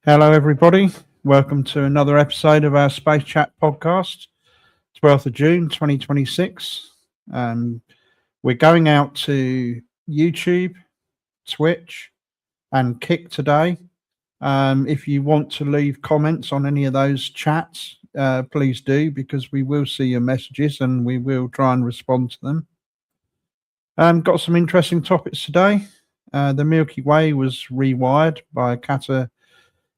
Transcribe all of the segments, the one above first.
Hello, everybody. Welcome to another episode of our Space Chat podcast, 12th of June, 2026. We're going out to YouTube, Twitch, and Kick today. If you want to leave comments on any of those chats, please do, because we will see your messages and we will try and respond to them. Got some interesting topics today. The Milky Way was rewired by a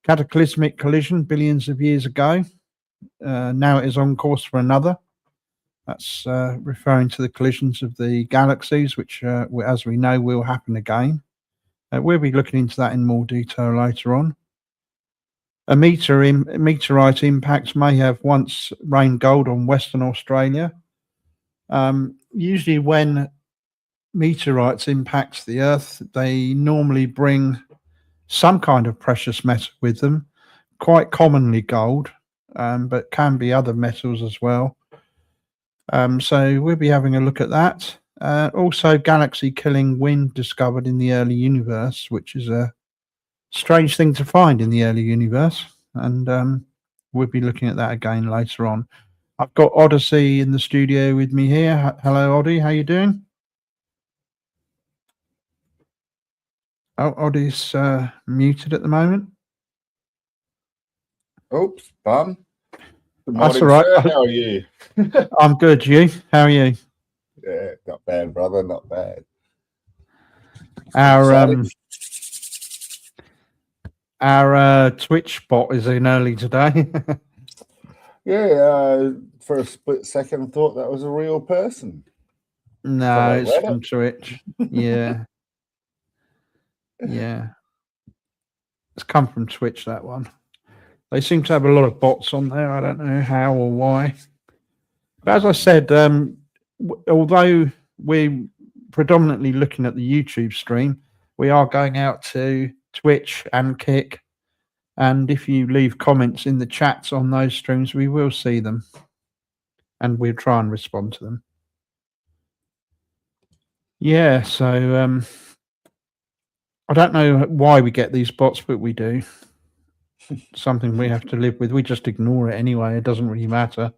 cataclysmic collision billions of years ago. Now it is on course for another. That's referring to the collisions of the galaxies, which, as we know, will happen again. We'll be looking into that in more detail later on. A meteorite impact may have once rained gold on Western Australia. Usually when meteorites impact the Earth, they normally bring some kind of precious metal with them, quite commonly gold, but can be other metals as well. So we'll be having a look at that. Also, galaxy-killing wind discovered in the early universe, which is a strange thing to find in the early universe, and we'll be looking at that again later on. I've got Odyssey in the studio with me here. Hello, Oddie. How you doing? Oh, Oddie's muted at the moment. Oops, bum. Good That's morning, all right. sir. How are you? I'm good. You? How are you? Yeah, not bad, brother. Not bad. Our Twitch bot is in early today. Yeah, for a split second, thought that was a real person. No, it's from Twitch. Yeah. Yeah. It's come from Twitch, that one. They seem to have a lot of bots on there. I don't know how or why. But as I said, although we're predominantly looking at the YouTube stream, we are going out to Twitch and Kick. And if you leave comments in the chats on those streams, we will see them. And we'll try and respond to them. Yeah, so I don't know why we get these bots, but we do. Something we have to live with. We just ignore it anyway. It doesn't really matter.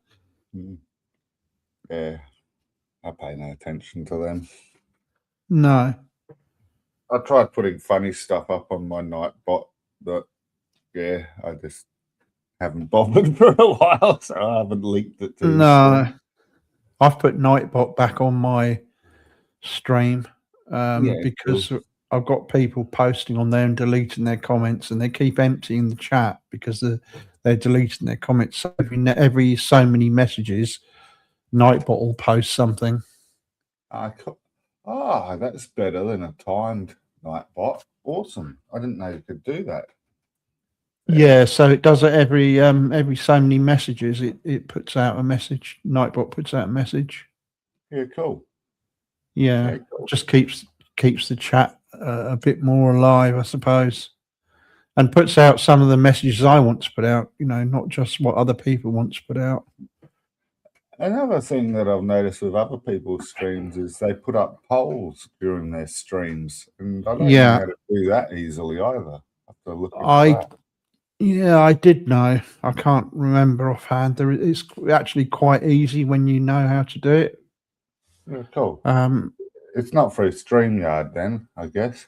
Yeah, I pay no attention to them. No. I tried putting funny stuff up on my Nightbot, but yeah, I just haven't bothered for a while, so I haven't linked it to No. I've put Nightbot back on my stream because cool. I've got people posting on there and deleting their comments, and they keep emptying the chat because they're deleting their comments. So every so many messages, Nightbot will post something. That's better than a timed Nightbot. Awesome! I didn't know you could do that. Yeah, so it does it every so many messages. It puts out a message. Nightbot puts out a message. Yeah, cool. Yeah, cool. Just keeps the chat a bit more alive, I suppose, and puts out some of the messages I want to put out. You know, not just what other people want to put out. Another thing that I've noticed with other people's streams is they put up polls during their streams, and I don't know how to do that easily either. I have to look into that. Yeah, I did know. I can't remember offhand. It's actually quite easy when you know how to do it. Yeah, cool. It's not through StreamYard then, I guess.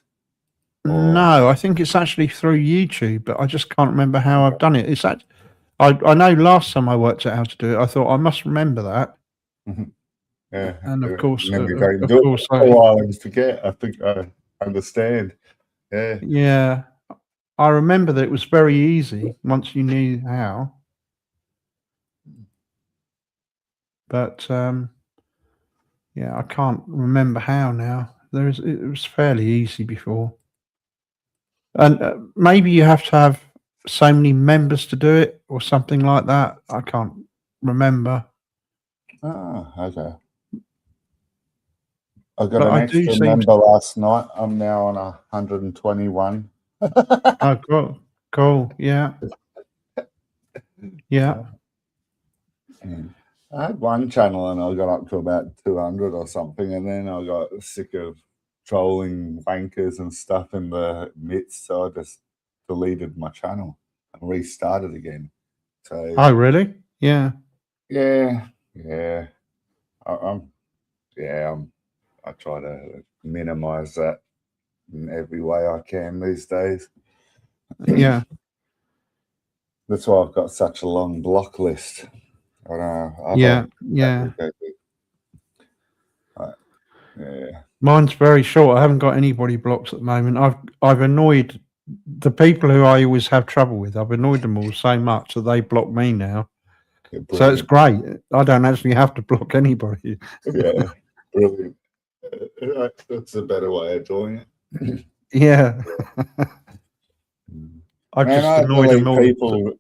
No, I think it's actually through YouTube, but I just can't remember how I've done it. It's that I know last time I worked out how to do it, I thought I must remember that. Yeah, and of course, and then you don't do it for a while and forget. I think I understand. Yeah. Yeah. I remember that it was very easy once you knew how. But yeah, I can't remember how now. It was fairly easy before. And maybe you have to have so many members to do it or something like that. I can't remember. Okay. I got an extra member last night. I'm now on 121. Oh, cool. Yeah. Yeah. I had one channel and I got up to about 200 or something, and then I got sick of trolling wankers and stuff in the midst, so I just deleted my channel. and restarted again. So, Oh, really? Yeah. yeah. I try to minimize that in every way I can these days. Yeah. That's why I've got such a long block list. I know. Yeah. Yeah. Yeah. Mine's very short. I haven't got anybody blocked at the moment. I've annoyed the people who I always have trouble with. I've annoyed them all so much that they block me now. So it's great. I don't actually have to block anybody. Yeah, brilliant. That's a better way of doing it. Yeah. I've Man, just I annoyed them delete all. people.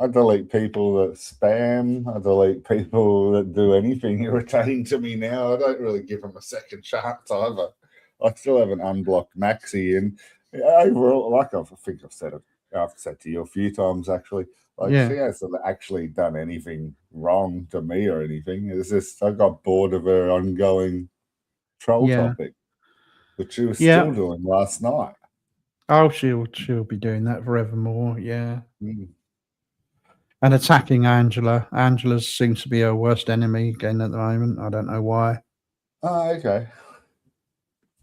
I delete people that spam. I delete people that do anything irritating to me now. I don't really give them a second chance either. I still haven't unblocked Maxi, and overall, like I think I've said to you a few times actually. Like Yeah. she hasn't actually done anything wrong to me or anything. It's just I got bored of her ongoing troll Yeah. topic, which she was Yeah. still doing last night. Oh, she'll be doing that forevermore. Yeah. Mm. And attacking Angela. Angela seems to be her worst enemy again at the moment. I don't know why. Oh, okay.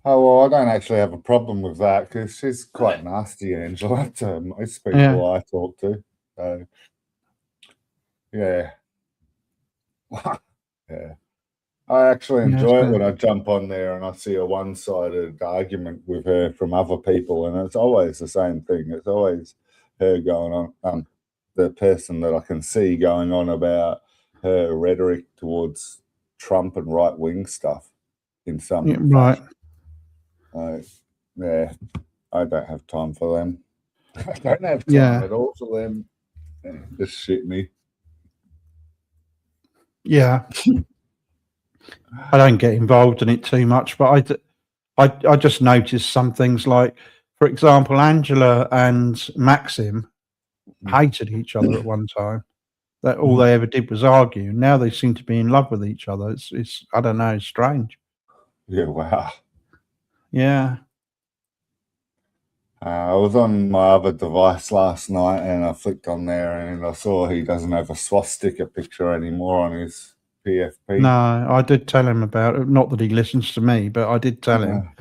Oh, well, I don't actually have a problem with that because she's quite nasty, Angela, to most people Yeah. I talk to. So, yeah. Yeah. I actually Yeah. enjoy it So, when I jump on there and I see a one-sided argument with her from other people, and it's always the same thing. It's always her going on, the person that I can see going on about her rhetoric towards Trump and right-wing stuff in some yeah, right. fashion. Yeah, I don't have time for them. I don't have time Yeah. at all for them. Just shit me. Yeah. I don't get involved in it too much, but I just noticed some things like, for example, Angela and Maxim hated each other at one time. That all they ever did was argue. Now they seem to be in love with each other. It's I don't know, it's strange. Yeah, wow. Yeah. I was on my other device last night and I flicked on there and I saw he doesn't have a swastika picture anymore on his PFP. No, I did tell him about it. Not that he listens to me, but I did tell him.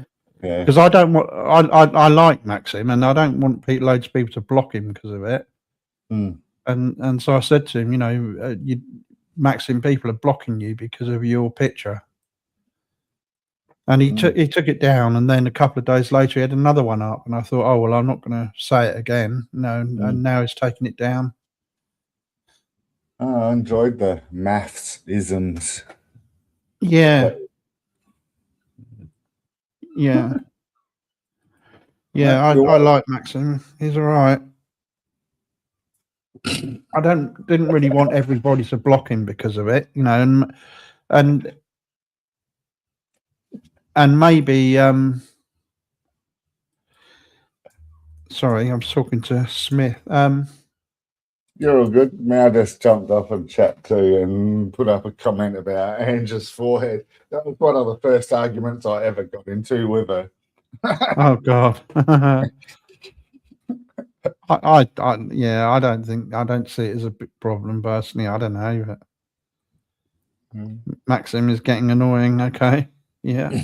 Yeah. Because I don't want I like Maxim and I don't want loads of people to block him because of it. Mm. And so I said to him, you know, Maxim, people are blocking you because of your picture. And he took it down, and then a couple of days later he had another one up, and I thought, oh well, I'm not going to say it again. No, and now he's taking it down. I enjoyed the maths isms. Yeah, yeah, yeah. I like Maxim. He's all right. I didn't really want everybody to block him because of it, you know, and maybe sorry, I was talking to Smith. You're all good. I just jumped up and chat too and put up a comment about Angela's forehead. That was one of the first arguments I ever got into with her. Oh God. I don't see it as a big problem personally. I don't know. Maxim is getting annoying. Okay. Yeah.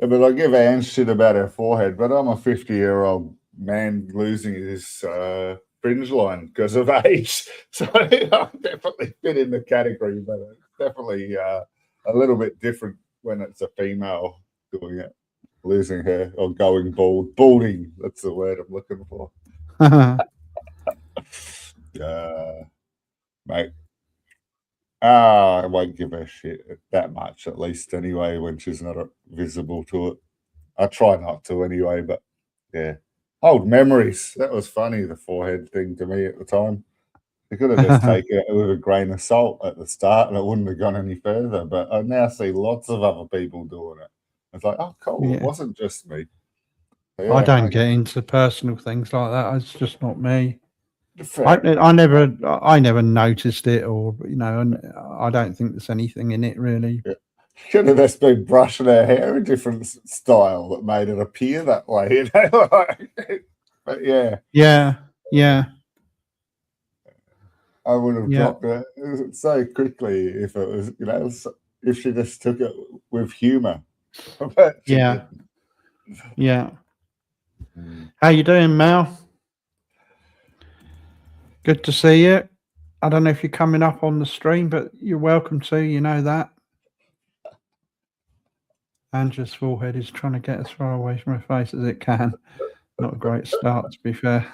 But I give Ange shit about her forehead, but I'm a 50-year-old man losing his fringe line because of age. So I definitely fit in the category, but it's definitely a little bit different when it's a female doing it, losing her or going bald. Balding, that's the word I'm looking for. Mate. I won't give her shit that much, at least anyway, when she's not visible to it. I try not to anyway, but yeah. Old memories. That was funny, the forehead thing to me at the time. You could have just taken it with a grain of salt at the start and it wouldn't have gone any further. But I now see lots of other people doing it. It's like, oh, cool. Yeah. It wasn't just me. Yeah, I don't get into personal things like that. It's just not me. Fair. I never noticed it, or you know, and I don't think there's anything in it really. Yeah. Should have just been brushing her hair a different style that made it appear that way, you know. But yeah. Yeah. I would have Yeah. dropped it so quickly if it was, if she just took it with humour. But she Yeah. didn't. Yeah. How you doing, Mel? Good to see you. I don't know if you're coming up on the stream, but you're welcome to. You know that. Angela's forehead is trying to get as far away from her face as it can. Not a great start, to be fair.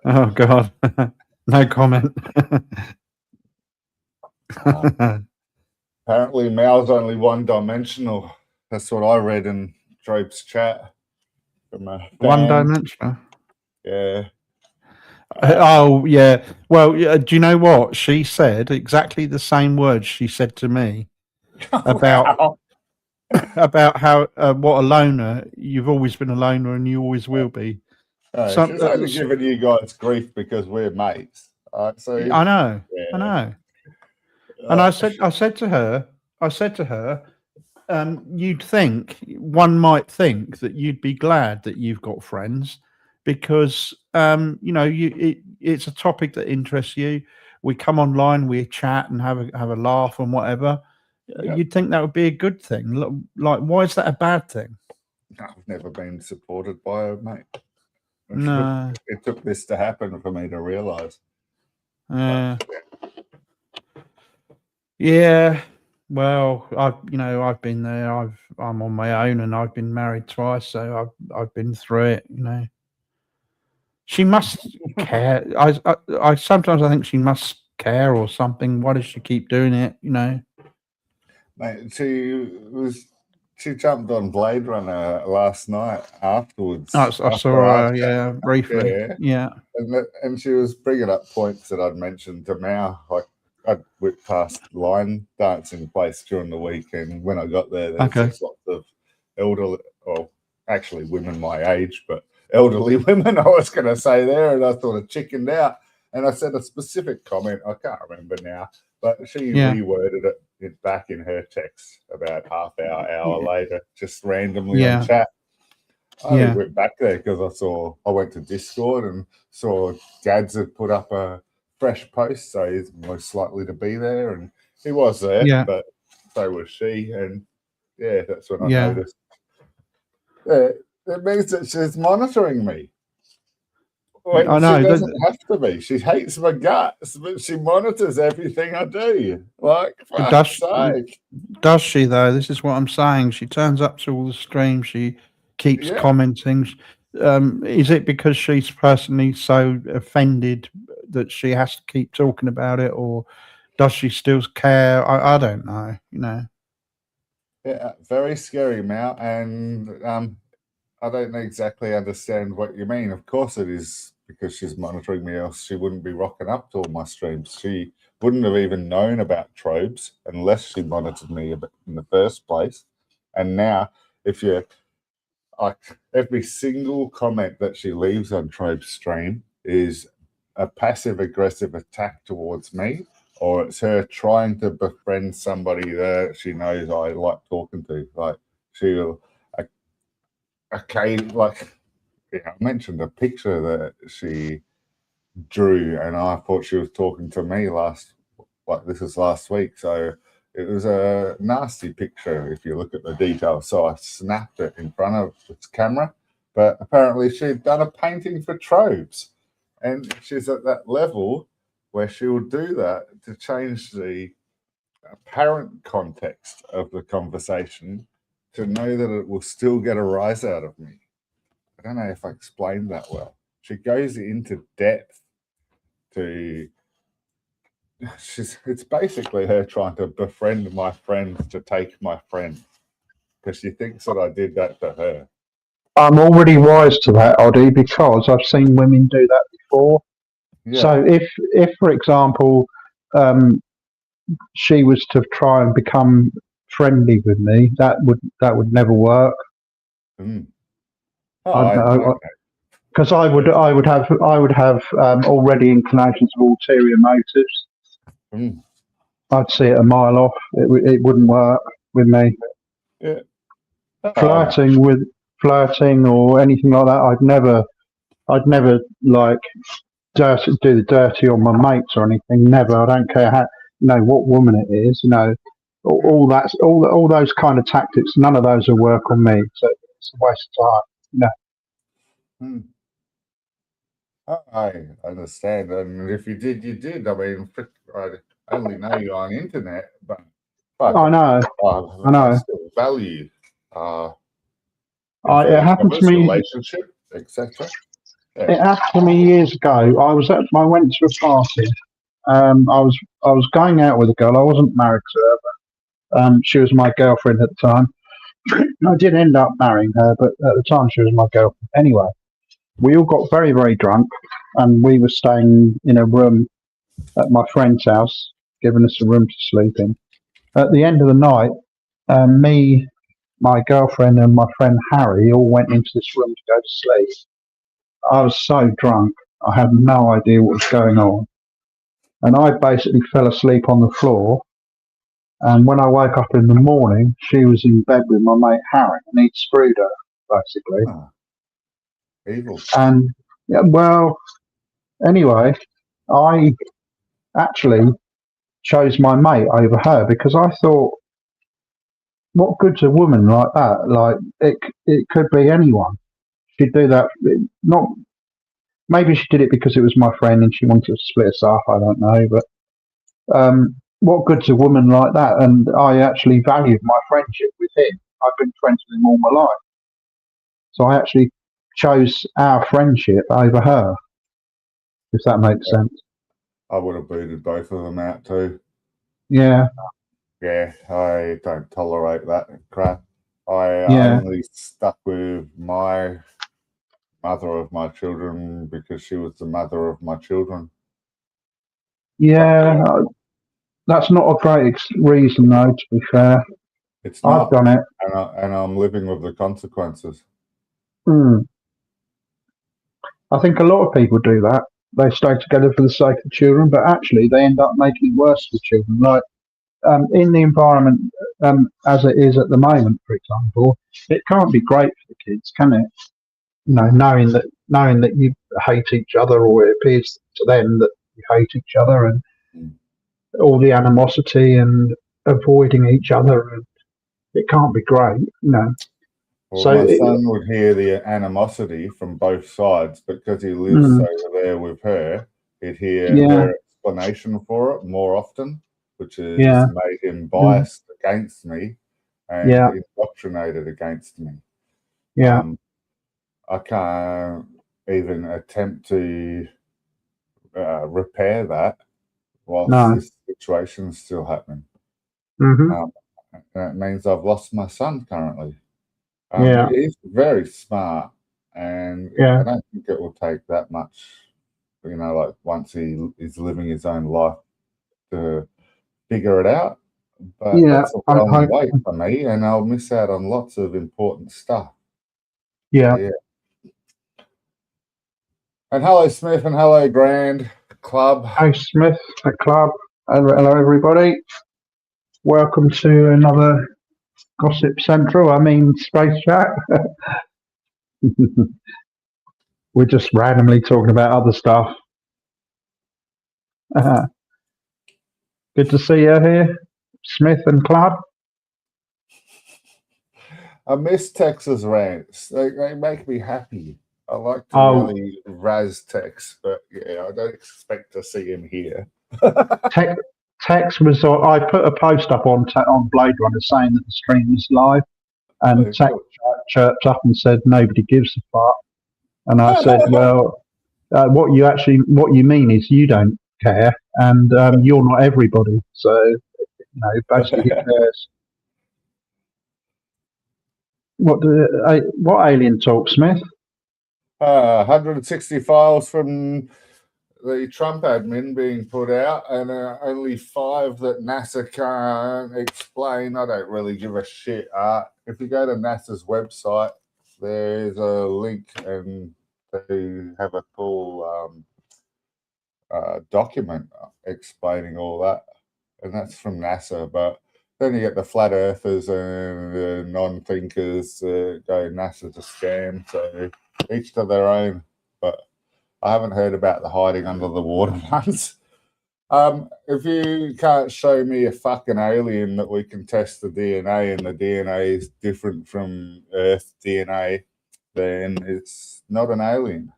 Oh, God. No comment. Apparently, Mal's only one-dimensional. That's what I read in Drope's chat from a fan. One-dimensional? Yeah. Oh, yeah. Well, do you know what? She said exactly the same words she said to me about Wow. about how what a loner. You've always been a loner and you always will be. She's only giving you guys grief because we're mates. So I know. yeah. I know. And I said to her, you'd think, one might think that you'd be glad that you've got friends because, it's a topic that interests you. We come online, we chat and have a laugh and whatever. Yep. You'd think that would be a good thing. Like, why is that a bad thing? I've never been supported by a mate. No. It took this to happen for me to realise. Yeah. Well, I've been there. I'm on my own, and I've been married twice, so I've been through it. She must care. I sometimes I think she must care or something. Why does she keep doing it? Mate, she jumped on Blade Runner last night afterwards. I saw her, yeah, briefly. Yeah. And she was bringing up points that I'd mentioned to Mao. Like I'd whipped past line dancing place during the week, and when I got there, there's just lots of elderly, or actually women my age, but elderly women, I was going to say there, and I sort of chickened out. And I said a specific comment, I can't remember now, but she reworded it back in her text about hour later, just randomly on chat. I went back there because I went to Discord and saw Gads had put up a fresh post, so he's most likely to be there, and he was there, but so was she, and that's when I noticed. It means that she's monitoring me. When I know. She doesn't have to be. She hates my guts, but she monitors everything I do. Like, does she, though? This is what I'm saying. She turns up to all the streams. She keeps commenting. Is it because she's personally so offended that she has to keep talking about it, or does she still care? I don't know, Yeah, very scary, Mal. And I don't exactly understand what you mean. Of course it is because she's monitoring me, else she wouldn't be rocking up to all my streams. She wouldn't have even known about Trobes unless she monitored me in the first place. And now, if you every single comment that she leaves on Trobe's stream is a passive-aggressive attack towards me, or it's her trying to befriend somebody that she knows I like talking to. Like, she'll... I mentioned a picture that she drew, and I thought she was talking to me this was last week. So it was a nasty picture if you look at the details. So I snapped it in front of its camera, but apparently she'd done a painting for Trobes, and she's at that level where she will do that to change the apparent context of the conversation to know that it will still get a rise out of me. I don't know if I explained that well. She goes into depth to... It's basically her trying to befriend my friends to take my friend, because she thinks that I did that to her. I'm already wise to that, Oddie, because I've seen women do that before. Yeah. So if for example, she was to try and become friendly with me, that would never work. Because I would have already inclinations of ulterior motives. I'd see it a mile off. It wouldn't work with me. Yeah. Flirting or anything like that, I'd never like do the dirty on my mates or anything. Never. I don't care how, what woman it is. All those kind of tactics. None of those will work on me. So it's a waste of time. Hmm. I understand, and if you did, you did. I mean, I only know you on internet, but I know. I still value It happened to me. Relationship, etc. It happened to me years ago. I went to a party. I was going out with a girl. I wasn't married to her, but she was my girlfriend at the time. I did end up marrying her, but at the time she was my girlfriend. Anyway, we all got very, very drunk, and we were staying in a room at my friend's house, giving us a room to sleep in. At the end of the night, me, my girlfriend, and my friend Harry all went into this room to go to sleep. I was so drunk, I had no idea what was going on. And I basically fell asleep on the floor. And when I woke up in the morning, she was in bed with my mate Harry, and he'd screwed her, basically. Evil. And, anyway, I actually chose my mate over her because I thought, what good's a woman like that? Like, it could be anyone. She'd do that. Maybe she did it because it was my friend and she wanted to split us up. I don't know, but what good's a woman like that? And I actually valued my friendship with him. I've been friends with him all my life, so I actually chose our friendship over her. If that makes sense. I would have booted both of them out too. Yeah. Yeah, I don't tolerate that crap. I only stuck with my mother of my children because she was the mother of my children. Yeah, that's not a great reason, though, to be fair. It's not. I've done it. And I'm living with the consequences. I think a lot of people do that. They stay together for the sake of children, but actually they end up making it worse for children. Like, in the environment as it is at the moment, for example, it can't be great for the kids, can it? Knowing that you hate each other, or it appears to them that you hate each other, and all the animosity and avoiding each other, and it can't be great, Well, so my son would hear the animosity from both sides, but because he lives over there with her, he'd hear her explanation for it more often, which has made him biased against me and indoctrinated against me. I can't even attempt to repair that whilst this situation's still happening. That means I've lost my son currently. He's very smart, and I don't think it will take that much, like once he is living his own life to figure it out. But that's a long way for me, and I'll miss out on lots of important stuff. Yeah. And hello, Smith, and hello, Grand Club. Hey, Smith, the club. Hello, everybody. Welcome to another Gossip Central. Space Chat. We're just randomly talking about other stuff. Good to see you here, Smith and Club. I miss Texas rants. They make me happy. I like to really razz Tex, but I don't expect to see him here. Tex was. I put a post up on Blade Runner saying that the stream is live, and Tex chirped up and said nobody gives a fuck. And I said, well, what you mean is you don't care, and you're not everybody. So basically, who cares? What alien talk, Smith? 160 files from the Trump admin being put out, and only 5 that NASA can't explain. I don't really give a shit. If you go to NASA's website, there's a link, and they have a full document explaining all that, and that's from NASA. But then you get the flat earthers and the non-thinkers go NASA's a scam, so each to their own. But I haven't heard about the hiding under the water ones. If you can't show me a fucking alien that we can test the DNA and the DNA is different from Earth DNA, then it's not an alien.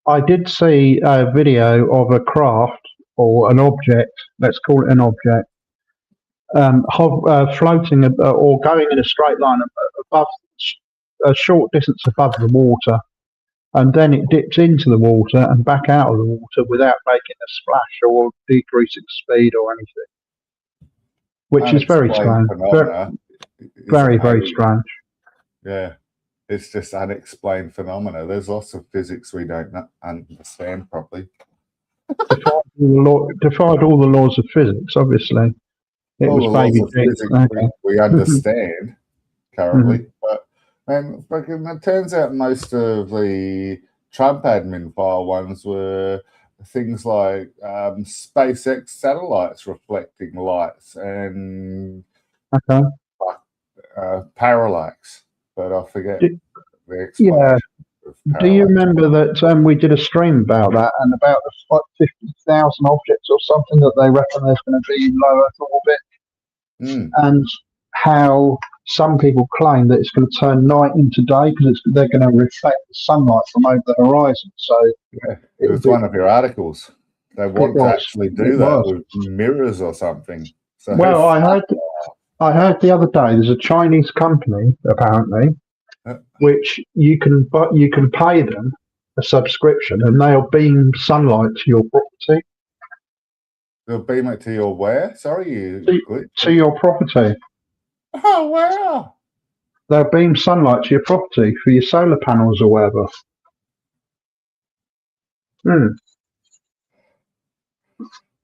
I did see a video of a craft or an object, let's call it an object, floating or going in a straight line above a short distance above the water, and then it dips into the water and back out of the water without making a splash or decreasing speed or anything, which is very strange. Very, very strange. Yeah, it's just unexplained phenomena. There's lots of physics we don't understand properly. Defied all the laws of physics, obviously. It all was baby physics we understand currently, but it turns out most of the Trump admin file ones were things like SpaceX satellites reflecting lights and parallax, but I forget the explanation. Do you remember that we did a stream about that and about the 50,000 objects or something that they reckon there's going to be in low Earth orbit? And how some people claim that it's going to turn night into day because they're going to reflect the sunlight from over the horizon. So yeah, it was one of your articles. They want to actually do that with mirrors or something. So well, I heard the other day there's a Chinese company apparently, which you can pay them a subscription and they'll beam sunlight to your property. They'll beam it to your where? Sorry, to your property. Oh wow! They'll beam sunlight to your property for your solar panels or whatever.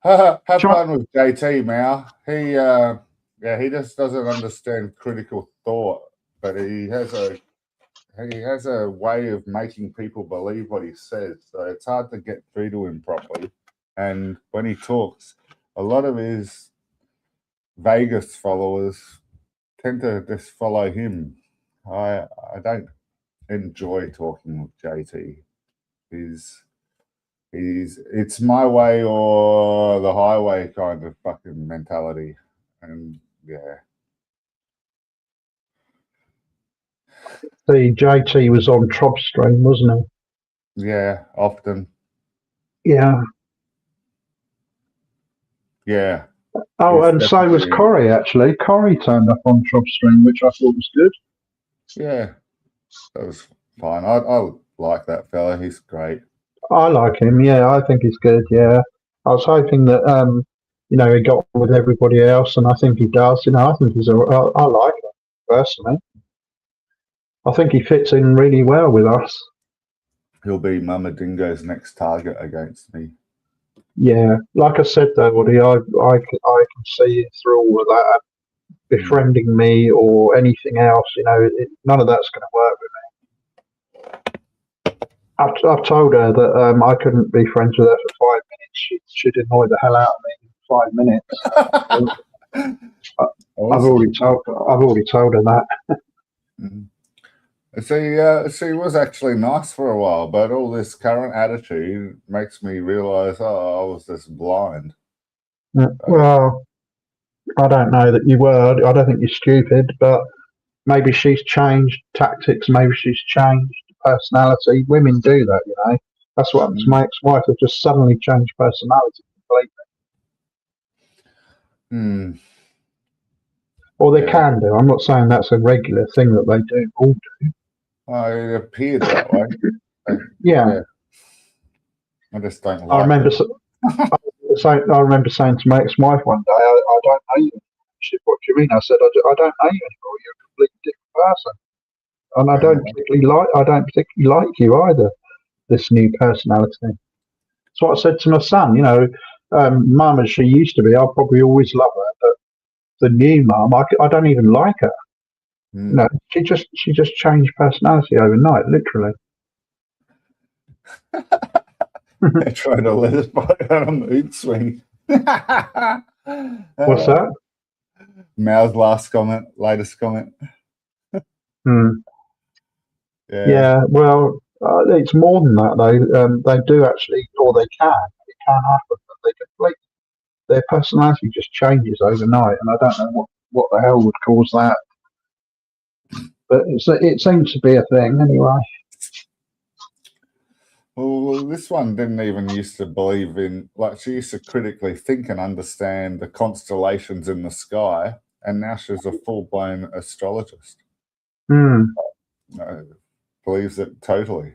Have fun with JT, Mao. He just doesn't understand critical thought, but he has a way of making people believe what he says. So it's hard to get through to him properly. And when he talks, a lot of his Vegas followers tend to just follow him. I don't enjoy talking with JT. It's my way or the highway kind of fucking mentality. And yeah. The JT was on Tropstream, wasn't he? Yeah, often. Yeah. Yeah. Oh, and so was Corey, actually. Corey turned up on Tropstream, which I thought was good. Yeah, that was fine. I like that fella. He's great. I like him, yeah. I think he's good, yeah. I was hoping that, he got on with everybody else, and I think he does. I think I like him, personally. I think he fits in really well with us. He'll be Mama Dingo's next target against me. Yeah, like I said though, Woody, I can see through all of that befriending me or anything else. None of that's going to work with me. I've told her that I couldn't be friends with her for 5 minutes. She'd annoy the hell out of me in 5 minutes. I've already told her that. She was actually nice for a while, but all this current attitude makes me realise, I was just blind. Well, I don't know that you were. I don't think you're stupid, but maybe she's changed tactics. Maybe she's changed personality. Women do that, That's what happens to my ex-wife. They just suddenly change personality completely. Or they can do. I'm not saying that's a regular thing that they do. All do. It appeared that way. Yeah. I just don't like I remember saying to my ex-wife one day, I don't know you. She said, what do you mean? I said, I don't know you anymore. You're a completely different person. And I don't particularly like you either, this new personality. That's what I said to my son, Mum as she used to be, I'll probably always love her, but the new mum, I don't even like her. No, she just changed personality overnight, literally. They're trying to let us buy on a mood swing. What's that? Mao's latest comment. Yeah, well, It's more than that, though. They do actually, or they can. It can happen that they complete their personality just changes overnight, and I don't know what the hell would cause that. But it seems to be a thing anyway. Well, this one didn't even used to believe in, like, she used to critically think and understand the constellations in the sky, and now she's a full-blown astrologist. Believes it totally.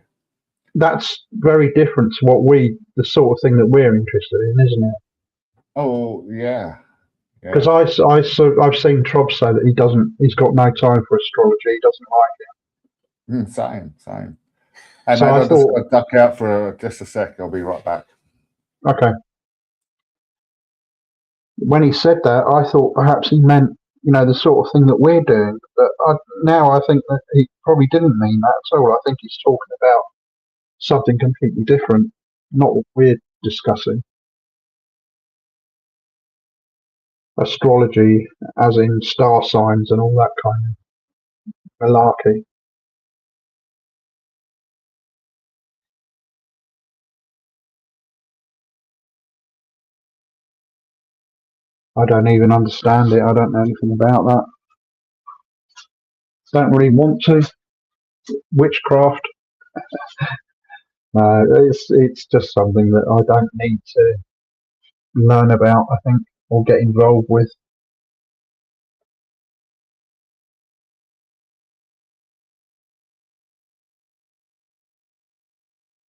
That's very different to the sort of thing that we're interested in, isn't it? Oh, yeah. Because I've seen Trob say that he's got no time for astrology. He doesn't like it. Same. And So I've just got to duck out for just a sec. I'll be right back. Okay. When he said that, I thought perhaps he meant, the sort of thing that we're doing. But now I think that he probably didn't mean that at all. I think he's talking about something completely different, not what we're discussing. Astrology, as in star signs and all that kind of malarkey. I don't even understand it. I don't know anything about that. Don't really want to. Witchcraft. No, it's just something that I don't need to learn about, I think, or get involved with.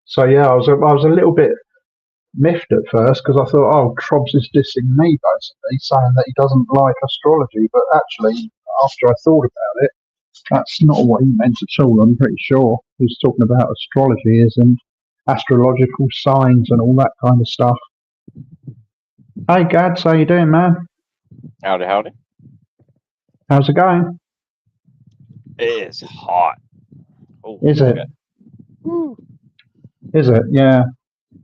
So yeah, I was a little bit miffed at first because I thought, oh, Trobs is dissing me basically, saying that he doesn't like astrology. But actually, after I thought about it, that's not what he meant at all. I'm pretty sure he was talking about astrology as in astrological signs and all that kind of stuff. Hey, Gads, how you doing, man? Howdy. How's it going? It's hot. Oh, Is it? Woo. Is it? Yeah.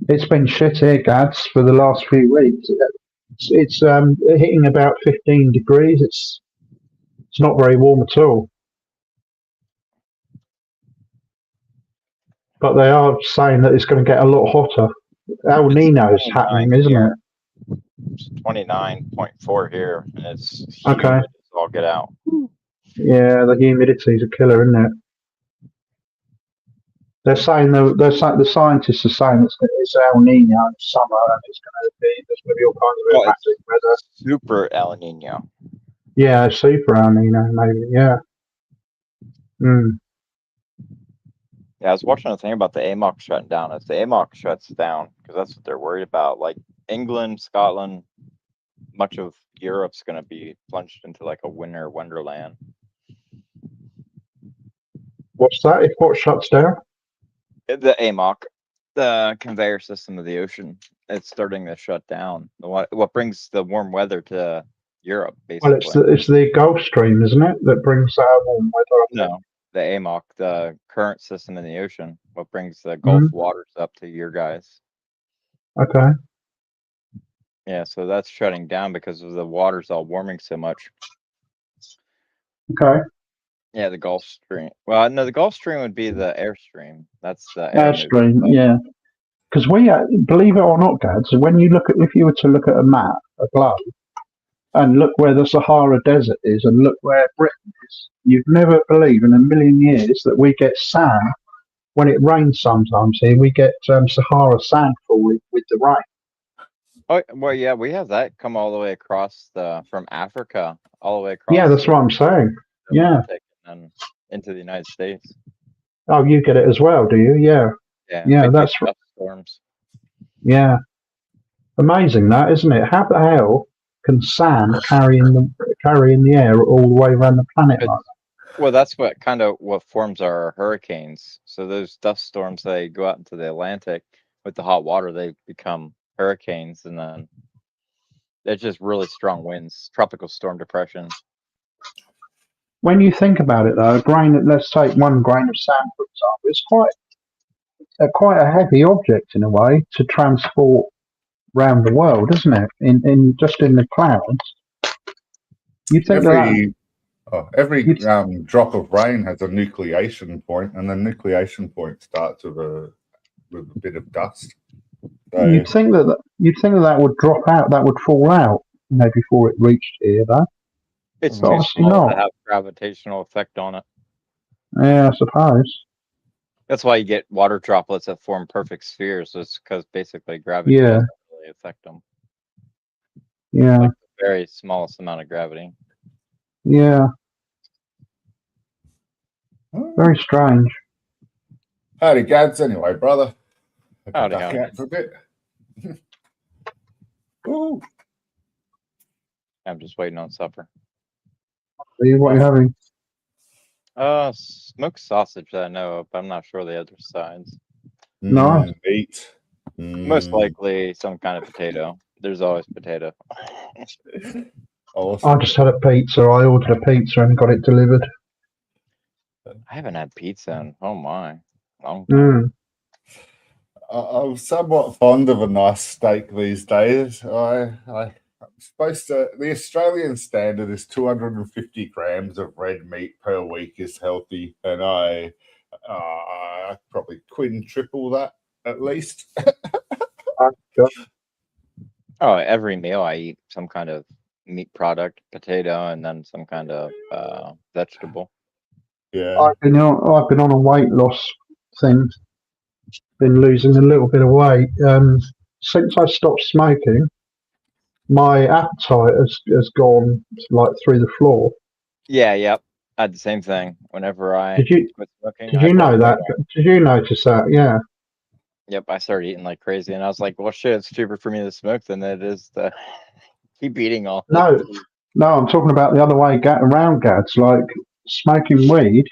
It's been shit here, Gads, for the last few weeks. It's hitting about 15 degrees. It's not very warm at all. But they are saying that it's going to get a lot hotter. El Nino's happening, isn't it? It's 29.4 here, and it's humid Okay. as all get out. Yeah, the humidity's a killer, isn't it? They're saying the scientists are saying it's El Nino summer, and there's going to be all kinds of erratic weather. Super El Nino. Yeah, super El Nino, maybe. Yeah. Yeah, I was watching a thing about the AMOC shutting down. If the AMOC shuts down, because that's what they're worried about, like England, Scotland, much of Europe's going to be plunged into like a winter wonderland. What's that? If what shuts down? The AMOC, the conveyor system of the ocean, it's starting to shut down. What brings the warm weather to Europe, basically? Well, it's the Gulf Stream, isn't it, that brings our warm weather? No, the AMOC, the current system in the ocean, what brings the Gulf waters up to your guys. Okay. Yeah, so that's shutting down because of the water's all warming so much. Okay. Yeah, the Gulf Stream. Well, no, the Gulf Stream would be the airstream. That's the airstream. Yeah. Because believe it or not, Gads, if you were to look at a map, a globe, and look where the Sahara Desert is, and look where Britain is, you'd never believe in a million years that we get sand when it rains. Sometimes here we get Sahara sandfall with the rain. Oh well, yeah, we have that come all the way across from Africa all the way across. Yeah, that's what I'm saying. Yeah. And into the United States. Oh, you get it as well, do you? Yeah. Yeah, that's right. Storms. Yeah. Amazing that, isn't it? How the hell can sand carry in the air all the way around the planet like that? Well, that's what forms our hurricanes. So those dust storms, they go out into the Atlantic with the hot water, they become hurricanes, and then they're just really strong winds, tropical storm depression. When you think about it, though, let's take one grain of sand, for example. It's quite a heavy object in a way to transport around the world, isn't it? In the clouds. You think Oh, every drop of rain has a nucleation point, and the nucleation point starts with a bit of dust. So, You'd think that would drop out, that would fall out, before it reached here, though. It's But too obviously small to not. have gravitational effect on it. Yeah, I suppose. That's why you get water droplets that form perfect spheres. It's because basically gravity Yeah. doesn't really affect them. Yeah, Like the very smallest amount of gravity. yeah. Very strange. howdy, Gads. Anyway, brother. Howdy, Duck howdy. out for a bit. Ooh. I'm just waiting on supper. What are you having? Smoked sausage that I know of, but I'm not sure the other sides. Nice. Meat. Most likely some kind of potato. There's always potato. Awesome. I just had a pizza. I ordered a pizza and got it delivered. I haven't had pizza in, oh my, long time. I'm somewhat fond of a nice steak these days. I'm supposed to. The Australian standard is 250 grams of red meat per week is healthy, and I probably quintuple that at least. Oh, every meal I eat some kind of meat product, potato, and then some kind of vegetable. Yeah. I've been on a weight loss thing. Been losing a little bit of weight. Since I stopped smoking, my appetite has gone like through the floor. Yeah, yep. I had the same thing. Whenever I Did quit smoking, you I know bought that? weight. Did you notice that? Yeah. Yep, I started eating like crazy, and I was like, "Well, shit, it's cheaper for me to smoke than it is to keep eating all." No, I'm talking about the other way around, Gads. Like smoking weed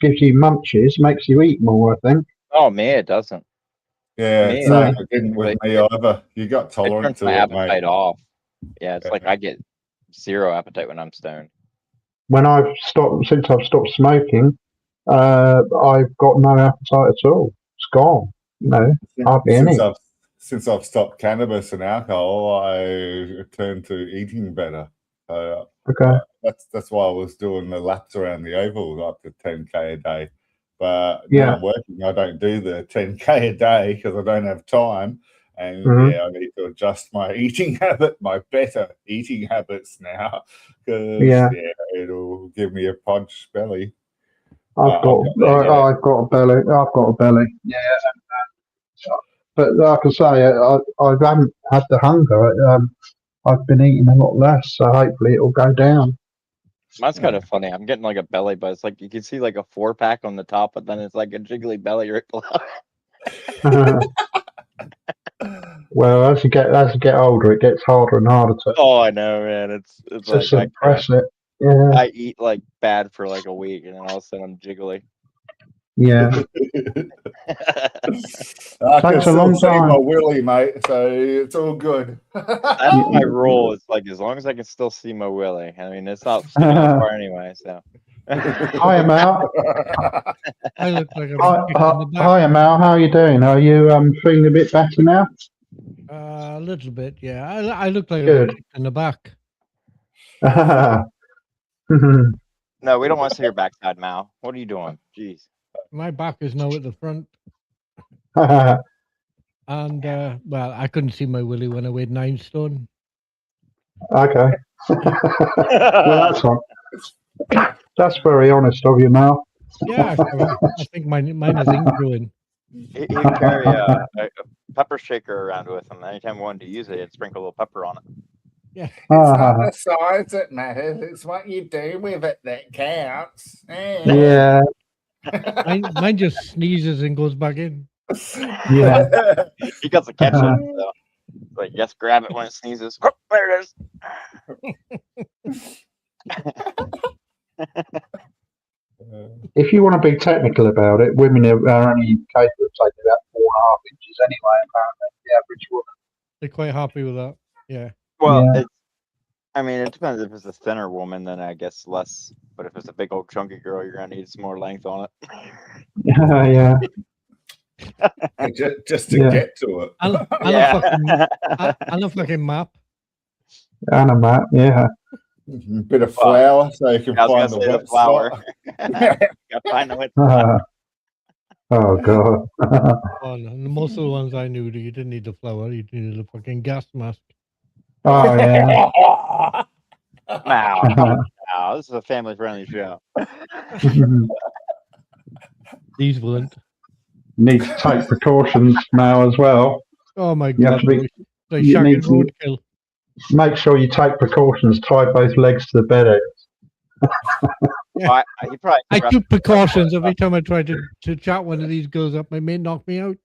gives you munchies, makes you eat more. I think. Oh, me, it doesn't. Yeah, Me, same. It didn't with me either. You got It tolerant turns to my it, mate. appetite off. Yeah, it's like Yeah. I get zero appetite when I'm stoned. Since I've stopped smoking, I've got no appetite at all. It's gone. Hardly any. Since I've stopped cannabis and alcohol, I turned to eating better. Okay. That's why I was doing the laps around the oval up to 10K a day. But Yeah. now I'm working, I don't do the 10K a day because I don't have time. And Mhm. I need to adjust my eating my better eating habits now, because Yeah. it'll give me a punch belly. I've got a belly. I've got a belly. Yeah. But like I say, I haven't had the hunger. I've been eating a lot less, so hopefully it'll go down. Mine's kind of funny. I'm getting like a belly, but it's like you can see like a 4-pack on the top, but then it's like a jiggly belly right below. Well, as you get older, it gets harder and harder to Oh, I know, man. It's like suppress it. Yeah. I eat like bad for like a week, and then all of a sudden I'm jiggly. Yeah. I can Takes a still long see time. my willy, mate, so it's all good. That's my rule. It's like as long as I can still see my willy. I mean, it's not sticking out far anyway. So. Hi, Amal. I look like I'm Hi, Amal. How are you doing? Are you feeling a bit better now? a little bit, yeah. I look like Good. I'm kicked in the back. No, we don't want to see your backside, Mal. What are you doing? Jeez. My back is now at the front, and well, I couldn't see my willy when I weighed 9 stone. Okay. Well, that's one. That's very honest of you, Mal. Yeah, I think mine is ingrowing. He carry a pepper shaker around with him. Anytime we wanted to use it, he'd sprinkle a little pepper on it. Yeah. It's not the size that matters, it's what you do with it that counts. Yeah. Mine just sneezes and goes back in. Yeah. He got the ketchup, so like just grab it when it sneezes. Oh, there it is. If you want to be technical about it, women are only capable of taking about 4.5 inches anyway, apparently, the average woman. They're quite happy with that. Yeah. Well, Yeah. I mean, it depends. If it's a thinner woman, then I guess less. But if it's a big old chunky girl, you're gonna need some more length on it. Yeah. Just to get to it. And a fucking map. And a map, yeah. Bit of flour so you can I was find gonna the say the wet flour. spot. Gotta find the wet spot. Oh god. Oh, no. Most of the ones I knew, you didn't need the flour. You needed a fucking gas mask. Oh yeah. Now, come on now. This is a family-friendly show. These weren't. Need to take precautions now as well. Oh my You have god. to be. Like You Shaq need and to roadkill. make sure you take precautions. Tie both legs to the bed. He probably I took precautions every time I tried to chat one of these girls up. My mate knocked me out.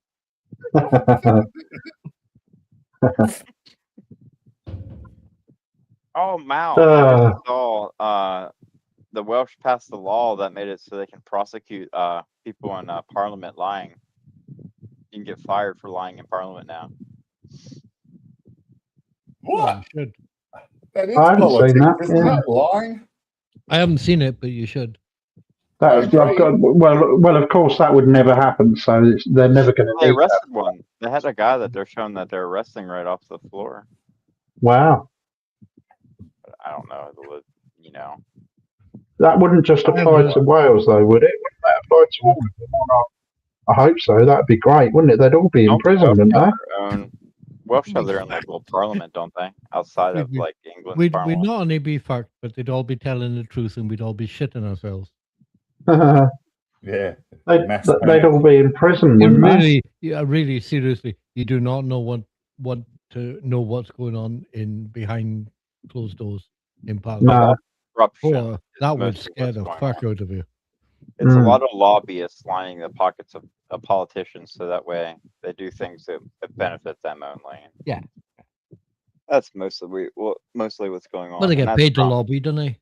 Oh, Mao. I just saw the Welsh passed the law that made it so they can prosecute people in Parliament lying. You can get fired for lying in Parliament now. Well, What? you should. That is I haven't politics. seen that, Isn't yeah. that lying? I haven't seen it, but you should. That's, I've got, well, of course that would never happen. So they're never going to They need that. arrested one. They had a guy that they're showing that they're arresting right off the floor. Wow, But I don't know. You know. that wouldn't just apply to Wales, though, would it? Wouldn't that apply to all of them or not? I hope so. That'd be great, wouldn't it? They'd all be in prison, wouldn't they? Welsh have their own like, little parliament, don't they? Outside of like England's We'd parliament. not only be fucked, but they'd all be telling the truth and we'd all be shitting ourselves. Yeah. They'd all be in prison, You wouldn't they? really, yeah, really, seriously, you do not know what to know what's going on in behind closed doors in Parliament. No. Corruption. Oh, that would mostly scare what's the going fuck on. out of you. It's a lot of lobbyists lining the pockets of politicians so that way they do things that benefit them only. Yeah. That's mostly what's going on. Well, they and get that's paid to not- lobby, don't they?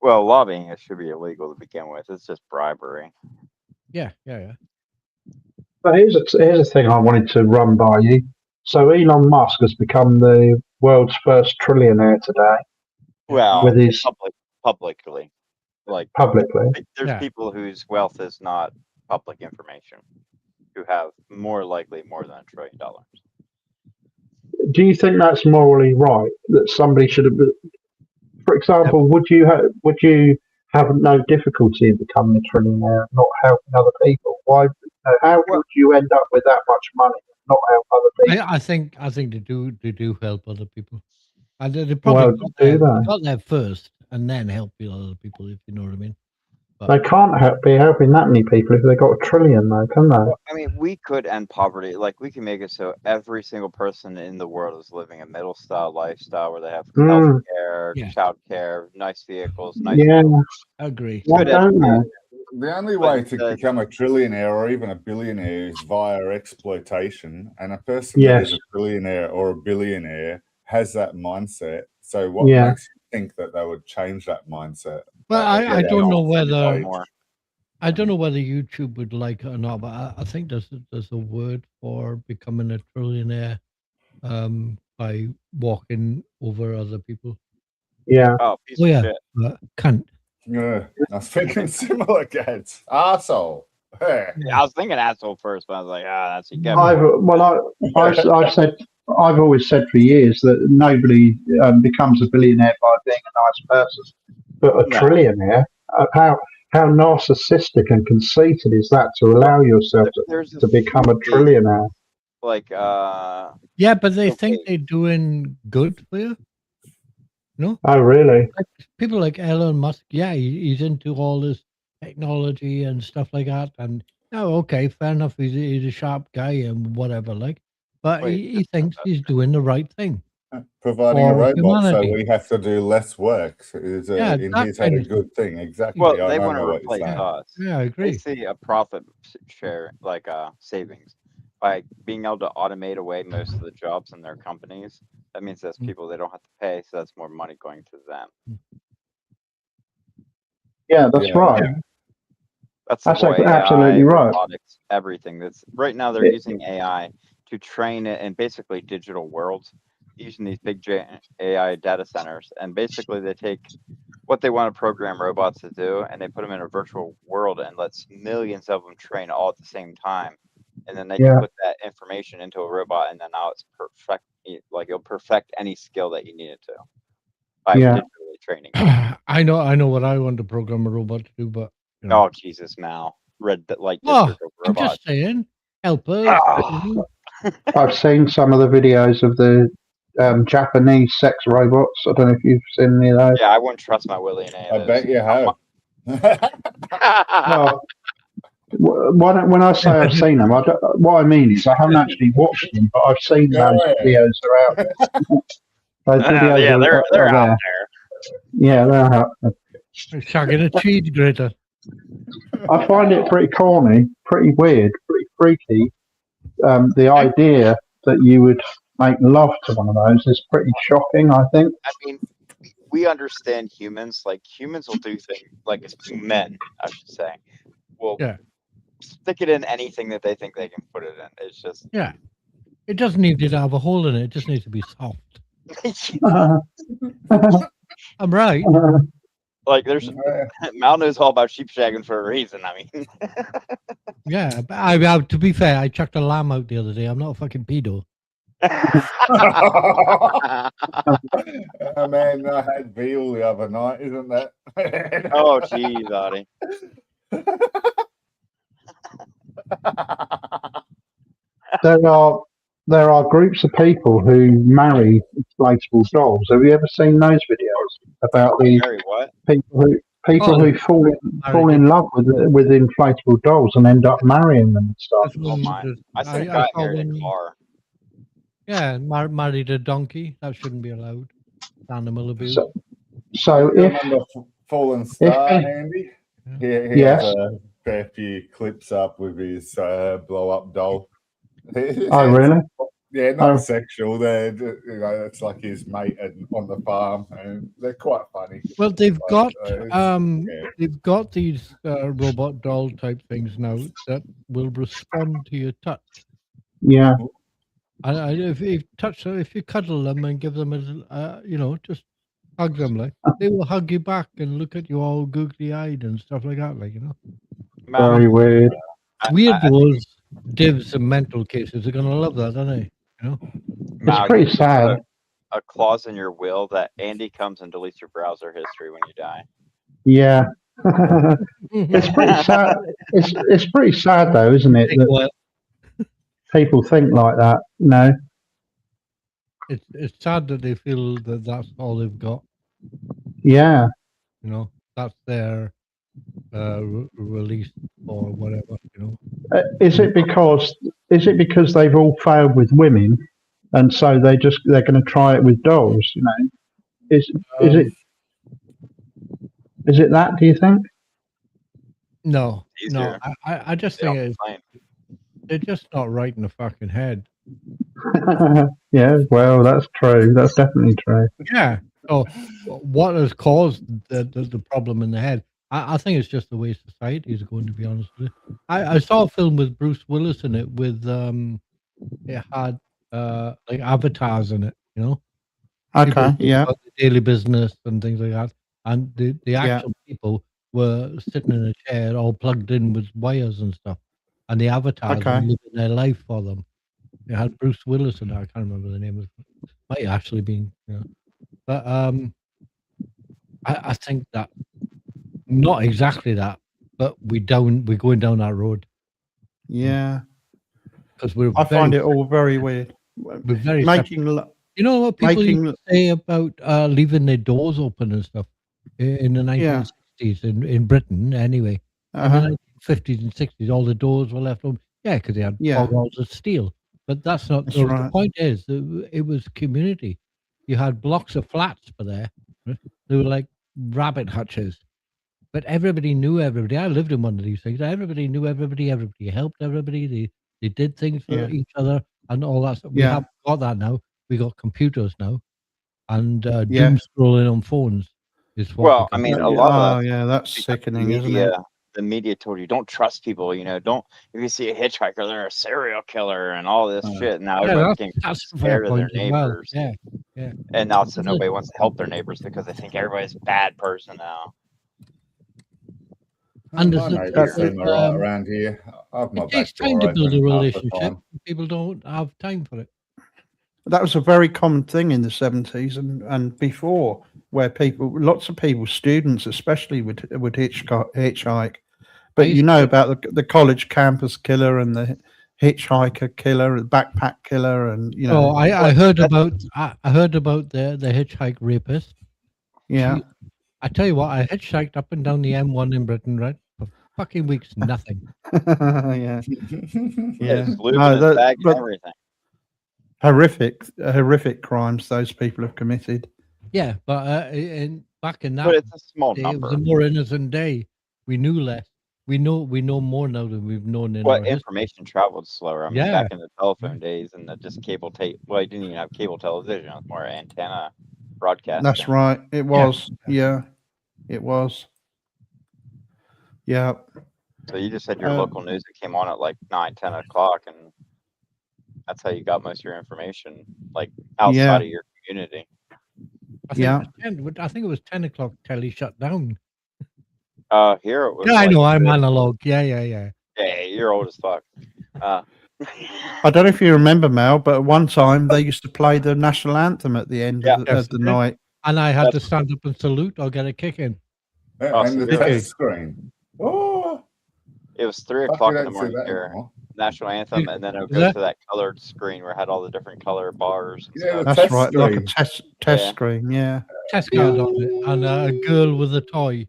Well, lobbying it should be illegal to begin with. It's just bribery. Yeah. But here's a thing I wanted to run by you. So Elon Musk has become the world's first trillionaire today. Well, with his publicly, like publicly. there's Yeah. people whose wealth is not public information who have more likely more than $1 trillion. Do you think that's morally right? That somebody should have, for example, would you have no difficulty in becoming a trillionaire, and not helping other people? Why? How would you end up with that much money and not help other people? I think they do help other people. And they probably Well, got there first and then help other people, if you know what I mean. They can't be helping that many people if they've got $1 trillion, though, can they? Well, I mean, we could end poverty. Like, we can make it so every single person in the world is living a middle-style lifestyle where they have health care, child care, nice vehicles, nice. I agree. Why don't they? The only way to become a trillionaire or even a billionaire is via exploitation, and a person that is a trillionaire or a billionaire has that mindset. So what makes you think that they would change that mindset? Well, I don't know whether YouTube would like it or not, but I think there's a word for becoming a trillionaire by walking over other people. Yeah. Oh, piece of shit. Cunt. Yeah, I was thinking similar, kids. Arsehole. Hey. Yeah, I was thinking asshole first, but I was like, that's you get I've always said for years that nobody becomes a billionaire by being a nice person, but a trillionaire. How narcissistic and conceited is that to allow yourself to become a trillionaire? Like, yeah, but they think they're doing good for you. No? Oh, really? Like people like Elon Musk, yeah, he's into all this technology and stuff like that. And okay, fair enough, he's a sharp guy and whatever, like. But he thinks he's doing the right thing. Providing a robot, so we have to do less work is in his head a good thing. Exactly. Well, they want to replace us. Yeah, I agree. They see a profit share, like savings, by being able to automate away most of the jobs in their companies. That means that's people they don't have to pay, so that's more money going to them. Yeah, that's right. Yeah. That's absolutely AI, right. Robotics, everything. That's right now they're using AI to train it in basically digital worlds, using these big AI data centers, and basically they take what they want to program robots to do, and they put them in a virtual world and lets millions of them train all at the same time, and then they can put that information into a robot, and then now it's perfect. Like it'll perfect any skill that you need it to by digitally training. I know what I want to program a robot to do, but you know. Oh Jesus, Mal! Red light Oh, district of I'm robots. just saying, help us. Ah. I've seen some of the videos of the Japanese sex robots. I don't know if you've seen any of those. Yeah, I wouldn't trust my Willie in any I of bet those. you have. Well, when I say I've seen them, what I mean is I haven't actually watched them, but I've seen Oh, those yeah. videos are out there. Those videos yeah, they're are out there. there. Yeah, they're out there. Shagging a cheese grater. I find it pretty corny, pretty weird, pretty freaky. The idea that you would make love to one of those is pretty shocking, I think. I mean, we understand humans. Like humans will do things like men, I should say. Will stick it in anything that they think they can put it in. It's just It doesn't need to have a hole in it. It just needs to be soft. I'm right. like there's Mal knows all about sheep shagging for a reason. I mean, Yeah, but I to be fair, I chucked a lamb out the other day. I'm not a fucking pedo. Man, I had veal the other night, isn't that? oh geez, Audie. There are groups of people who marry inflatable dolls. Have you ever seen those videos about the Mary, what? people who fall in love with inflatable dolls and end up marrying them and stuff? Oh my! I said a guy married a car. Yeah, married a donkey. That shouldn't be allowed. Animal abuse. So you if remember Fallen Star, Andy? He yes. has a fair few clips up with his blow up doll. Oh, really? Yeah, not sexual. They're, it's like his mate on the farm, and they're quite funny. Well, they've got these robot doll type things now that will respond to your touch. Yeah. And if you cuddle them and give them just hug them, like they will hug you back and look at you all googly eyed and stuff like that, like Very weird. Weirdos, divs, and mental cases are gonna love that, aren't they? It's pretty sad. A clause in your will that Andy comes and deletes your browser history when you die. Yeah. It's pretty sad. It's pretty sad though, isn't it? That people think like that. No. It's sad that they feel that that's all they've got. Yeah. That's their release or whatever. Is it because they've all failed with women, and so they're going to try it with dolls? Is it that? Do you think? No. I just think they're just not right in the fucking head. Yeah, well, that's true. That's definitely true. Yeah. So, what has caused the problem in the head? I think it's just the way society is going. To be honest with you, I saw a film with Bruce Willis in it. With it had like avatars in it. Okay. Yeah. The daily business and things like that, and the actual people were sitting in a chair, all plugged in with wires and stuff, and the avatars were living their life for them. It had Bruce Willis in it. I can't remember the name of it. Might actually been, but I think that not exactly that, but we're going down that road. Yeah, because I find it all very weird. We're very making. You know what people used to say about leaving their doors open and stuff in the 1960s in Britain anyway. In the 1950s and 60s, all the doors were left open. Yeah, because they had walls of steel. But that's not. The point is, it was community. You had blocks of flats for there. They were like rabbit hutches. But everybody knew everybody. I lived in one of these things. Everybody knew everybody. Everybody helped everybody. They did things for each other and all that stuff. We haven't got that now. We got computers now. And doom scrolling on phones is what. Well, I mean, a lot of that's sickening, isn't it? The media told you don't trust people. Don't. If you see a hitchhiker, they're a serial killer and all this shit. Now everybody became scared of their neighbors. Well. Yeah. And now so nobody wants to help their neighbors because they think everybody's a bad person now. And around here. It takes time to build a relationship. People don't have time for it. That was a very common thing in the 70s and before, where lots of people, students especially, would hitchhike. But you used know to- about the college campus killer and the hitchhiker killer, the backpack killer, and Oh, I heard about I heard about the hitchhike rapist. yeah. Gee, I tell you what, I hitchhiked up and down the M1 in Britain, right? For fucking weeks, nothing. Yeah, yeah. It's lube No, in his bag and but everything. horrific crimes those people have committed. Yeah, but back in But that it's a small day, it was number. a more innocent day. We knew less. We know more now than we've known in our What history. information traveled slower? I mean, Yeah. back in the telephone days and the just cable tape. Well, you didn't even have cable television. It was more antenna broadcasting. That's right. It was. Yeah, it was. Yeah. So you just had your local news that came on at like 9, 10 o'clock, and that's how you got most of your information, like outside of your community. I think it was 10 o'clock telly shut down. Here it was. Yeah, I like know. I'm analog. Yeah. Yeah, you're old as fuck. I don't know if you remember, Mel, but at one time they used to play the national anthem at the end of the night. And I had to stand up and salute or get a kick in. And the test screen. Oh, it was 3 o'clock in the morning here. National anthem, and then it would go to that colored screen where it had all the different color bars. Yeah, that's right, like a test screen. Yeah, test card on it, and a girl with a toy.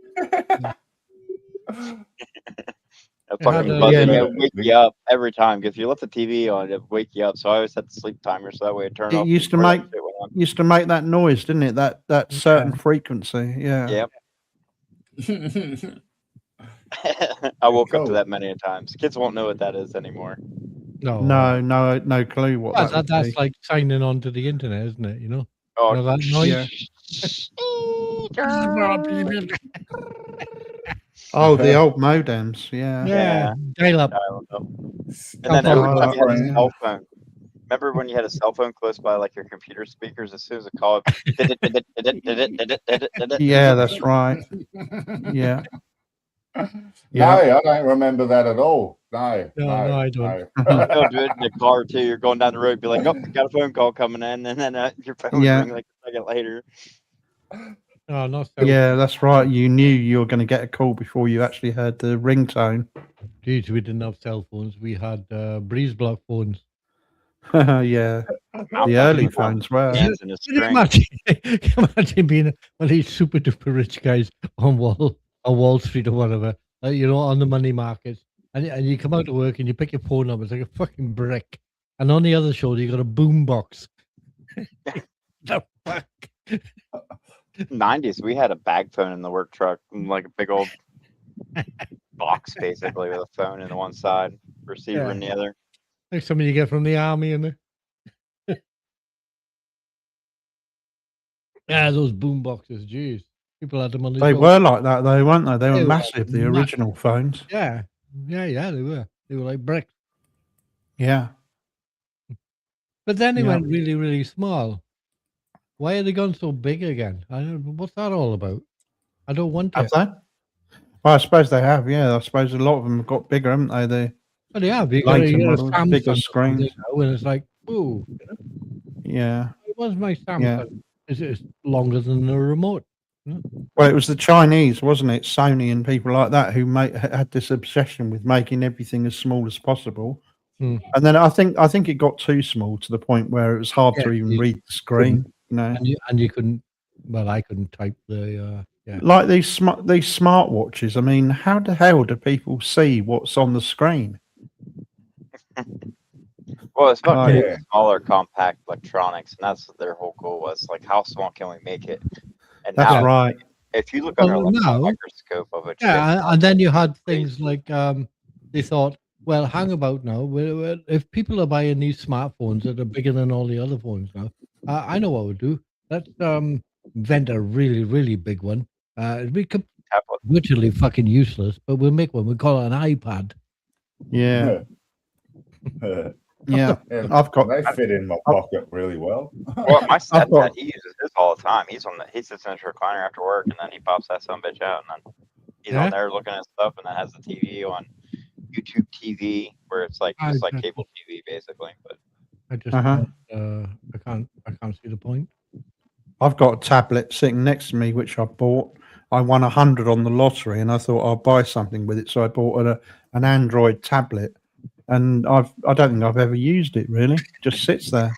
Wake you up every time because you left the TV on, it wake you up. So I always had the sleep timer, so that way it turned off. It used to make that noise, didn't it? That certain frequency. Yeah. Yep. I woke up to that many times. Kids won't know what that is anymore. No clue what that's like signing on to the internet, isn't it? You know. Oh, you know that noise? Oh, the old modems. Yeah. Dial up. And then every time you had a cell phone. Remember when you had a cell phone close by like your computer speakers? As soon as a call, yeah, that's right. Yeah. No, I don't remember that at all. No, I don't. You'll do it in the car too. You're going down the road, be like, "Oh, got a phone call coming in," and then your phone ring like a second later. Oh, no. Yeah, that's right. You knew you were going to get a call before you actually heard the ringtone. Geez, we didn't have cell phones. We had breeze block phones. Yeah, the early phones were. Can you imagine being one of these super duper rich guys on Wall Street or whatever, on the money markets, and you come out to work and you pick your phone up, it's like a fucking brick, and on the other shoulder you got a boom box. The fuck. 90s, we had a bag phone in the work truck, like a big old box basically with a phone in the one side, receiver in the other. Like something you get from the army in there. Yeah, those boom boxes, jeez. People had them on the They were like that though, weren't they? They were massive, the original phones. Yeah, they were. They were like bricks. Yeah. But then they went really, really small. Why are they gone so big again? What's that all about? I don't want to. Have they? Well, I suppose they have, yeah. I suppose a lot of them have got bigger, haven't they? But yeah, bigger screens. When it's like, ooh. Yeah. It was my Samsung. It's longer than the remote. Well, it was the Chinese, wasn't it? Sony and people like that who had this obsession with making everything as small as possible. And then I think it got too small to the point where it was hard to even read the screen. And you couldn't. Well, I couldn't type the. Like these smartwatches. I mean, how the hell do people see what's on the screen? Well, it's about getting smaller, compact electronics, and that's what their whole goal was. Like, how small can we make it? And that's now, right. If you look under a microscope of it, and then you had things like they thought, well, hang about now. If people are buying these smartphones that are bigger than all the other phones now, I know what we'll do. Let's invent a really, really big one. It'd be virtually fucking useless, but we'll make one. We call it an iPad. Yeah. Yeah, They fit in my pocket really well. Well, my stepdad, he uses this all the time. He sits in his recliner after work, and then he pops that son bitch out, and then he's on there looking at stuff, and then has the TV on YouTube TV, where it's like just like cable TV basically. But I just got a can't see the point. I've got a tablet sitting next to me which I bought. I won 100 on the lottery, and I thought I'll buy something with it. So I bought an Android tablet, and I don't think I've ever used it really. Just sits there.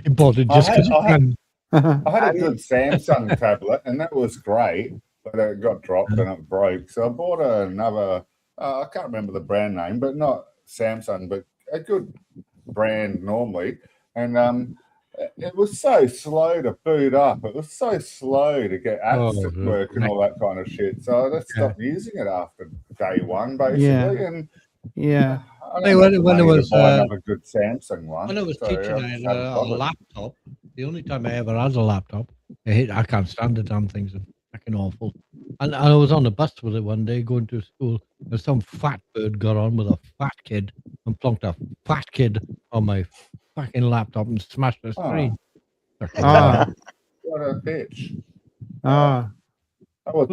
You bought it just because you can. I had a good Samsung tablet, and that was great, but it got dropped and it broke. So I bought another. I can't remember the brand name, but not Samsung, but a good brand normally, and it was so slow to boot up. It was so slow to get apps to work and all that kind of shit. So I just stopped using it after day one, basically. And yeah. When it was another good Samsung one. When I was teaching, I had a laptop. The only time I ever had a laptop, I can't stand the damn things. Are fucking awful. And I was on the bus with it one day going to school, and some fat bird got on with a fat kid and plonked a fat kid on my fucking laptop and smashed the screen. What a bitch. I love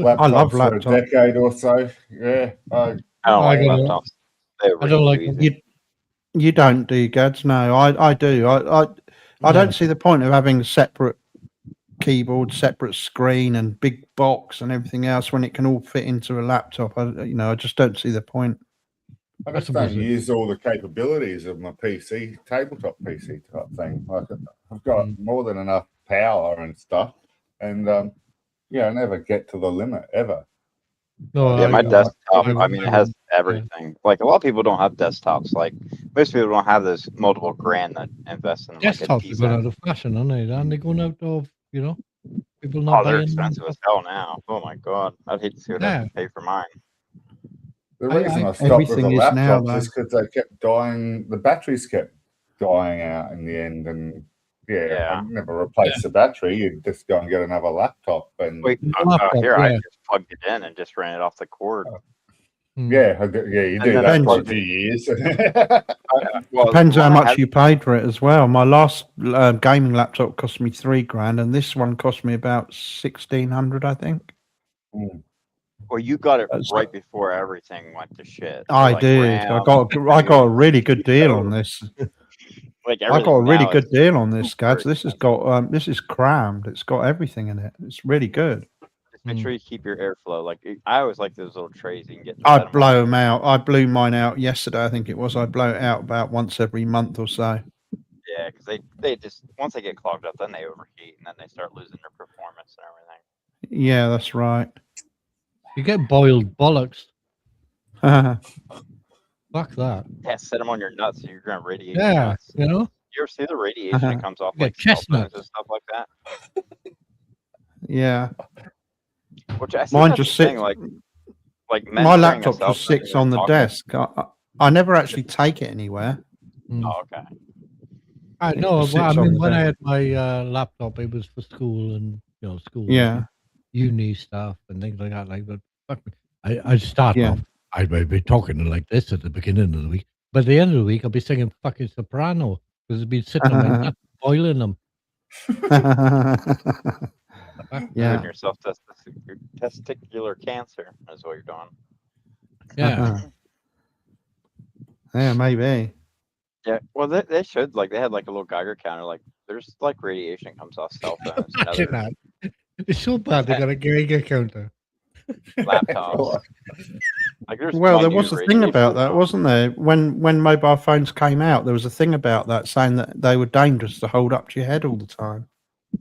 laptops for a decade or so. Yeah. I don't like laptops. I don't like them. You don't, do you, Gads? No, I do. I don't see the point of having a separate keyboard, separate screen, and big box and everything else when it can all fit into a laptop. I just don't see the point. I just don't use all the capabilities of my PC, tabletop PC type thing. Like I've got more than enough power and stuff, and I never get to the limit ever. No, my desktop, it has everything. Yeah. Like, a lot of people don't have desktops. Like, most people don't have those multiple grand that invest in desktops are going out of fashion, aren't they? Aren't they going out of, people not they're expensive as hell now. Oh, my God. I'd hate to see what I have to pay for mine. The reason I stopped with the laptops is because they kept dying. The batteries kept dying out in the end, and I never replaced the battery. You just go and get another laptop. And I just plugged it in and just ran it off the cord. You do that for a few years. Depends how much you paid for it as well. My last gaming laptop cost me $3,000, and this one cost me about $1,600, I think. Well, you got it right before everything went to shit. I did. I got a really good deal on this. I got a really good deal on this, guys. This has got this is crammed. It's got everything in it. It's really good. Just make sure you keep your airflow. Like I always like those little trays you can get. I blow them out. I blew mine out yesterday. I think it was. I blow it out about once every month or so. Yeah, because they just once they get clogged up, then they overheat and then they start losing their performance and everything. Yeah, that's right. You get boiled bollocks. Fuck that. Yeah, set them on your nuts and you're going to radiate. Yeah, nuts. You ever see the radiation that comes off like chestnuts and stuff like that? Yeah. Which I mine just sits. Like my laptop just sits on the desk. I never actually take it anywhere. Oh, okay. I know. When I had my laptop, it was for school and school. Yeah. Uni stuff and things like that. Like, but I start off. I'd be talking like this at the beginning of the week, but at the end of the week, I'll be singing fucking soprano because I've been sitting on my nuts, boiling them. Giving yourself testicular cancer is what you're doing. Yeah. Yeah, maybe. Yeah, well, they should they had like a little Geiger counter. Like, there's like radiation comes off cell phones. Imagine that. It's so bad they got a Geiger counter. Laptops. Well, there was a thing about that, wasn't there? When mobile phones came out, there was a thing about that saying that they were dangerous to hold up to your head all the time.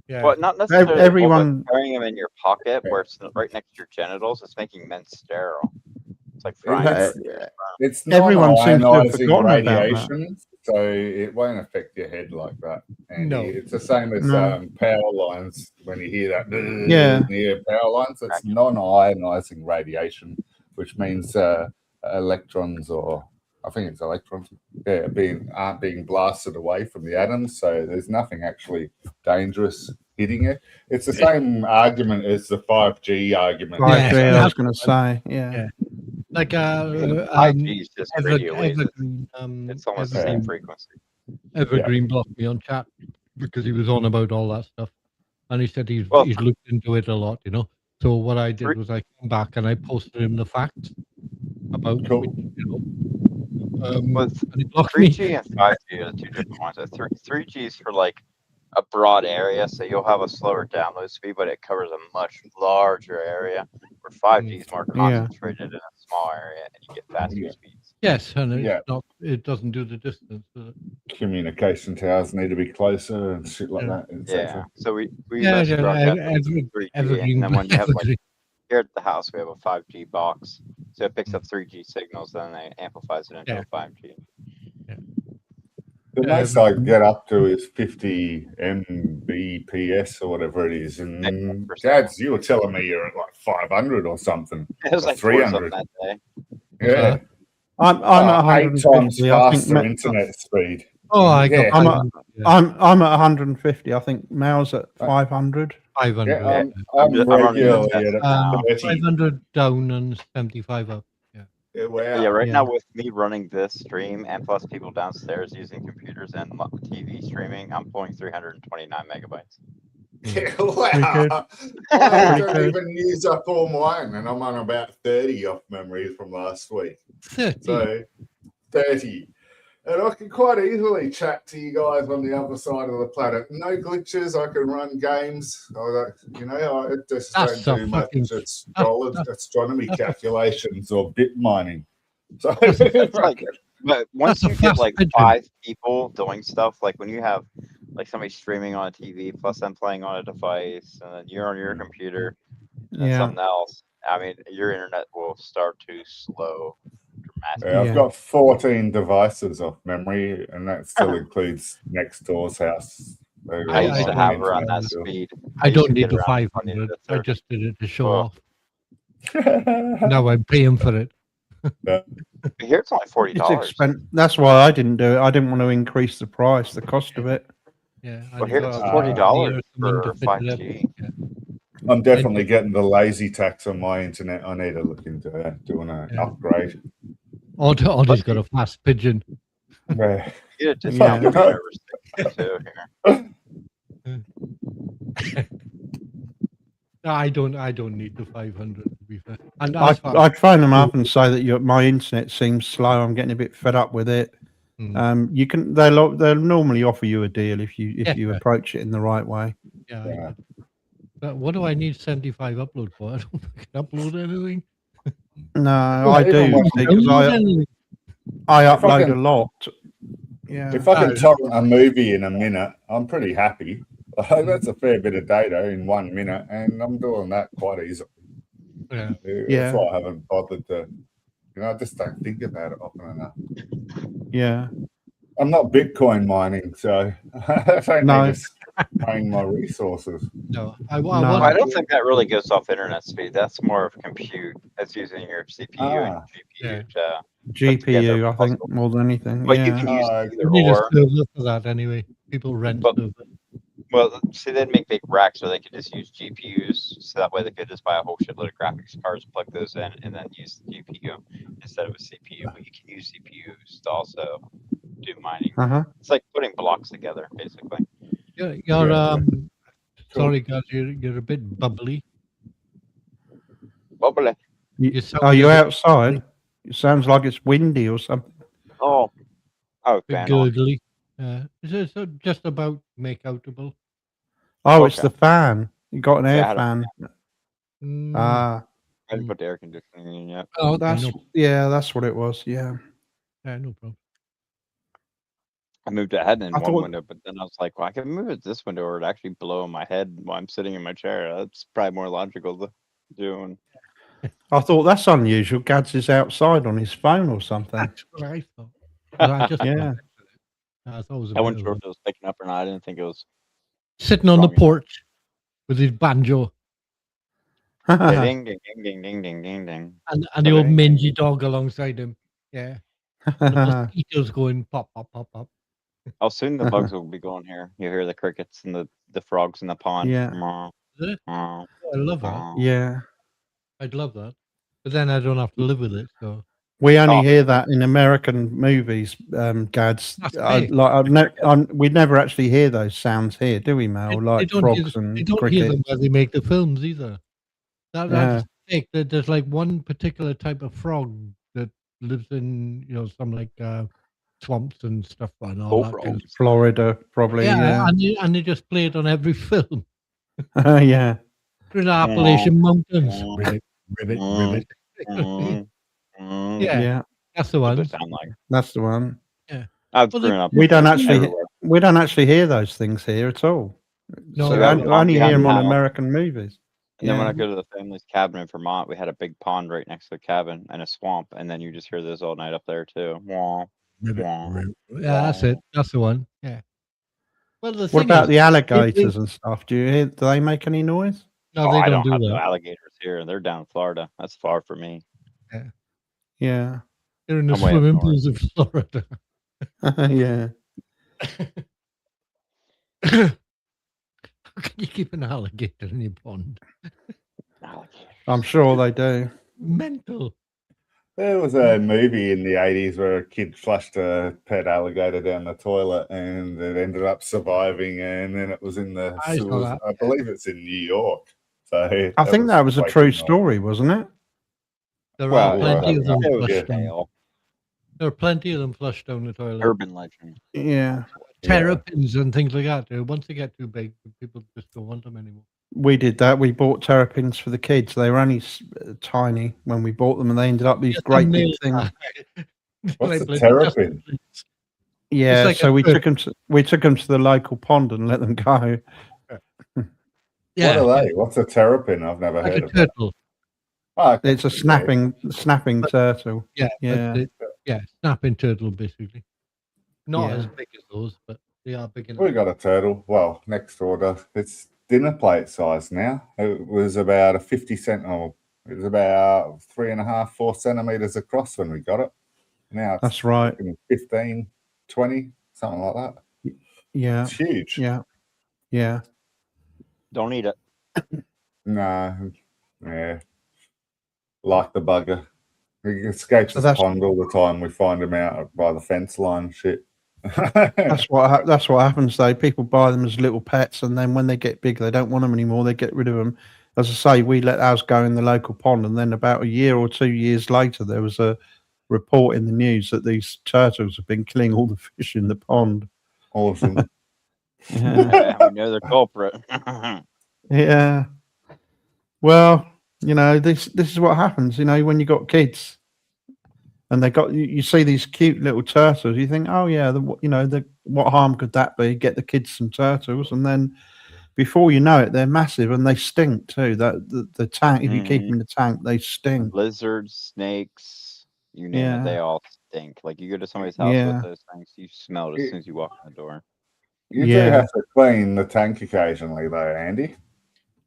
Yeah. Well, not necessarily. Everyone carrying them in your pocket where it's right next to your genitals. It's making men sterile. It's like frying. It's not everyone seems to have forgotten radiation, about that. So it won't affect your head like that. And no, it's the same as power lines. When you hear that, near power lines, it's non-ionizing radiation, which means electrons, or I think it's electrons, aren't being blasted away from the atoms. So there's nothing actually dangerous hitting it. It's the same argument as the 5G argument. 5G, I was going to say, yeah. Like 5G is just radio waves. It's almost the same frequency. Evergreen blocked me on chat because he was on about all that stuff, and he said he's looked into it a lot, So what I did was I came back and I posted him the facts about cool. and he blocked 3G and 5G are two different ones. 3G is for like a broad area, so you'll have a slower download speed, but it covers a much larger area. Where 5G is more Yeah. concentrated in a small area, and you get faster Yeah. Yes, speeds. and Yeah. it doesn't do the distance. Communication towers need to be closer and shit like Yeah. that, etc. Yeah. So we Yeah, let's broadcast every 3G, evergreen, and then when you have like evergreen. here at the house, we have a 5G box, so it picks up 3G signals, then it amplifies it into a 5G. The most I get up to is 50 Mbps or whatever it is. And Megabits per Gads, you were telling me you're at like 500 or something. It was Or like 300 300. that day. Yeah. I'm at 8 times 150. I think faster internet speed. Oh, I got Yeah. I'm 500. Yeah, I'm at 150. I think Mal's at 500. 500. Yeah, Yeah. I'm I'm running regularly the test at now. 30. 500 down and 75 up. Yeah, wow. Yeah, right Yeah. now with me running this stream and plus people downstairs using computers and TV streaming, I'm pulling 329 megabytes. Yeah, Pretty good. wow. I Pretty don't good. even use up all mine, and I'm on about 30 off memory from last week. 30. So 30. And I can quite easily chat to you guys on the other side of the planet. No glitches. I can run games. I just That's don't a do much fucking- astronomy calculations or bit mining. So It's like, but once That's a you get fast like pigeon. 5 people doing stuff, like when you have like somebody streaming on a TV plus them playing on a device, and then you're on your computer, and then Yeah. something else. I mean, your internet will start to slow dramatically. yeah, I've Yeah. got 14 devices off memory, and that still includes next door's house. I used to don't have need around that to- speed. I used don't to need get the around 500. 20 to I 30. just did it to show Oh. off. Now I'm paying for it. Here it's only $40. It's expensive. That's why I didn't do it. I didn't want to increase the price, the cost of it. Yeah. Well, and here you it's got $40 something to for fit it up. 5G. Yeah. I'm definitely getting the lazy tax on my internet. I need to look into that, doing an Yeah. upgrade. Audie's got a fast pigeon. Yeah. You get a Yeah. discount for whatever too here. No, I don't need the 500 to be fair. And I'd phone them up and say that my internet seems slow. I'm getting a bit fed up with it. You can. They'll normally offer you a deal if you approach it in the right way. yeah. But what do I need 75 upload for? I don't fucking upload anything. No, Well, I even do when- because Upload anything. I If I upload can- a lot. Yeah. If I can torrent a movie in a minute, I'm pretty happy. That's a fair bit of data in 1 minute, and I'm doing that quite easily. Yeah. Yeah. That's why I haven't bothered to. I just don't think about it often enough. Yeah. I'm not Bitcoin mining, so I don't No. need to strain my resources. No, No. I don't think that really goes off internet speed. That's more of compute. That's using your CPU and GPU to GPU, I think, puzzle. more than anything. But you Yeah. can use Oh, either you need a or. server for that anyway. People rent But- servers. Well, see, they'd make big racks where they could just use GPUs, so that way they could just buy a whole shitload of graphics cards, plug those in, and then use the GPU instead of a CPU. But you can use CPUs to also do mining. Uh-huh. It's like putting blocks together, basically. You're Yeah. sorry guys, you're a bit bubbly. Bubbly. You sound Are you a bit outside? It sounds like it's windy or something. Oh, bit fan on. gurgly. Is it just about make-outable? Oh, it's Okay. the fan. You got an Yeah, I air had a fan. Mm. Ah, I didn't put the air conditioning in yet. Oh, okay, that's what it was. Yeah. no problem. I moved it ahead in I one thought- window, but then I was like, well, I can move it this window or it actually blow in my head while I'm sitting in my chair. That's probably more logical to do. And I thought that's unusual. Gads is outside on his phone or something. That's what I thought. But I just Yeah. I thought it was a I bit wasn't of sure a- if it was picking up or not. I didn't think it was. sitting on the strong enough. porch with his banjo Ding, ding, ding, ding, ding, ding, ding, ding. and the old mangy dog alongside him. Yeah. And the mosquitoes going pop, pop, pop, pop. Oh, soon the bugs will be going here. You hear the crickets and the frogs in the pond. Yeah. Meow, Is it? meow, I love that. meow. Yeah. I'd love that. But then I don't have to live with it. So We only Oh. hear that in American movies, Gads. That's right. We never actually hear those sounds here, do we, Mel? Like don't frogs hear, and they don't hear them crickets. where they make the films either. That's Yeah. fake. There's like one particular type of frog that lives in some like swamps and stuff and all that kind of stuff. Florida, probably. Yeah. And they just play it on every film. Yeah. Through the Appalachian Mountains. Ribbit. Yeah, Yeah. that's the What one. they sound like. That's the one. I've Well, grown up. We don't actually. everywhere. We don't actually hear those things here at all. No, So we I haven't. only hear them on Haven't. American movies. And then when Yeah. I go to the family's cabin in Vermont, we had a big pond right next to the cabin and a swamp, and then you just hear those all night up there too. Wah, wah. Yeah, that's it. That's the one. Yeah. Well, the What thing about is, the alligators and stuff? Do you hear? Do they make any noise? no, they I don't don't have do no that. alligators here. They're down in Florida. That's far for me. Yeah. They're in the I'm way up swimming north. pools of Florida. Yeah. How can you keep an alligator in your pond? Alligators. I'm sure they do. Mental. There was a movie in the 80s where a kid flushed a pet alligator down the toilet and it ended up surviving, and then it was in the I saw sewers. that. I believe it's in New York. So I think that was a quite true annoying. story, wasn't it? There Well, are plenty of them it was flushed a down. tale. There are plenty of them flushed down the toilet. Urban legend. Yeah. Terrapins and things like that. Once they get too big, people just don't want them anymore. We did that. We bought terrapins for the kids. They were only tiny when we bought them, and they ended up these great big things. What's a terrapin? Yeah, like so a we fish. took them to the local pond and let them go. Yeah, What are they? What's a terrapin? I've never like heard a of it. turtle. Oh, It's a snapping turtle. Yeah, Yeah. snapping turtle basically. Not Yeah. as big as those, but they are big enough. we got a turtle. Well, next order. It's dinner plate size now. It was about a 50 cent. Oh, it was about 3.5, 4 centimeters across when we got it. Now it's That's right. 15, 20, something like that. Yeah. It's huge. Yeah. Yeah. Don't eat it. No, yeah, like the bugger. He escapes So the that's- pond all the time. We find him out by the fence line. Shit. That's what happens though. People buy them as little pets, and then when they get big, they don't want them anymore. They get rid of them. As I say, we let ours go in the local pond, and then about a year or 2 years later, there was a report in the news that these turtles have been killing all the fish in the pond. Awesome. Yeah. We know the culprit. Yeah. Well, this is what happens. When you got kids, and they got you see these cute little turtles. You think, oh yeah, what harm could that be? Get the kids some turtles, and then before you know it, they're massive and they stink too. That the tank, if you keep them in the tank, they stink. Lizards, snakes, you name Yeah. it, they all stink. Like you go to somebody's house Yeah. with those things, you smell it as soon as you walk in the door. You Yeah. do have to clean the tank occasionally, though, Andy.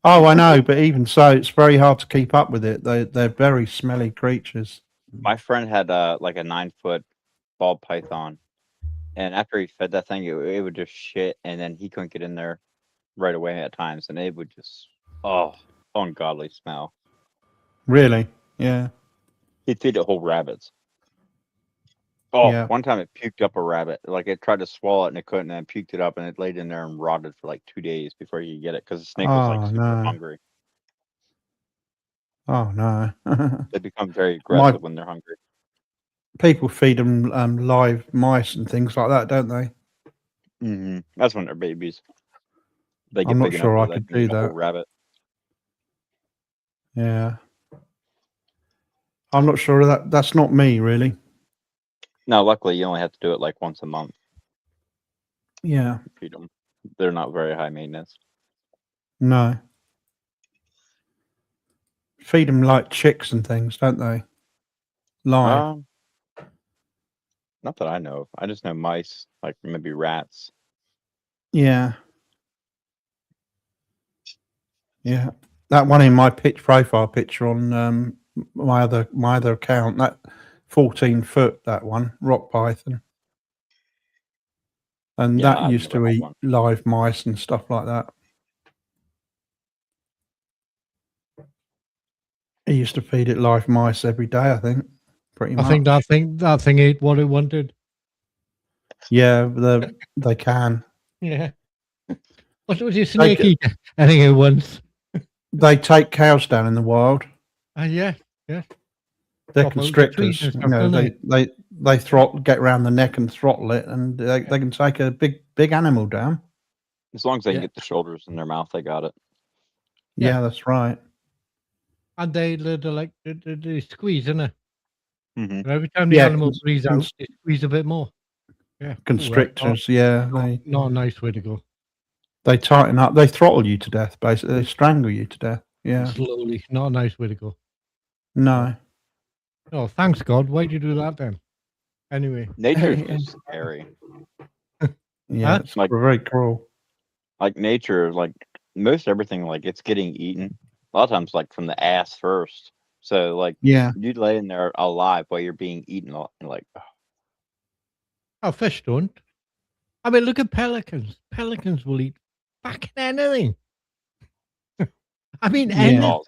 Oh, I know, but even so, it's very hard to keep up with it. They're very smelly creatures. My friend had like a 9-foot ball python, and after he fed that thing, it would just shit, and then he couldn't get in there right away at times, and it would just ungodly smell. Really? Yeah. He'd feed it whole rabbits. Oh, Yeah. one time it puked up a rabbit. Like it tried to swallow it and it couldn't, and it puked it up, and it laid in there and rotted for like 2 days before you could get it because the snake was Oh, like super no. hungry. Oh no. They become very aggressive when they're hungry. People feed them live mice and things like that, don't they? Mm-hmm. That's when they're babies. They get I'm not big sure enough I where they could can eat do a whole that. rabbit. Yeah. I'm not sure that's not me really. No, luckily you only have to do it like once a month. Yeah. Feed them. They're not very high maintenance. No. Feed them like chicks and things, don't they? Live. Not that I know of. I just know mice, like maybe rats. Yeah. Yeah. That one in my profile picture on my other account, that 14-foot, that one, rock python. And Yeah, that I've used never to had eat one. live mice and stuff like that. He used to feed it live mice every day, I think. Pretty much. I think that thing ate what it wanted. Yeah, they can. Yeah. What was your snake eat? I think it once. They take cows down in the wild. Yeah. They're Chop out the constrictors. trees and stuff, don't they get around the neck and throttle it, and they can take a big animal down. As long as they can Yeah. get the shoulders in their mouth, they got it. Yeah, that's right. And they're like they squeeze, innit? Mm-hmm. And every time the Yeah, animal breathes out, they squeeze a bit more. Yeah. Constrictors. Yeah, Not a nice way to go. they tighten up. They throttle you to death. Basically, they strangle you to death. Yeah. Slowly. Not a nice way to go. No. Oh, thanks God. Why'd you do that then? Anyway. Nature's just scary. Yeah, Huh? it's Like- very cruel. Like nature, like most everything, like it's getting eaten. A lot of times, like from the ass first. So like Yeah. you lay in there alive while you're being eaten. And like Oh, fish don't. I mean, look at pelicans. Pelicans will eat fucking anything. I mean, Yeah. anything. balls.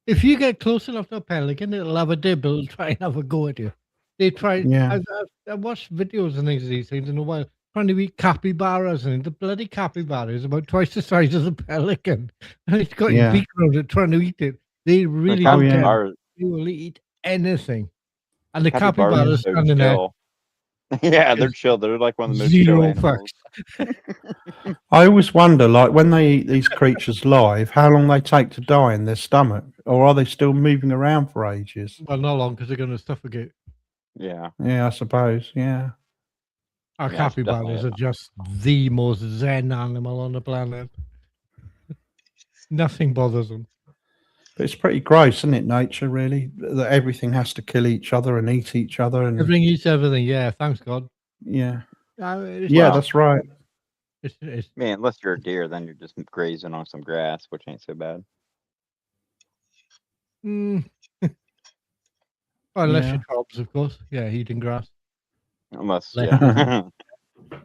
If you get close enough to a pelican, it'll have a dib. It'll try and have a go at you. They try. Yeah. I've watched videos and things of these things in a while, trying to eat capybaras, and the bloody capybara is about twice the size of the pelican, and it's got Yeah. a beak around it trying to eat it. They really Oh, don't yeah. care. Capybara- They will eat anything, and the capybaras capybara are is so standing there. chill. Yeah, they're chill. They're like one of the most chill Zero animals. fucks. I always wonder, like, when they eat these creatures live, how long they take to die in their stomach, or are they still moving around for ages? Well, not long because they're going to suffocate. Yeah. Yeah, I suppose. Yeah. Our Yeah, it's capybaras definitely are just the most zen animal on the planet. Nothing bothers them. But it's pretty gross, isn't it, nature, really? That everything has to kill each other and eat each other. And Everything eats everything. Yeah, thanks God. yeah. It's, Yeah, Wow. that's right. it's Man, unless you're a deer, then you're just grazing on some grass, which ain't so bad. well, unless Yeah. you're tribes, of course. Yeah, eating grass. Unless, Like- yeah.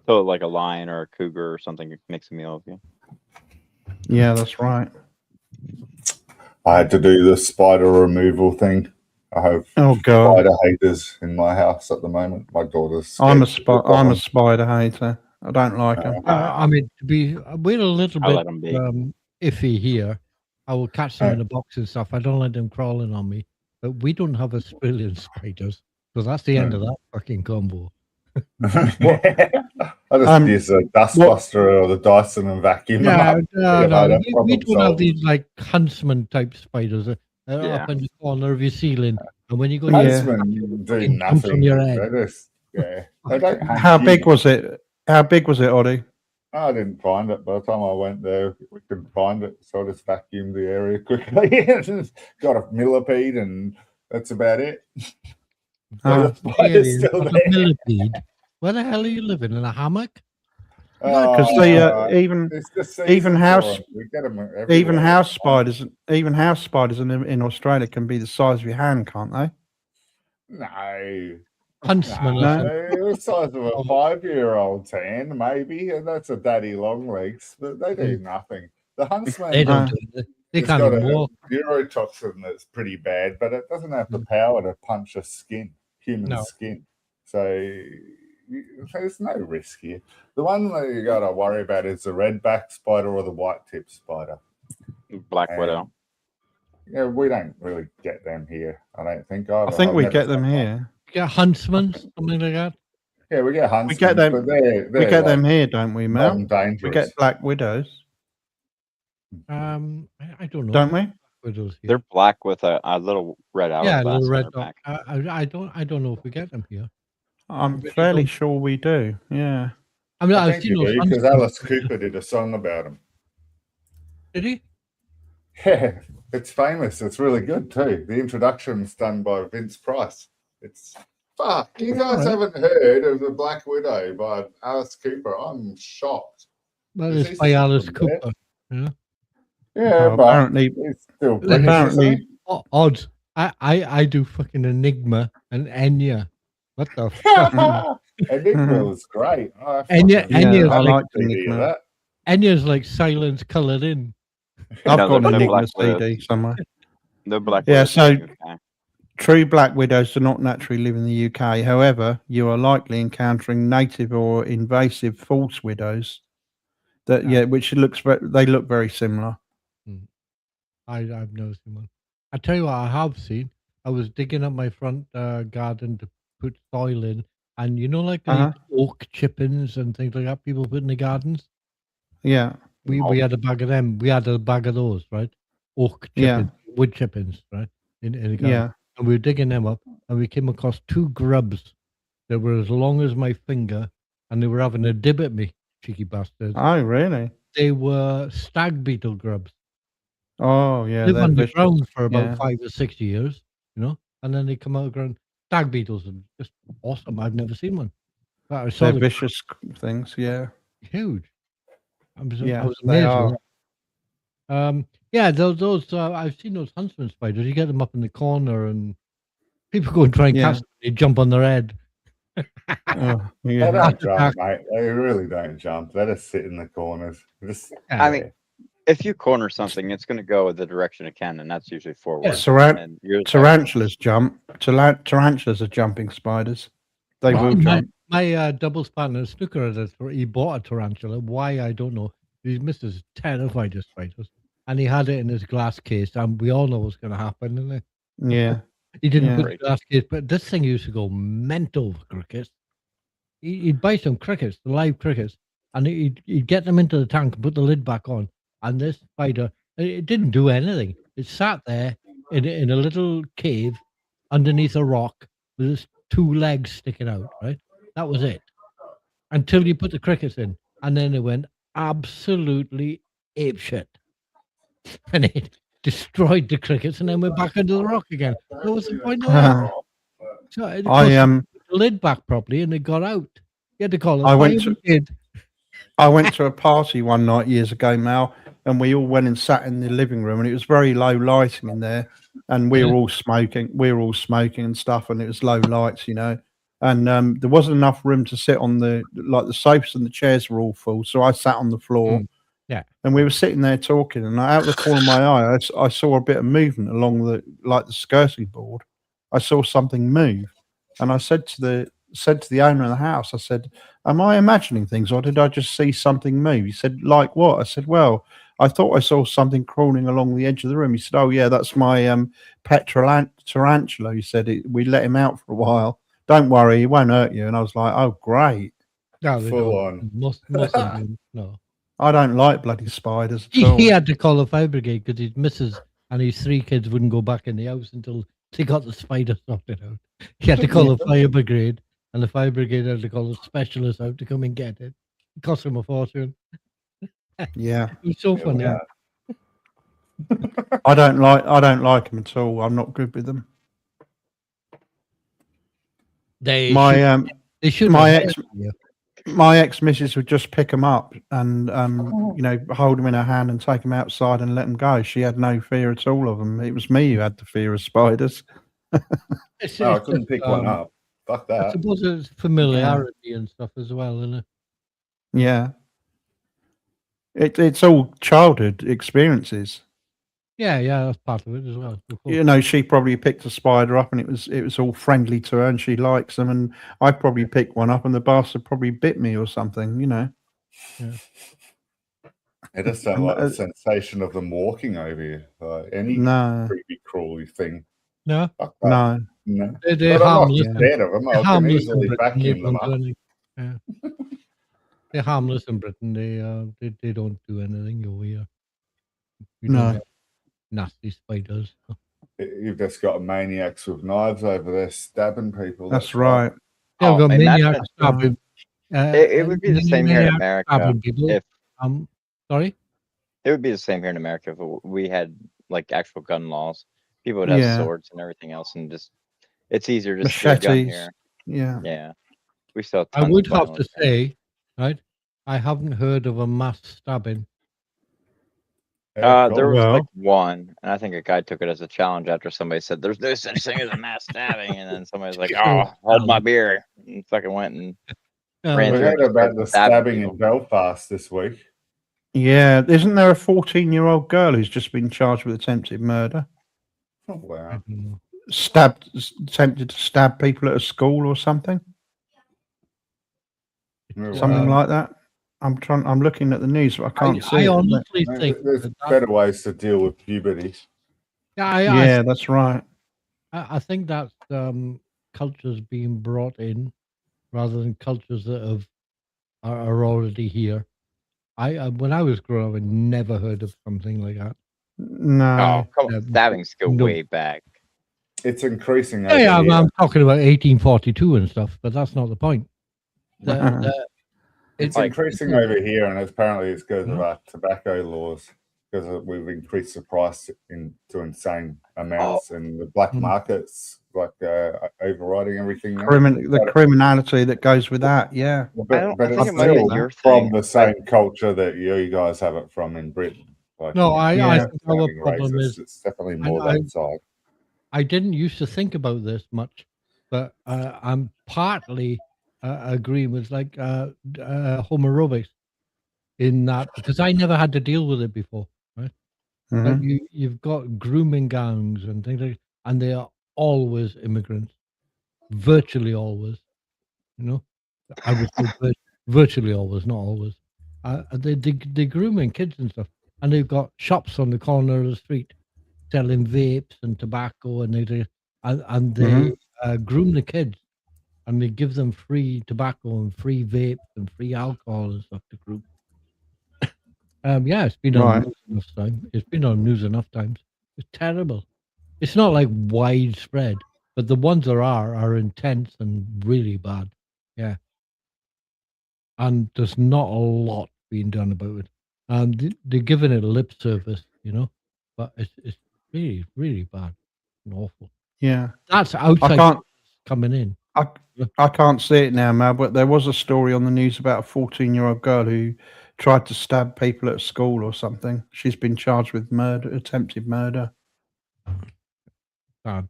So like a lion or a cougar or something makes a meal of you. Yeah, that's right. I had to do the spider removal thing. I have Oh God, spider haters in my house at the moment. My daughter's. I'm a scared to I'm a look spider hater. I don't like them. I mean, we're a little I bit let 'em be. iffy here. I will catch them in a box and stuff. I don't let them crawling on me. But we don't have Australian spiders. So that's the end of that fucking combo. I just use a dustbuster or the Dyson and vacuum them up. No, we problem don't have solved. these like huntsman type spiders Yeah. up in the corner of your ceiling. And when you go Yeah. to Huntsmen do fucking jumps on nothing. your head. They just, yeah. They don't hunt How you. big was it? How big was it, Oddy? I didn't find it. By the time I went there, we couldn't find it. So I just vacuumed the area quickly. Got a millipede, and that's about it. Oh. The spider's still Got a there. millipede. Where the hell are you living? In a hammock? Because even it's the season even for house- them. We get them everywhere. even house spiders in Australia can be the size of your hand, can't they? No. Huntsman. No. They're the size of a 5-year-old's hand, maybe, and that's a daddy long legs, but they do nothing. The huntsman They don't Uh, do it. They has can't got even a walk. neurotoxin that's pretty bad, but it doesn't have the power to punch a human No. skin. So there's no risk here. The one that you got to worry about is the redback spider or the white-tip spider. Black And, widow. Yeah, we don't really get them here. I don't think. I think we get them here. Get huntsman, something like that. Yeah, we get huntsmen. We get them- but they're We get like them here, don't we, Mel? non-dangerous. We get black widows, I don't know. don't we? Widows here. They're black with a little red yeah, a hourglass little on red their dot. back. I don't know if we get them here. I'm Really fairly don't. sure we do. Yeah. I mean, I I've think seen you those do, because huntsmen. Alice Cooper did a song about them. Did he? Yeah, it's famous. It's really good too. The introduction's done by Vince Price. It's fuck. You guys Alright. haven't heard of the Black Widow by Alice Cooper? I'm shocked. Well, Is it's he by still Alice there? Cooper. Yeah, Oh, but apparently, it's still British, apparently- isn't Oh, odds. I do fucking Enigma and Enya. What the fuck? he? Enigma was great. I Enya- fucking Enya's I had a like CD of Enigma. that. Enya's like silence coloured in. I've No, got they're an Enigma black widows. CD somewhere. No black Yeah, widows so- in the UK. True black widows do not naturally live in the UK. However, you are likely encountering native or invasive false widows. Which they look very similar. I've never seen one. I tell you what, I have seen. I was digging up my front garden to put soil in, and you know, like the Uh-huh. oak chippings and things like that people put in the gardens. Yeah. We had a bag of them. We had a bag of those, right? Oak Yeah. chippings, wood chippings, right? In the garden. Yeah. And we were digging them up, and we came across 2 grubs that were as long as my finger, and they were having a dib at me, cheeky bastards. Oh, really? They were stag beetle grubs. Oh, yeah. Live They're vicious. underground for about Yeah. 5 or 6 years, you know, and then they come out of ground. Stag beetles are just awesome. I've never seen one. But I saw They're them vicious things. Yeah. huge. I was Yeah. amazed They with are. that. Yeah, those I've seen those huntsman spiders. You get them up in the corner, and people go and try and Yeah. catch them. They jump on their head. Oh, They yeah. don't After jump, dark. mate. They really don't jump. They just sit in the corners. Just, Yeah. I mean, if you corner something, it's going to go the direction it can, and that's usually forward. And yours Tarantulas jump. Tarantulas are jumping spiders. They will jump. My doubles partner snooker, he bought a tarantula. Why, I don't know. His missus is terrified of spiders, and he had it in his glass case, and we all know what's going to happen, isn't it? Yeah. He didn't Yeah. put the glass case, but this thing used to go mental for crickets. He'd buy some crickets, the live crickets, and he'd get them into the tank and put the lid back on. And this spider, it didn't do anything. It sat there in a little cave underneath a rock with its 2 legs sticking out, right? That was it. Until you put the crickets in. And then it went absolutely apeshit. And it destroyed the crickets and then went back into the rock again. What was the point of that? So it the lid back properly and it got out. You had to call it. I went to a party one night years ago, Mal, and we all went and sat in the living room, and it was very low lighting in there, and we were all smoking. We were all smoking and stuff, and it was low lights, you know. And there wasn't enough room to sit on the sofas and the chairs were all full, so I sat on the floor. Yeah. And we were sitting there talking, and out of the corner of my eye, I saw a bit of movement along the skirting board. I saw something move, and I said to the owner of the house, I said, "Am I imagining things, or did I just see something move?" He said, "Like what?" I said, "Well, I thought I saw something crawling along the edge of the room." He said, "Oh yeah, that's my pet tarantula." He said, "We let him out for a while. Don't worry, he won't hurt you." And I was like, "Oh great." No, full on. Most of them, no. I don't like bloody spiders at all. He had to call the fire brigade because his missus and his 3 kids wouldn't go back in the house until they got the spider sorted out. He had to call the fire brigade, and the fire brigade had to call a specialist out to come and get it. It cost him a fortune. Yeah. It was so funny. Yeah. I don't like them at all. I'm not good with them. They should. My ex-missus would just pick them up and hold them in her hand and take them outside and let them go. She had no fear at all of them. It was me who had the fear of spiders. I couldn't pick one up. Fuck that. I suppose it's familiarity and stuff as well, isn't it? Yeah. It's all childhood experiences. Yeah, that's part of it as well. You know, she probably picked a spider up and it was all friendly to her and she likes them, and I probably picked one up and the bastard probably bit me or something, you know. Yeah. I just don't like the sensation of them walking over you. Any creepy, crawly thing. No. No. They're harmless. I'm not scared of them. I can easily vacuum them up. Yeah. They're harmless in Britain. They don't do anything over here. No. Nasty spiders. You've just got maniacs with knives over there stabbing people. That's right. Yeah, we've got maniacs stabbing. It would be the same here in America. Sorry? It would be the same here in America if we had like actual gun laws. People would have swords and everything else, and just it's easier to steal a gun here. Yeah. We still. I would have to say, right? I haven't heard of a mass stabbing. There was like one, and I think a guy took it as a challenge after somebody said, "There's no such thing as a mass stabbing," and then somebody was like, "Oh, hold my beer," and fucking went and ran. We heard about the stabbing in Belfast this week. Yeah, isn't there a 14-year-old girl who's just been charged with attempted murder? Oh wow! Attempted to stab people at a school or something. Something like that. I'm looking at the news, but I can't see. I honestly think there's better ways to deal with puberty. Yeah, that's right. I think that's cultures being brought in rather than cultures that are already here. When I was growing up, I never heard of something like that. No. Oh, come on. Stabbings go no. way back. It's increasing Yeah, over yeah, here. I'm talking about 1842 and stuff, but that's not the point. It's Like, increasing over here, and apparently it's because of Mhm. our tobacco laws, because we've increased the price to insane amounts, and the black Mm. markets overriding everything now. The criminality that goes with that, yeah. But I think it's it might be still your from thing. the same culture that you guys have it from in Britain. Like, No, I Yeah. think our sounding problem racist, is it's definitely I- more I- that side. I didn't used to think about this much, but I'm partly agreeing with like homoerotics in that because I never had to deal with it before, right? But Mhm. you've got grooming gangs and things like, and they are always immigrants, virtually always. You know, I would say virtually always, not always. They grooming kids and stuff, and they've got shops on the corner of the street selling vapes and tobacco, and they groom the kids, and they give them free tobacco and free vapes and free alcohol and stuff to groom. Yeah, it's been on Right. news enough time. It's been on news enough times. It's terrible. It's not like widespread, but the ones there are intense and really bad. Yeah, and there's not a lot being done about it. And they're giving it a lip service, but it's really really bad and awful. Yeah. That's I outside can't coming in. I, Yeah. I can't see it now, Mal, but there was a story on the news about a 14-year-old girl who tried to stab people at school or something. She's been charged with attempted murder. Bad.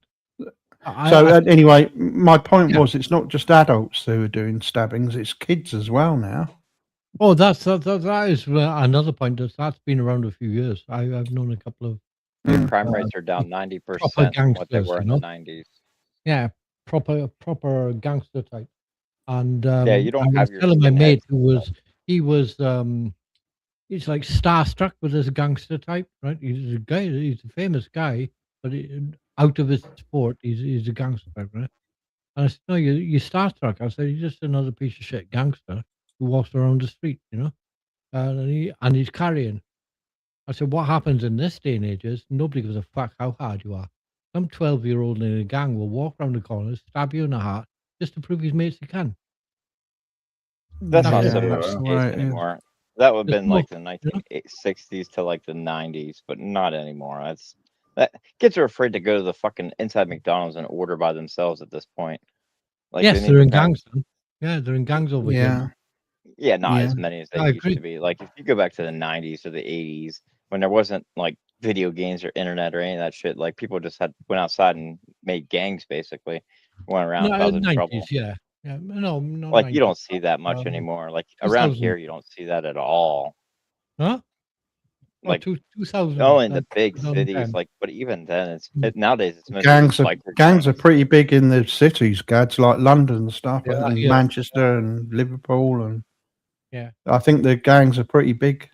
So anyway, my point Yeah. was it's not just adults who are doing stabbings, it's kids as well now. Oh, that is another point. That's been around a few years. I've known a couple of Mm. Crime rates are down proper 90% from what they gangsters, were in the 90s. Yeah, proper gangster type. And Yeah, you I don't was have your telling my mate skinheads. he's like starstruck with this gangster type, right? He's a famous guy, but out of his sport, he's a gangster type, right? And I said, no, you're starstruck. I said, you're just another piece of shit gangster who walks around the street, and he's carrying. I said, what happens in this day and age is nobody gives a fuck how hard you are. Some 12-year-old in a gang will walk around the corner, stab you in the heart, just to prove his mates he can. That's not Yeah, so yeah, much well. the Right, case yeah. anymore. That would have There's been more, like the 1960s to like the 90s, but not anymore. Kids are afraid to go to the fucking inside McDonald's and order by themselves at this point. Like Yes, they need they're their in parents. gangs. Yeah, they're in gangs over Yeah. here. Yeah, not Yeah. as many as they I used agree. to be. Like if you go back to the 90s or the 80s when there wasn't like video games or internet or any of that shit, like people just went outside and made gangs basically, went around No, causing trouble. 90s, yeah. Yeah, no, Like you 90s. don't see that much anymore. Like around 2000. here, you don't see that at all. Huh? Oh, Like 2000. only in the big 2010. cities. Like, but even then, nowadays it's mostly Gangs are biker gangs are gangs. pretty big in the cities, Gads, like London and stuff, Yeah, and yeah. Manchester and Liverpool, and Yeah. I think the gangs are pretty big.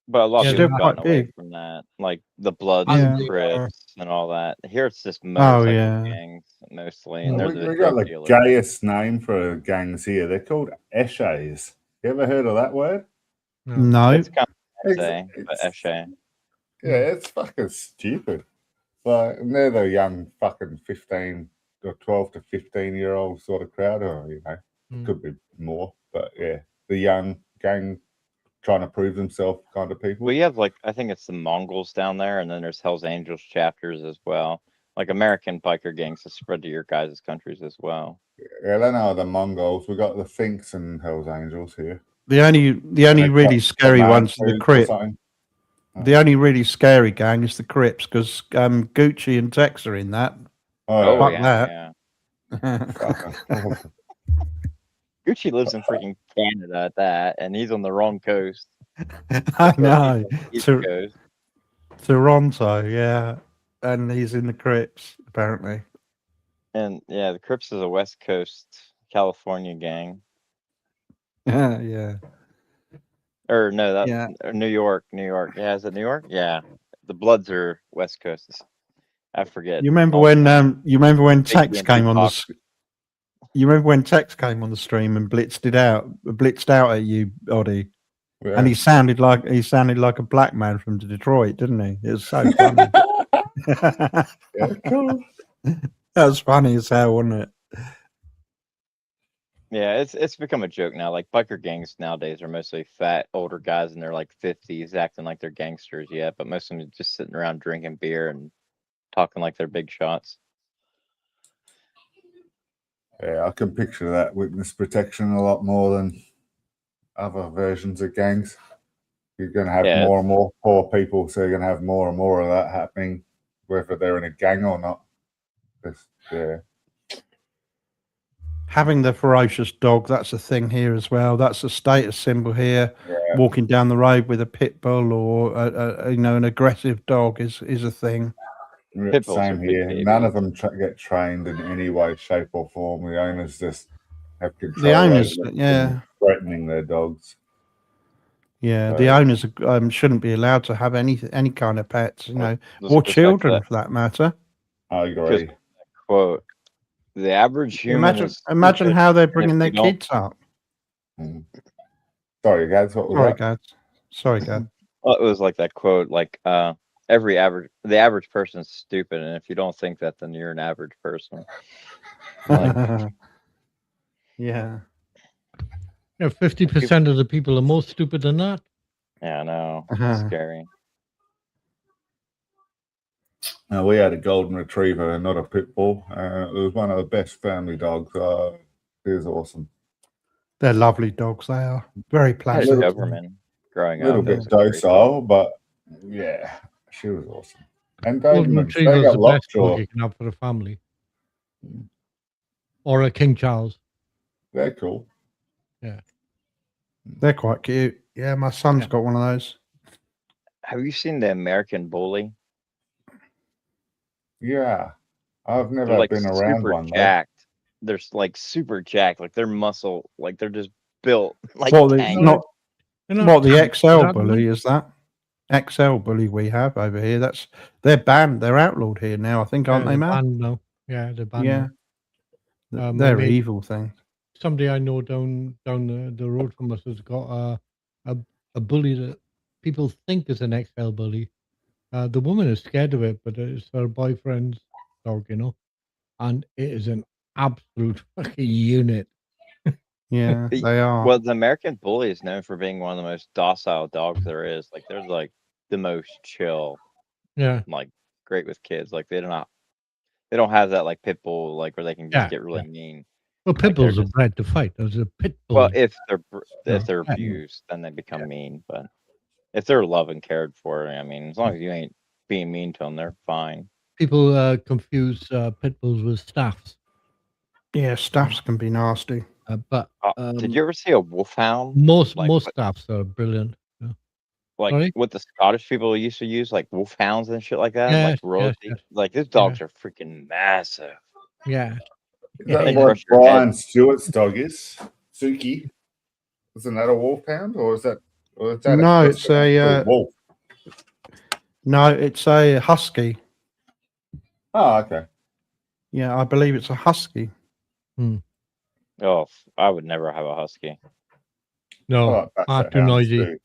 But a lot Yeah, of Still people have quite gotten away big. from that, like the Bloods And and Yeah. they are, Crips and all that. Here it's just Oh motorcycle yeah. gangs mostly, and Yeah. they're the We got drug the dealers. gayest name for gangs here. They're called eshays. You ever heard of that word? no. No. It's kind of It's- say, but it's- Eshe. Yeah, it's fucking stupid. But they're the young fucking 15 or 12 to 15-year-old sort of crowd, or, Mm. could be more. But yeah, the young gang trying to prove themselves kind of people. Well, you have like I think it's the Mongols down there, and then there's Hell's Angels chapters as well. Like American biker gangs have spread to your guys' countries as well. Yeah, they know the Mongols. We got the Finks and Hell's Angels here. The only They really cut scary man ones are the food or Crips. something. The only really scary gang is the Crips because Gucci and Tex are in that. Oh, Fuck yeah, that. yeah. Fucking- Gucci lives in freaking Canada at that, and he's on the wrong coast. I know. East To- Coast. Toronto, yeah, and he's in the Crips apparently. And yeah, the Crips is a West Coast California gang. Yeah. Or no, that Yeah. or New York. Yeah, is it New York? Yeah. The Bloods are West Coast. I forget. You remember all the when time. you remember when Biggie Tex and came on the Tupac. You remember when Tex came on the stream and blitzed out at you, Oddie, Yeah. and he sounded like a black man from Detroit, didn't he? It was so funny. Yeah, cool. That was funny as hell, wasn't it? Yeah, it's become a joke now. Like biker gangs nowadays are mostly fat older guys in their like 50s acting like they're gangsters yet, but most of them are just sitting around drinking beer and talking like they're big shots. Yeah, I can picture that witness protection a lot more than other versions of gangs. You're going to have Yeah. more and more poor people, so you're going to have more and more of that happening, whether they're in a gang or not. Yeah. Having the ferocious dog, that's a thing here as well. That's a status symbol here. Yeah. Walking down the road with a pit bull or an aggressive dog is a thing. Pit bulls are Same big here. babies. None of them get trained in any way, shape, or form. The owners just have control. The owners, over them, yeah, threatening their dogs. yeah. So- The owners shouldn't be allowed to have any kind of pets, Just or respect children that for that matter. I agree. quote. The average human Imagine is how they're and if bringing their you don't- kids up. Mm. Sorry, guys. What was Sorry, that? Gad. Sorry, Gad. Well, it was like that quote, like the average person's stupid, and if you don't think that, then you're an average person. Like, Yeah. Yeah, 50% of the people are more stupid than that. yeah, I know. Uh-huh. It's scary. We had a golden retriever, not a pit bull. It was one of the best family dogs. It was awesome. They're lovely dogs. They are very I had a placid. Doberman growing A little up. bit It was pretty cool. docile, but yeah, she was awesome. And Golden Dobermans, Retriever they is got the best dog lockjaw. you can have for a family. Or a King Charles. They're cool. They're quite cute. Yeah, my son's Yeah. got one of those. Have you seen the American Bully? Yeah, I've They're never like been around super one. Though. jacked. They're like super jacked. Like they're muscle. Like they're just built like What the tanks. not They're not what the tanks, XL is that bully the is that? XL bully we have over here. They're banned. They're outlawed here now. I think, aren't Yeah, they, they're Matt? banned now. Yeah, they're banned Yeah. now. My They're mate- evil things. Somebody I know down the road from us has got a bully that people think is an XL bully. The woman is scared of it, but it's her boyfriend's dog, and it is an absolute fucking unit. Yeah, The- they are. Well, the American Bully is known for being one of the most docile dogs there is. Like they're like the most chill, Yeah, like great with kids. Like they don't have that like pit bull like where they can just Yeah, get really yeah. mean. well, they're pit bulls are just- bred to fight. There's a pit bull. Well, if they're Yeah. abused, then they become mean. But if they're loved and cared for, I mean, as long as you ain't being mean to them, they're fine. People confuse pit bulls with staffs, Yeah, staffs can be nasty. but Did you ever see a wolfhound? most like, most what- staffs are brilliant. Like Sorry? what the Scottish people used to use, like wolfhounds and shit like that. Yes, Like royalty. yes. Like these dogs are freaking massive. Yeah, Is that They what crush your head. Brian Stewart's dog is? Suki. Isn't that a wolfhound, or is that? No, it's a, wolf. No, it's a husky. Oh, okay. Yeah, I believe it's a husky. Oh, I would never have a husky. no, I like far Basset too hounds noisy. too.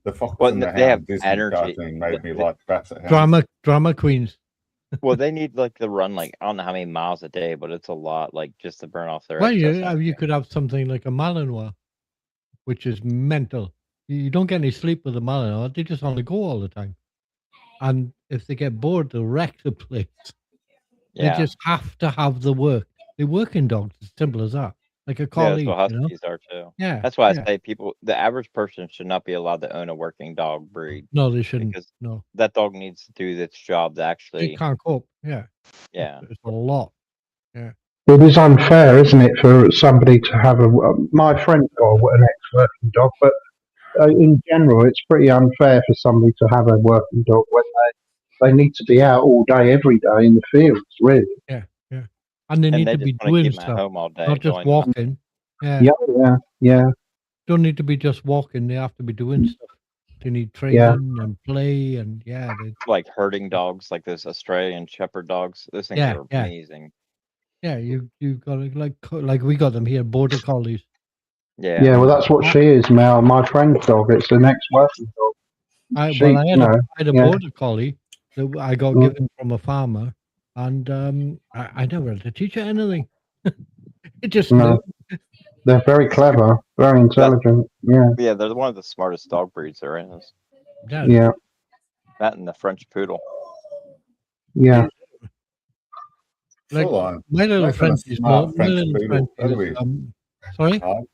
The Fox Well, and the they have Hound Disney energy. cartoon made me like Basset hounds. Drama queens. Well, they need like to run like I don't know how many miles a day, but it's a lot, like just to burn off their. Well, excess you energy. could have something like a Malinois, which is mental. You don't get any sleep with a Malinois. They just on the go all the time. And if they get bored, they'll wreck the place. Yeah, They just have to have the work. They work in dogs. It's simple as that. Like a yeah, collie, that's what huskies are too. Yeah. That's why I yeah. say the average person should not be allowed to own a working dog breed. No, they shouldn't. because- No, That dog needs to do its job to they actually. can't cope. Yeah, Yeah, it's a lot. It is unfair, isn't it, for somebody to have my friend's got an ex-working dog, but in general, it's pretty unfair for somebody to have a working dog when they need to be out all day, every day in the fields, really. And they and need they to just be want to doing keep them at stuff, home all day. not just enjoying them. walking. Yeah. Yeah. Don't need to be just walking. They have to be doing stuff. They need training and play, and Like herding dogs, like those Australian Shepherd dogs. Those things Yeah, are yeah. amazing. Yeah, you got it like we got them here, border collies. Yeah. Yeah, well, that's what she is, Mel. My friend's dog. It's the next working dog. I She, had you know, I had a yeah. border collie that I got Mm. given from a farmer, and I never had to teach her anything. It just No. lived. They're very clever, very intelligent. Yeah, Yeah, they're one of the smartest dog breeds there is. yeah, That and the French poodle. yeah. Like Full on. my little Making a Frenchie's smart my French little poodle. Frenchie That'd was, be sorry? hard.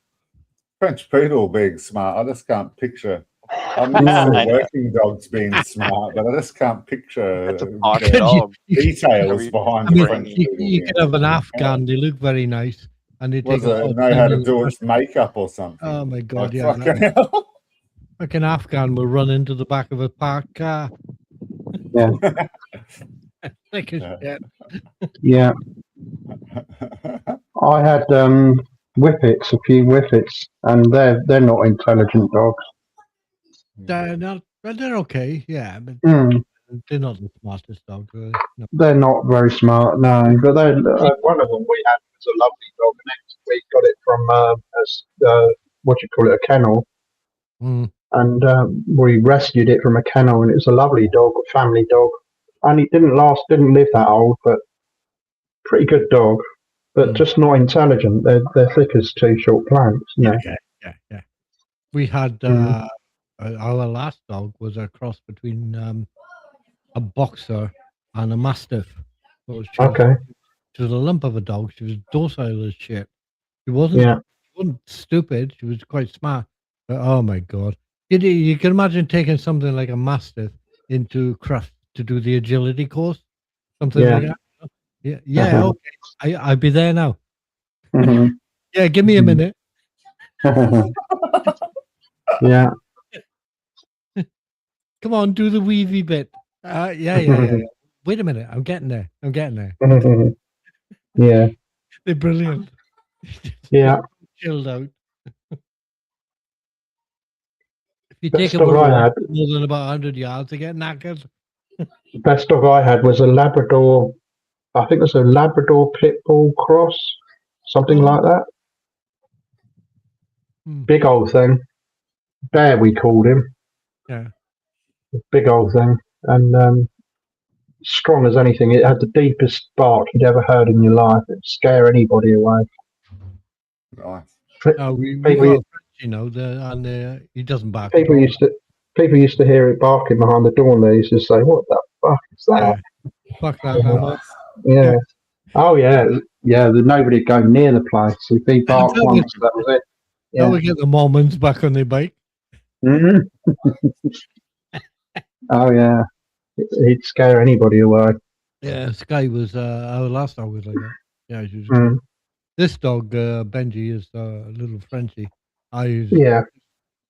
French poodle being smart. I just can't picture. I'm used No. to I know. working dogs being smart, but I just can't picture That's a posh the dog. details I behind I the mean, French brainy. poodle. you being could have an smart. Afghan. They look very nice, and they take Was a lot it of know time how to to do look its makeup or something? Oh my god, Like, yeah. fucking Like, hell. fucking Afghan will run into the back of a parked car. Yeah. Thick as Yeah. shit. Yeah. I had whippets, a few whippets, and they're not intelligent dogs. They're not, but they're okay. Yeah, but Mm. they're not the smartest dog. No. They're not very smart, no. But they one of them we had was a lovely dog, and we got it from what do you call it, a kennel, Mm. and we rescued it from a kennel, and it was a lovely dog, a family dog, and it didn't live that old, but pretty good dog, but Mm. just not intelligent. They're thick as two short planks, you know. Yeah. We had Mm. our last dog was a cross between a boxer and a mastiff. So Okay. she was a lump of a dog. She was docile as shit. She Yeah. wasn't stupid. She was quite smart. But oh my god, you can imagine taking something like a mastiff into craft to do the agility course, something Yeah. like that. Yeah. Uh-huh. Okay, I'll be there now. Mhm. Yeah, give me a minute. Yeah. Come on, do the weavy bit. Yeah. Wait a minute, I'm getting there. Yeah. They're brilliant. Yeah. Chilled out. If you Best take them dog I had. more than about 100 yards, they get knackered. The best dog I had was a Labrador. I think it was a Labrador pit bull cross, something Oh. like that. Hmm. Big old thing. Bear, we called him. Yeah. Big old thing, and strong as anything. It had the deepest bark you'd ever heard in your life. It'd scare anybody away. Nice. We People, got a French, he doesn't bark. people used to hear it barking behind the door, and they used to say, "What the fuck is that?" Fuck that. Nice. Yeah. Oh yeah. Yeah. Nobody'd go near the place. If he barked Until we- once, that was it. Now Yeah. we get the Mormons back on their bike. hmm Oh yeah. He'd scare anybody away. Yeah, Sky was our last dog was like that. Yeah, she was Mm. This dog, Benji, is a little Frenchie. He's Yeah.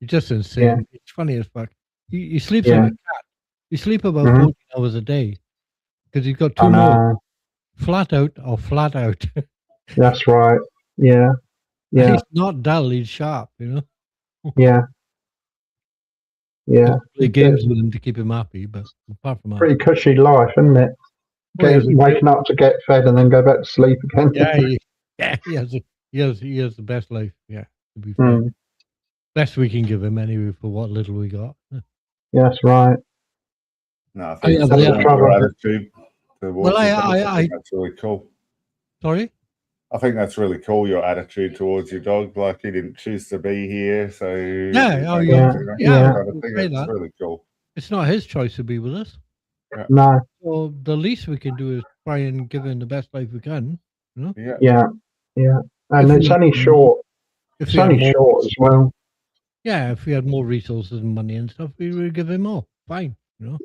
just insane. Yeah. It's funny as fuck. He sleeps Yeah. like a cat. He sleeps about Mhm. 14 hours a day because he's got I two modes, know. flat out or flat out. That's right. Yeah. And Yeah. he's not dull. He's sharp. Yeah. Yeah. Play games with him to keep him happy, but apart from that, Pretty cushy life, isn't it? Oh, yeah, Waking up to get fed and then go back to sleep again. he has the best life. Yeah, to be fair, Mm. best we can give him anyway for what little we got. Yeah, that's right. No, I yeah, think but it's yeah. your attitude towards Well, your dog. I think that's really cool. Sorry. I think that's really cool, your attitude towards your dog. Like, he didn't choose to be here, so Yeah, oh, yeah. I think say that's that. really cool. It's not his choice to be with us. No. So the least we can do is try and give him the best life we can. Yeah. Yeah. Yeah. And If it's we- only short. If It's we had only more, short as well. yeah, if we had more resources and money and stuff, we would give him more. Fine, Like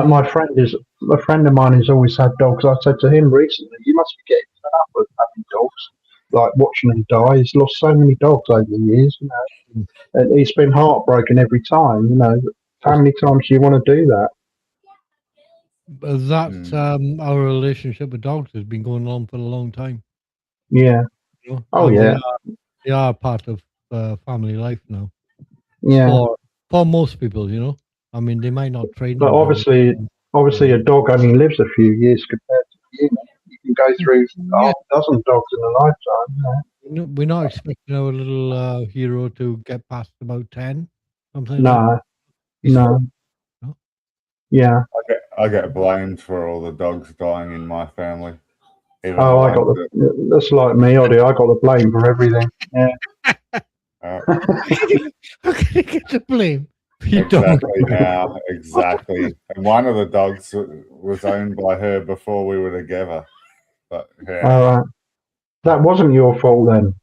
Give a friend of mine who's always had dogs. I said to him recently, "You must be getting fed up with having dogs, like watching them die. He's lost so many dogs over the years, and he's been heartbroken every time. How many times do you want to do that?" But that's our relationship with dogs has been going on for a long time. Yeah. Oh And yeah. they are part of family life now. Yeah. For most people, I mean, they might not train. But them very obviously a dog only lives a few years compared to you. You can go through Yeah. half a dozen dogs in a lifetime. We're not expecting our little hero to get past about 10. Something like No, He's no, four, no? yeah. I get blamed for all the dogs dying in my family. Even Oh, the I got ones that's like me, Oddie. I got the blame for everything. Yeah. How can you get the blame? You don't. exactly now, exactly. And one of the dogs was owned by her before we were together. But yeah, All right. That wasn't your fault then.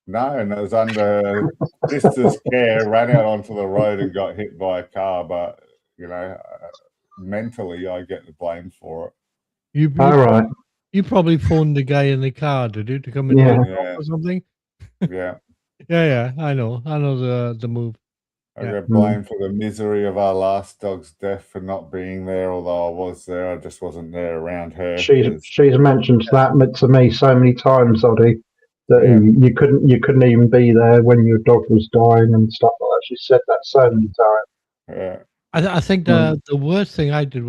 no, and it was under sister's care. Ran out onto the road and got hit by a car. But mentally, I get the blame for it. All right. You probably phoned the guy in the car, did you, to come and Yeah. pick you up or something? Yeah. Yeah, I know the move. I Yeah. get blamed for the misery of our last dog's death for not being there, although I was there. I just wasn't there around her. She's mentioned that to me so many times, Oddie, that you couldn't even be there when your dog was dying and stuff like that. She said that so many times. Yeah. I think the worst thing I did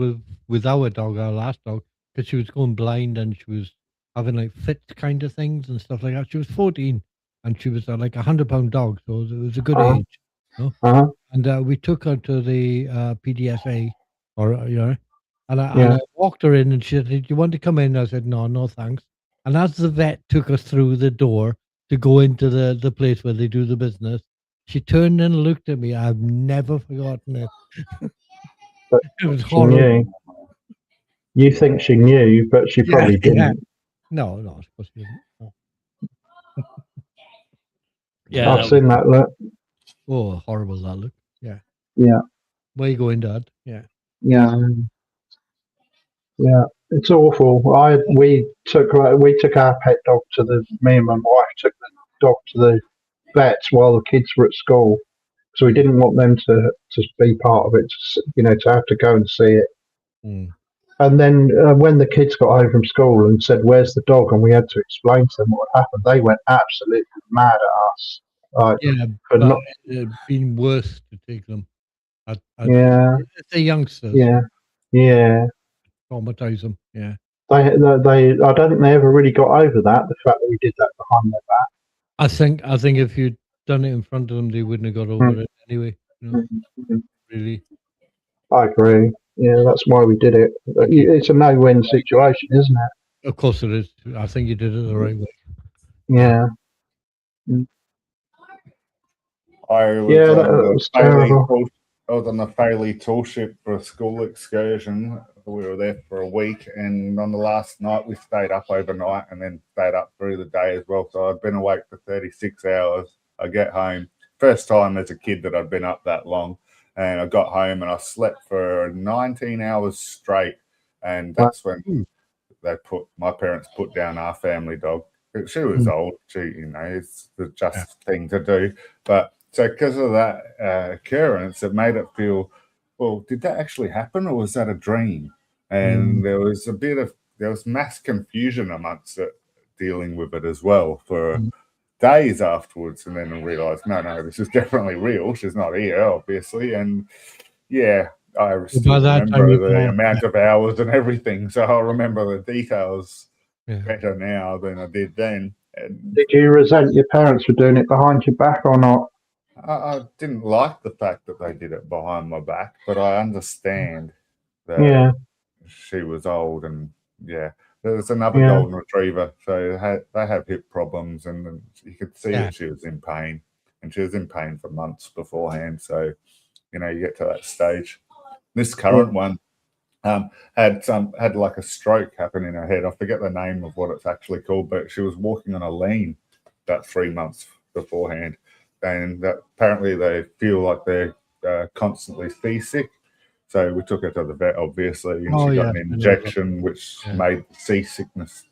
with our dog, our last dog, because she was going blind and she was having like fits kind of things and stuff like that. She was 14 and she was like 100-pound dog, so it was a good age. You know? And we took her to the PDSA, or and I walked her in and she said, "Did you want to come in?" I said, "No, thanks." And as the vet took us through the door to go into the place where they do the business, she turned and looked at me. I've never forgotten it. But It was she horrible. knew. You think she knew, but she probably didn't. No, of course she didn't. No. Yeah, I've seen that look. Oh, horrible that look. Yeah. Yeah. Where you going, Dad? Yeah. Yeah. Yeah. It's awful. We took our pet dog me and my wife took the dog to the vets while the kids were at school. So we didn't want them to be part of it, to have to go and see it. Mm. And then when the kids got home from school and said, "Where's the dog?" and we had to explain to them what happened, they went absolutely mad at us. But it'd been worse to take them. Yeah. They're youngsters. Yeah. Traumatize them. Yeah. They I don't think they ever really got over that, the fact that we did that behind their back. I think if you'd done it in front of them, they wouldn't have got over it anyway. Really. I agree. Yeah, that's why we did it. It's a no-win situation, isn't it? Of course it is. I think you did it the right way. Yeah. I was on the Fairley tool ship for a school excursion. We were there for a week, and on the last night we stayed up overnight and then stayed up through the day as well. So I'd been awake for 36 hours. I get home, first time as a kid that I'd been up that long, and I got home and I slept for 19 hours straight, and that's when my parents put down our family dog. She was old. It's the just thing to do, but. So because of that occurrence, it made it feel, well, did that actually happen or was that a dream? And there was mass confusion amongst it, dealing with it as well for days afterwards. And then I realised, no, this is definitely real. She's not here, obviously. And I still remember the amount of hours and everything. So I remember the details better now than I did then. And did you resent your parents for doing it behind your back or not? I didn't like the fact that they did it behind my back, but I understand that she was old, and there's another golden retriever, so they have hip problems, and you could see that she was in pain, and she was in pain for months beforehand. So you get to that stage. This current one had like a stroke happen in her head. I forget the name of what it's actually called, but she was walking on a lean about 3 months beforehand. And apparently they feel like they're constantly seasick. So we took her to the vet, obviously, and she got an injection which made seasickness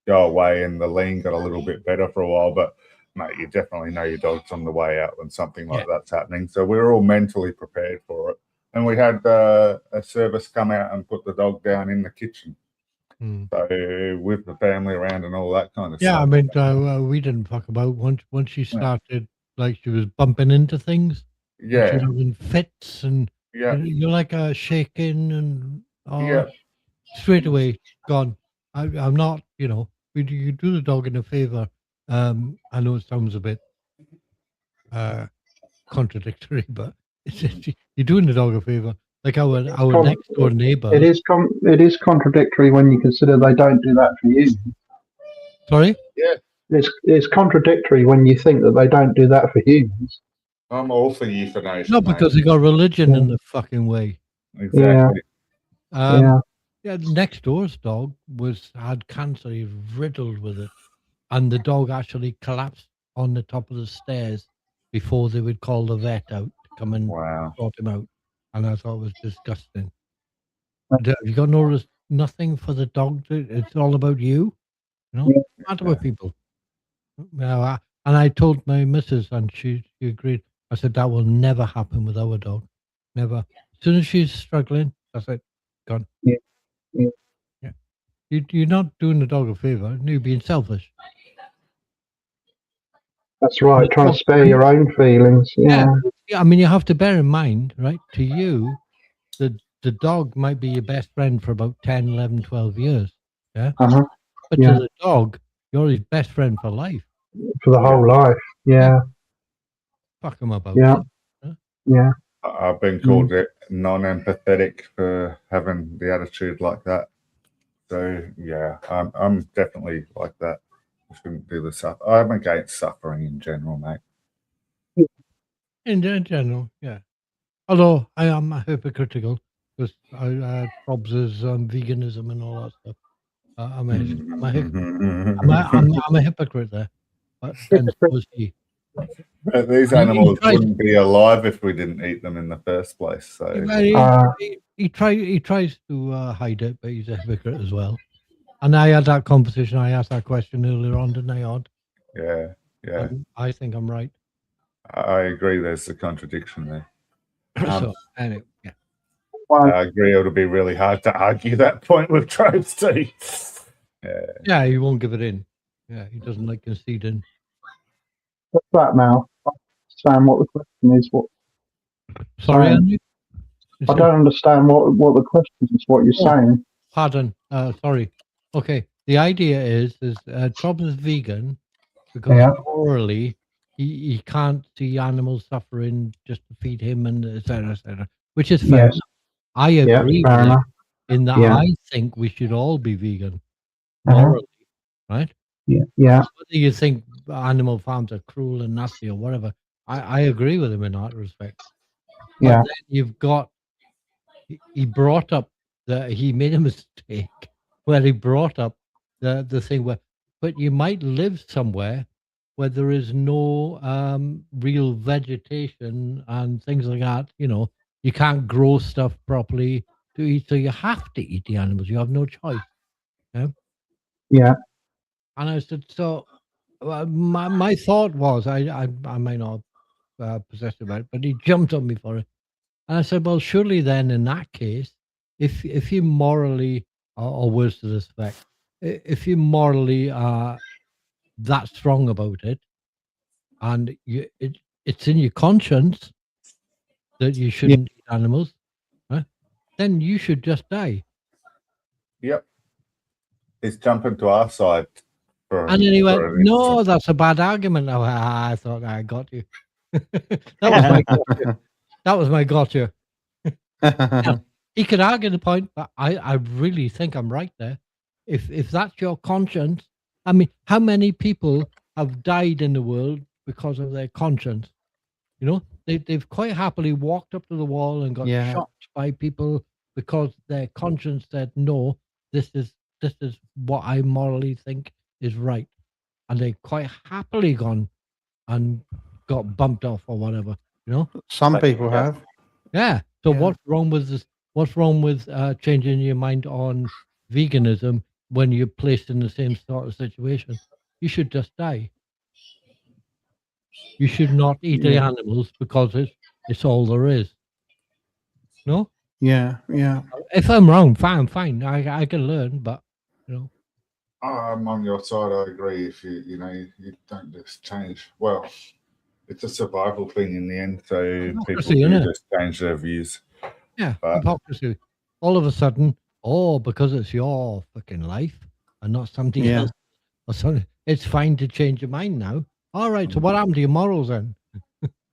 go away, and the lean got a little bit better for a while. But, mate, you definitely know your dog's on the way out when something like that's happening. So we were all mentally prepared for it. And we had a service come out and put the dog down in the kitchen. So with the family around and all that kind of stuff. Yeah, I mean, we didn't talk about once she started, like she was bumping into things. Yeah. She was having fits and you're like shaking and straight away gone. I'm not, you do the dog in a favor. I know it sounds a bit contradictory, but it's just, you're doing the dog a favor. Like our next door neighbor. It is contradictory when you consider they don't do that for you. Sorry? Yeah, It's contradictory when you think that they don't do that for humans. I'm all for euthanasia. No, because they got religion in the fucking way. Exactly. Yeah, next door's dog had cancer. He was riddled with it, and the dog actually collapsed on the top of the stairs before they would call the vet out to come and Wow. sort him out. And I thought it was disgusting. Have you got nothing for the dog? It's all about you. What's the matter with people? And I told my missus, and she agreed. I said that will never happen with our dog. Never. As soon as she's struggling, that's it. Gone. Yeah. You're not doing the dog a favor. You're being selfish. That's right. Trying to spare your own feelings. Yeah. I mean, you have to bear in mind, right? To you, the dog might be your best friend for about 10, 11, 12 years. Yeah. But to the dog, you're his best friend for life. For the whole life. Yeah. Fuck him about. Yeah. I've been called non-empathetic for having the attitude like that. So yeah, I'm definitely like that. I shouldn't do the stuff. I'm against suffering in general, mate. In general, yeah. Although I am hypocritical because Rob's veganism and all that stuff. I'm a hypocrite there. But was he. But these animals wouldn't be alive if we didn't eat them in the first place. So he tries to hide it, but he's a hypocrite as well. And I had that conversation. I asked that question earlier on, didn't I, Odd? Yeah. And I think I'm right. I agree. There's a contradiction there. So anyway, yeah. I agree. It'll be really hard to argue that point with Troves too. Yeah, he won't give it in. Yeah, he doesn't like conceding. What's that now? Sam, what the question is? What? Sorry, Andy? I don't understand what the question is. What you're saying? Pardon. Sorry. Okay. The idea is Trob is vegan because morally he can't see animals suffering just to feed him and etc., which is fair. Yes. I agree with him in that I think we should all be vegan morally, right? Yeah. Whether you think animal farms are cruel and nasty or whatever, I agree with him in that respect. But then you've got he brought up he made a mistake where he brought up the thing where, but you might live somewhere where there is no real vegetation and things like that. You can't grow stuff properly to eat, so you have to eat the animals. You have no choice. Yeah. And I said, so my thought was, I might not possess about it, but he jumped on me for it. And I said, well, surely then in that case, if you morally, or worse to this effect, if you morally are that strong about it, and it's in your conscience that you shouldn't eat animals, right? Then you should just die. Yep. He's jumping to our side. And then he went, no, that's a bad argument. Oh, I thought I got you. That was my gotcha. He could argue the point, but I really think I'm right there. If that's your conscience, I mean, how many people have died in the world because of their conscience? They've quite happily walked up to the wall and got shot by people because their conscience said, no, this is what I morally think is right. And they quite happily gone and got bumped off or whatever, Some people have. Yeah. So what's wrong with this? What's wrong with changing your mind on veganism when you're placed in the same sort of situation? You should just die. You should not eat the animals because it's all there is. No? Yeah. If I'm wrong, fine. I can learn, but I'm on your side. I agree. If you don't just change. Well, it's a survival thing in the end. So people do just change their views. Yeah, hypocrisy. All of a sudden, because it's your fucking life, and not something Yeah. else. Or something. It's fine to change your mind now. All right. So what happened to your morals then?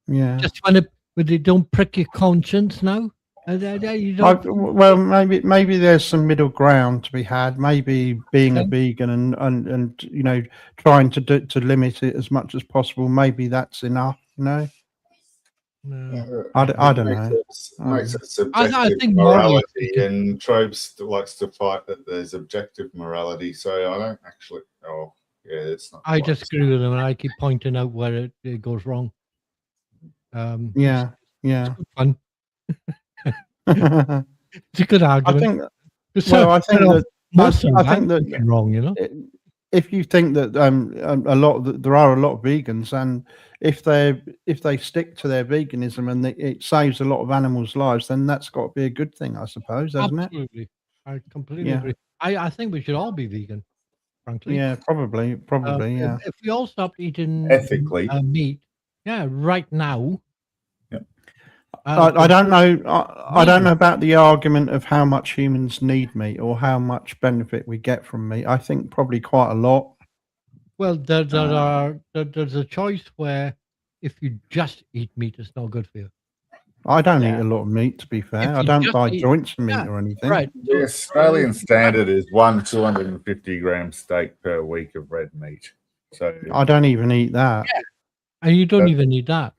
Yeah. Just when they don't prick your conscience now. You don't. Well, maybe there's some middle ground to be had. Maybe being a vegan and trying to limit it as much as possible. Maybe that's enough. No. I don't know. Makes it I subjective think morally morality, and Trobes likes to fight that there's objective morality. So I don't actually. Oh, yeah, it's not. I quite disagree with him, and I keep pointing out where it goes wrong. Yeah. It's good fun. I It's a good argument. think. Well, I think that most of I think that wrong. if you think that there are a lot of vegans, and if they stick to their veganism and it saves a lot of animals' lives, then that's got to be a good thing, I suppose, hasn't it? Absolutely, I completely agree. I think we should all be vegan, frankly. Yeah, probably. Yeah. If we all stopped eating ethically. Meat, right now. Yeah. I don't know. I don't know about the argument of how much humans need meat or how much benefit we get from meat. I think probably quite a lot. Well, there's a choice where if you just eat meat, it's not good for you. I don't eat a lot of meat, to be fair. I don't buy joints of meat or anything. Right. The Australian standard is 250 gram steak per week of red meat. So I don't even eat that. Yeah. And you don't even need that.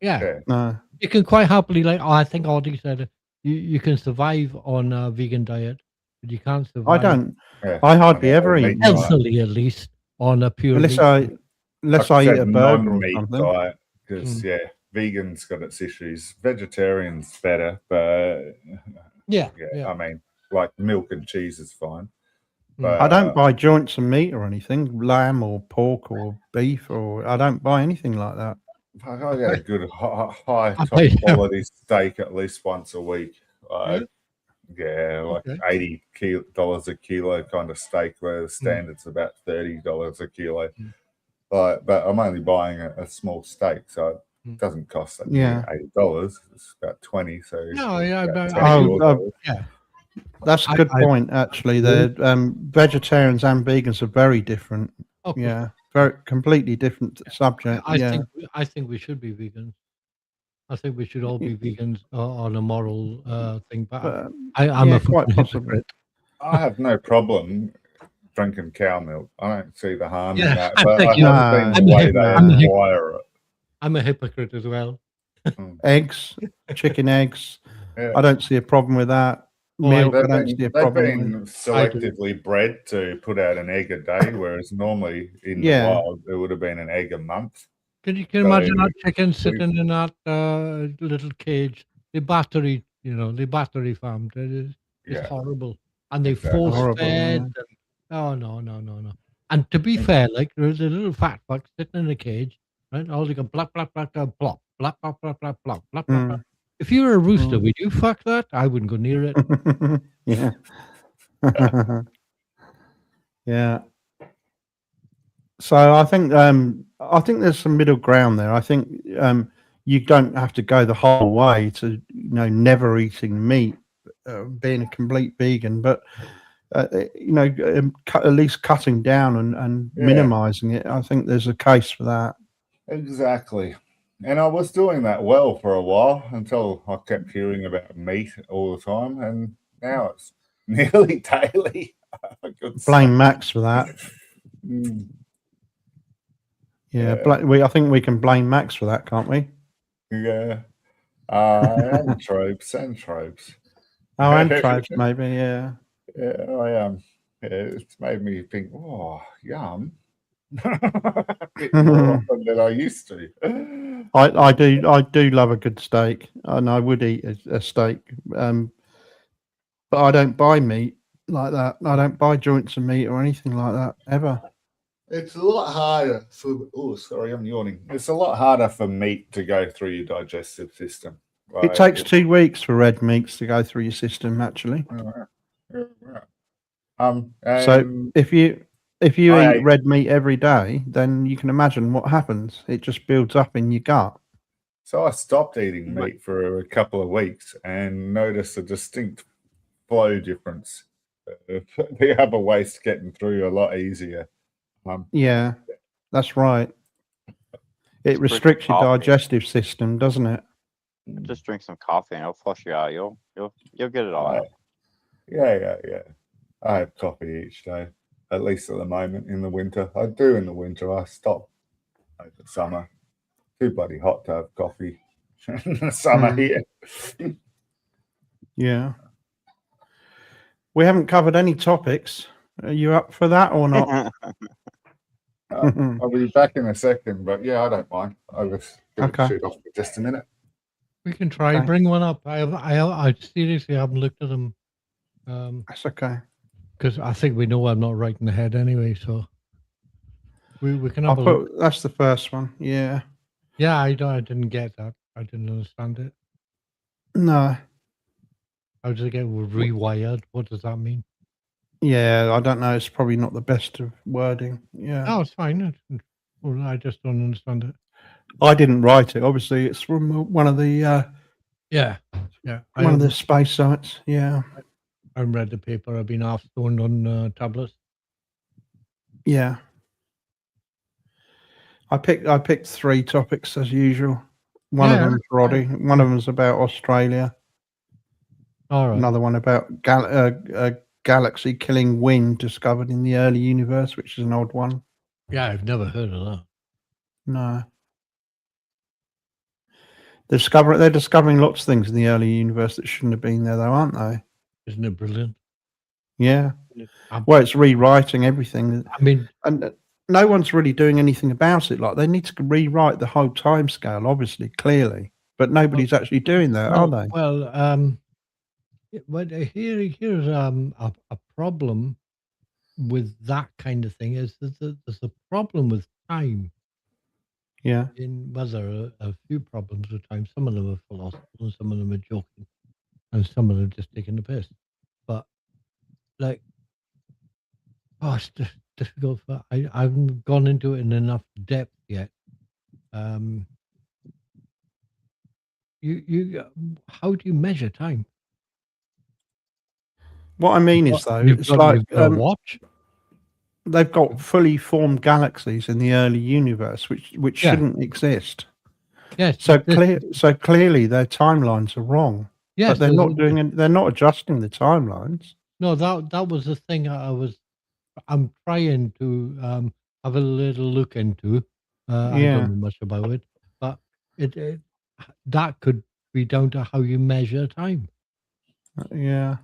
Yeah. No. You can quite happily, I think Audie said, you can survive on a vegan diet, but you can't survive. I don't. I hardly ever eat healthily, at least, on a pure unless like I eat a burger non-meat or something. diet, because vegan's got its issues. Vegetarian's better, but I mean, like milk and cheese is fine. But I don't buy joints of meat or anything, lamb or pork or beef, or I don't buy anything like that. I get a good high top quality steak at least once a week. $80 a kilo kind of steak, where the standard's about $30 a kilo. But I'm only buying a small steak, so it doesn't cost that $80. It's about $20. So that's a good point. Actually, the vegetarians and vegans are very different. Yeah, very completely different subject. I think we should be vegans. I think we should all be vegans on a moral thing. But I'm a quite possibly. I have no problem drinking cow milk. I don't see the harm in that. I But think I haven't seen the way they acquire it. I'm a hypocrite as well. Eggs, chicken eggs. I don't see a problem with that. Milk, I don't see a problem. They've been selectively bred to put out an egg a day, whereas normally in the wild it would have been an egg a month. Can you imagine that chicken sitting in that little cage? The battery farmed. It's horrible, and they force fed. Oh no! And to be fair, like there's a little fat fuck sitting in a cage, right? All they go blap blap blap blap blop blap blap blap blap blop blap blap. If you were a rooster, would you fuck that? I wouldn't go near it. Yeah. Yeah. So I think there's some middle ground there. I think you don't have to go the whole way to never eating meat, being a complete vegan, but at least cutting down and minimizing it. I think there's a case for that. Exactly. And I was doing that well for a while until I kept hearing about meat all the time, and now it's nearly daily. Blame Max for that. I think we can blame Max for that, can't we? Yeah. And Trobes. Oh, and Trobes, maybe, yeah. Yeah, I am. It's made me think, oh, yum. A bit more often than I used to. I do love a good steak, and I would eat a steak, but I don't buy meat like that. I don't buy joints of meat or anything like that ever. It's a lot harder for. Oh, sorry, I'm yawning. It's a lot harder for meat to go through your digestive system. It takes 2 weeks for red meats to go through your system, actually. So if you eat red meat every day, then you can imagine what happens. It just builds up in your gut. So I stopped eating meat for a couple of weeks and noticed a distinct flow difference the other waste getting through a lot easier. Yeah, that's right. It Just drink restricts your coffee. digestive system, doesn't it? Just drink some coffee and it'll flush you out. You'll get it all out. Yeah. I have coffee each day, at least at the moment. In the winter, I do. In the winter, I stop over summer. Too bloody hot to have coffee in the summer here. Yeah. We haven't covered any topics. Are you up for that or not? I'll be back in a second, but yeah, I don't mind. I'll just Okay. shoot off for just a minute. We can try Okay. bring one up. I seriously haven't looked at them. That's okay. Because I think we know I'm not right in the head anyway. So we can I'll have a look. put that's the first one. Yeah. Yeah, I didn't get that. I didn't understand it. No. How does it get rewired? What does that mean? Yeah, I don't know. It's probably not the best of wording. Yeah. Oh, it's fine. Well, I just don't understand it. I didn't write it. Obviously, it's from one of the Yeah. one of the space sites. Yeah. I haven't read the paper. I've been half stoned on tablets. Yeah. I picked 3 topics as usual. One of Yeah, them's Roddy. One of them's about Australia. All right. Another one about a galaxy-killing wind discovered in the early universe, which is an odd one. Yeah, I've never heard of that. No. They're discovering lots of things in the early universe that shouldn't have been there, though, aren't they? Isn't it brilliant? Yeah. Well, it's rewriting everything. I mean, And no one's really doing anything about it. Like, they need to rewrite the whole timescale, obviously, clearly. But nobody's actually doing that, are they? Well, but here's a problem with that kind of thing is that there's a problem with time. Yeah. There are a few problems with time. Some of them are philosophical, and some of them are joking, and some of them are just taking the piss. But like, it's difficult. I haven't gone into it in enough depth yet. You how do you measure time? What I mean is, though, You've it's got like a watch. they've got fully formed galaxies in the early universe, which Yeah. shouldn't exist. Yes. So clearly their timelines are wrong. Yes, But they're not doing it. They're not adjusting the timelines. No, that was the thing I'm trying to have a little look into. I Yeah. don't know much about it, but it that could be down to how you measure time. Yeah.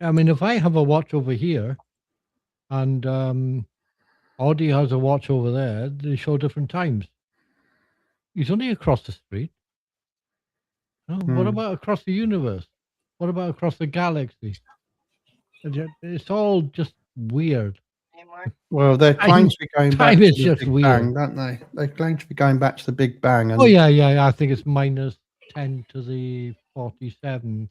I mean, if I have a watch over here, and Audie has a watch over there, they show different times. He's only across the street. Oh, what about across the universe? What about across the galaxy? It's all just weird. Well, they claim to be going back time to is the just Big weird. Bang, don't they? They claim to be going back to the Big Bang. And Oh yeah. I think it's minus 10 to the 47th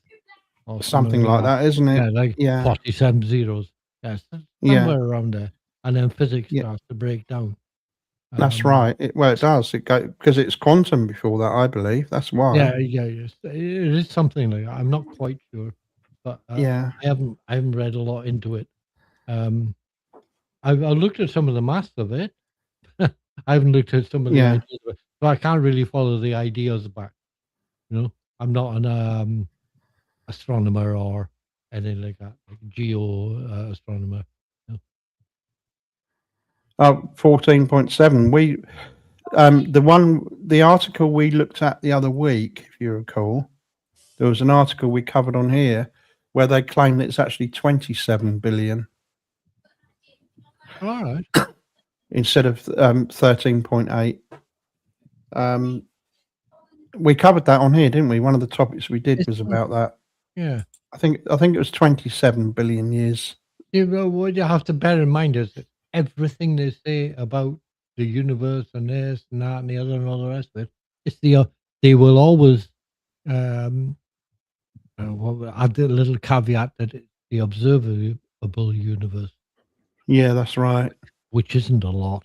or something like that, isn't it? Yeah, like Yeah. 47 zeros. Yes, Yeah. somewhere around there. And then physics Yeah. starts to break down. That's right. It does. It go because it's quantum before that, I believe. That's why. Yes. It is something like that. I'm not quite sure, but Yeah. I haven't read a lot into it. I've looked at some of the maths of it. I haven't looked at some of the Yeah. ideas of it, so I can't really follow the ideas back. You know, I'm not an astronomer or anything like that, like geo astronomer. 14.7. We the article we looked at the other week, if you recall, there was an article we covered on here where they claim that it's actually 27 billion All right. instead of 13.8. We covered that on here, didn't we? One of the topics we did was about that. Yeah. I think it was 27 billion years. You know, what you have to bear in mind is that everything they say about the universe and this and that and the other and all the rest of it, it's they will always add a little caveat that it's the observable universe, Yeah, that's right. which isn't a lot.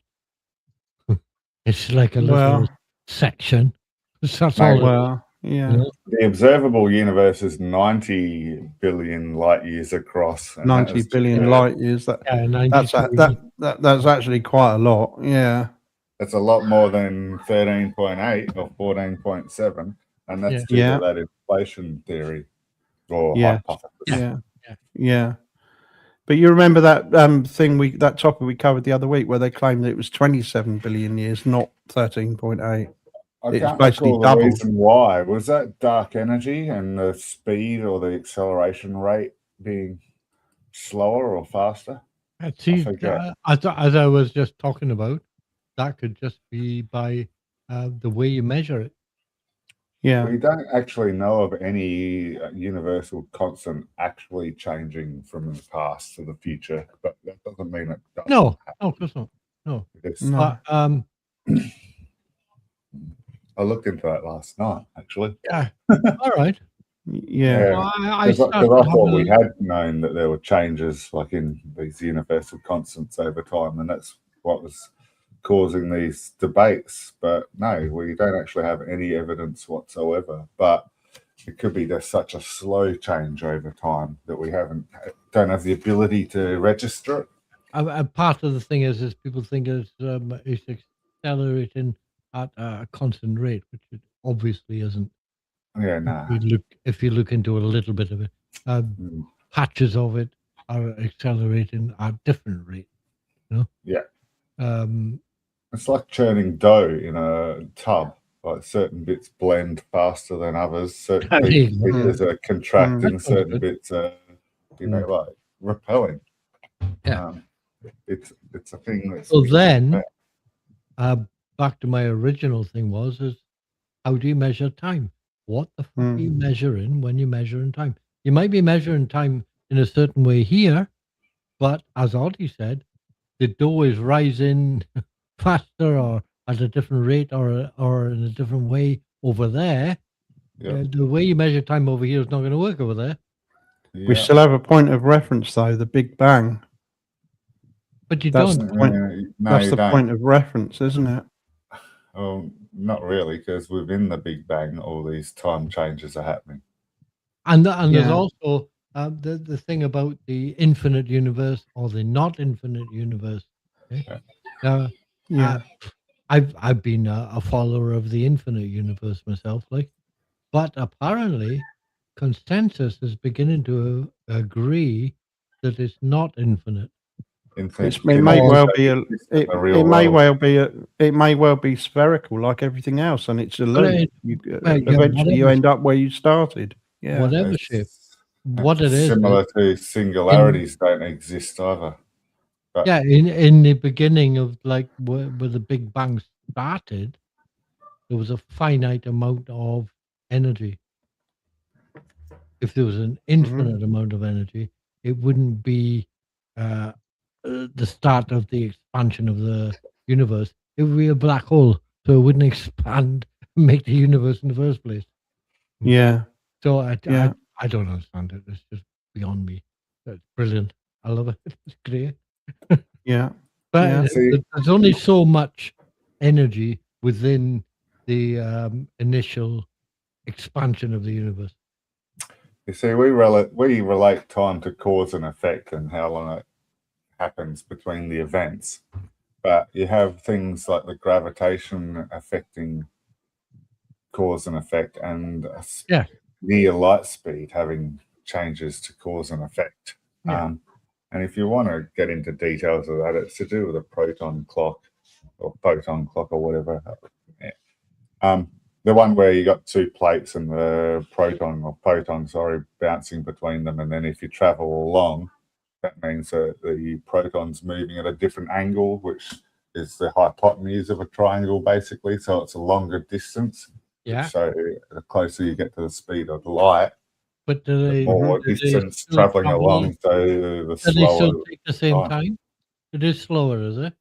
It's like a little section. That's all. Well, Yeah. You know? The observable universe is 90 billion light years across. And 90 billion light years. That's actually quite a lot. Yeah. That's a lot more than 13.8 or 14.7. And that's due to that inflation theory or hypothesis. Yeah. Yeah. But you remember that that topic we covered the other week where they claimed that it was 27 billion years, not 13.8. I can't recall the reason why. Was that dark energy and the speed or the acceleration rate being slower or faster? See, as I was just talking about, that could just be by the way you measure it. Yeah. We don't actually know of any universal constant actually changing from the past to the future, but that doesn't mean it doesn't. No, of course not. No. No. I looked into that last night, actually. Yeah. All right. Yeah. Well, I Because I thought we had known that there were changes like in these universal constants over time, and that's what was causing these debates. But no, we don't actually have any evidence whatsoever. But it could be there's such a slow change over time that we don't have the ability to register it. Part of the thing is people think it's accelerating at a constant rate, which it obviously isn't. Yeah, no. If you look into a little bit of it, patches of it are accelerating at different rates. You know? Yeah. It's like churning dough in a tub. Like certain bits blend faster than others. Certain bits are contracting. Certain bits are, like repelling. Yeah. It's a thing that's. So then, back to my original thing is how do you measure time? What the fuck are you measuring when you measure in time? You might be measuring time in a certain way here, but as Audie said, the dough is rising faster or at a different rate or in a different way over there. Yeah. The way you measure time over here is not going to work over there. Yeah. We still have a point of reference, though, the Big Bang. But That's don't. The point, that's the point of reference, isn't it? Oh, not really, because within the Big Bang, all these time changes are happening. And there's also the thing about the infinite universe or the not infinite universe. Okay? I've been a follower of the infinite universe myself, but apparently consensus is beginning to agree that it's not infinite. It may well be spherical like everything else, and it's a loop. Eventually, you end up where you started. Yeah, whatever shape. What it is similar to singularities don't exist either. But in the beginning of where the Big Bang started, there was a finite amount of energy. If there was an infinite amount of energy, it wouldn't be the start of the expansion of the universe. It would be a black hole, so it wouldn't expand and make the universe in the first place. Yeah. So I don't understand it. It's just beyond me. It's brilliant. I love it. It's great. Yeah. But there's only so much energy within the initial expansion of the universe. You see, we relate time to cause and effect and how long it happens between the events. But you have things like the gravitation affecting cause and effect and near light speed having changes to cause and effect. Yeah. And if you want to get into details of that, it's to do with a proton clock or photon clock or whatever. The one where you got two plates and the photon bouncing between them. And then if you travel along, that means that the proton's moving at a different angle, which is the hypotenuse of a triangle, basically. So it's a longer distance. Yeah. So the closer you get to the speed of light, but the more distance traveling along, so the slower. Do they still take the same time? It is slower, is it?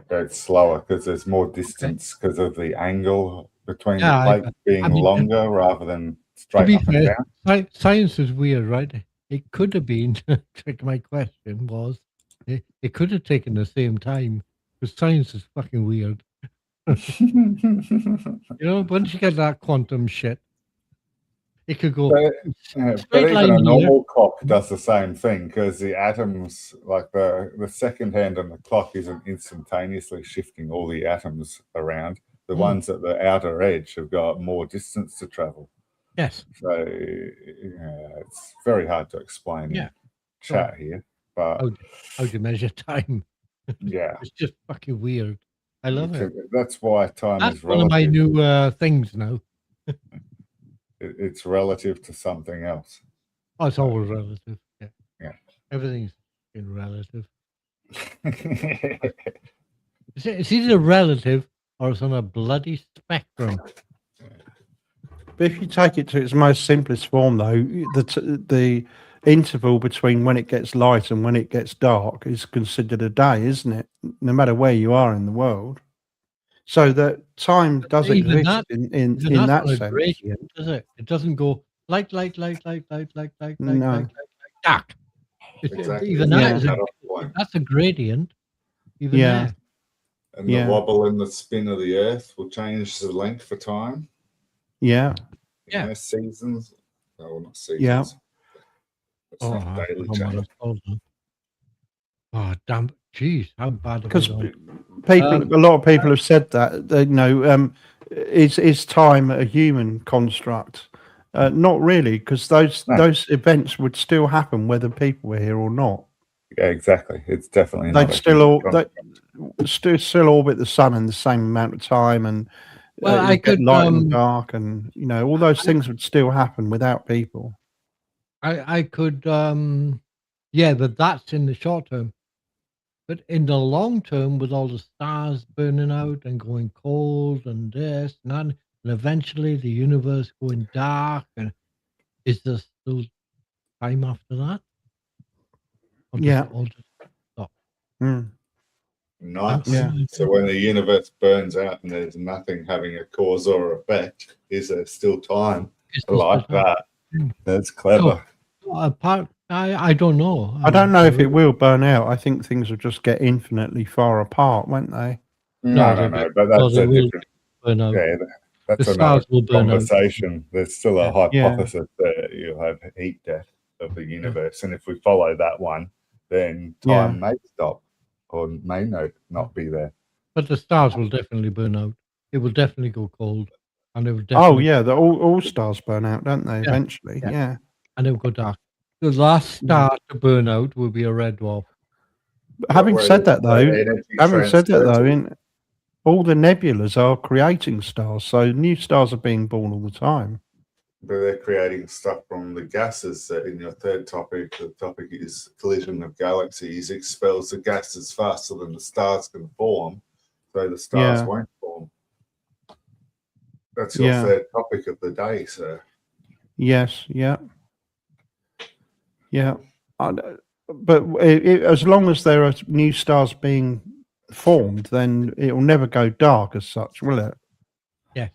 It's slower because there's more distance because of the angle between the plates being longer rather than straight up and down. Science is weird, right? It could have been, my question was, it could have taken the same time, because science is fucking weird. Once you get that quantum shit, It could go But straight even line a here. normal clock does the same thing because the atoms, like the second hand on the clock, isn't instantaneously shifting all the atoms around. The ones at the outer edge have got more distance to travel. Yes. So it's very hard to explain in Yeah. chat here. But How do you measure time? yeah, It's just fucking weird. I love it. that's why time That's is one of my relative. new things now. It's relative to something else. Oh, it's always relative. Yeah. Yeah. Everything's relative. It's either relative or it's on a bloody spectrum. But if you take it to its most simplest form, though, the interval between when it gets light and when it gets dark is considered a day, isn't it? No matter where you are in the world. So that time does Even exist that- in It's that not a sense. gradient, does it? It doesn't go light, No. dark. Exactly. Even Yeah. that is Cut off point. that's a gradient. Even Yeah. there. And Yeah. the wobble and the spin of the Earth will change the length of time. Yeah. Yeah. Seasons. No, not seasons. Yeah. It's not I daily forgot what change. it's called now. Oh damn! Jeez, how bad have I Because gone? a lot of people have said that they, is time a human construct? Not really, because those events would still happen whether people were here or not. Yeah, exactly. It's definitely They'd not. still orbit the sun in the same amount of time, and Well, I you'd get could, light and dark, and all those things would still happen without people. I could, yeah, but that's in the short term. But in the long term, with all the stars burning out and going cold and this and that, and eventually the universe going dark, and is there still time after that? Or does Yeah. it all just stop? Nice. Yeah. So when the universe burns out and there's nothing having a cause or effect, is there still time? Is I there like still time? that. That's clever. Apart, I don't know. I don't know if it will burn out. I think things will just get infinitely far apart, won't they? No, but that's a different. Burn out. Yeah, that's The another stars will burn out. conversation. There's still a Yeah. hypothesis that you'll have heat death of the universe, and if we follow that one, then time may stop or may not be there. But the stars will definitely burn out. It will definitely go cold, and it will Oh definitely. yeah, all stars burn out, don't they? Yeah. Eventually, Yeah. yeah. And it will go dark. The last star to burn out will be a red dwarf. Having said that, though, Transfer in all the nebulas are creating stars, so new stars are being born all the time. But they're creating stuff from the gases. In your third topic, the topic is collision of galaxies expels the gases faster than the stars can form, so the stars won't form. That's your third topic of the day, sir. Yes, yeah. But as long as there are new stars being formed, then it will never go dark as such, will it? Yeah.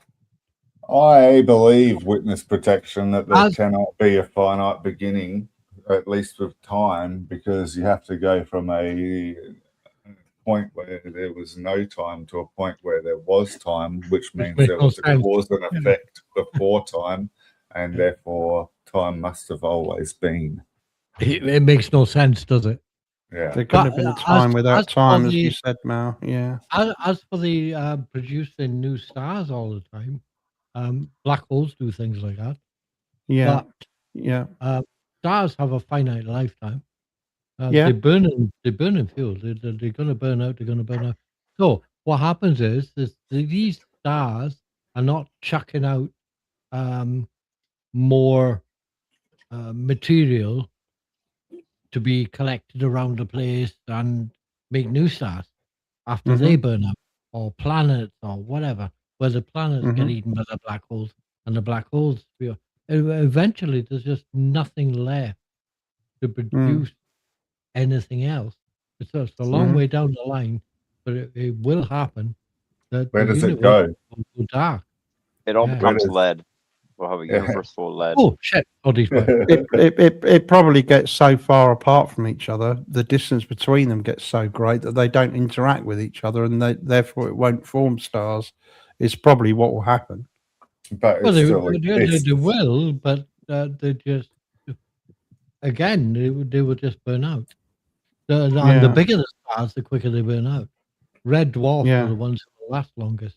I believe witness protection that there cannot be a finite beginning, at least with time, because you have to go from a point where there was no time to a point where there was time, which means there was a cause and effect before time, and therefore time must have always been. It makes no sense, does it? Yeah. There couldn't have been a time without time, as you said, Mal. Yeah. As for the producing new stars all the time, black holes do things like that. Yeah. But, stars have a finite lifetime. Yeah. They burn in fuel. They're going to burn out. They're going to burn out. So what happens is these stars are not chucking out more material to be collected around the place and make new stars after they burn out, or planets or whatever, where the planets get eaten by the black holes, and the black holes eventually there's just nothing left to produce anything else. It's a long way down the line, but it will happen. That where does it go? Will go dark. It all becomes lead. We'll have a universe full of lead. Oh shit! It probably gets so far apart from each other, the distance between them gets so great that they don't interact with each other, and therefore it won't form stars. It's probably what will happen. but Well, it still exists. they will, but they just again they will just burn out. And the Yeah. bigger the stars, the quicker they burn out. Red dwarfs Yeah. are the ones that will last longest.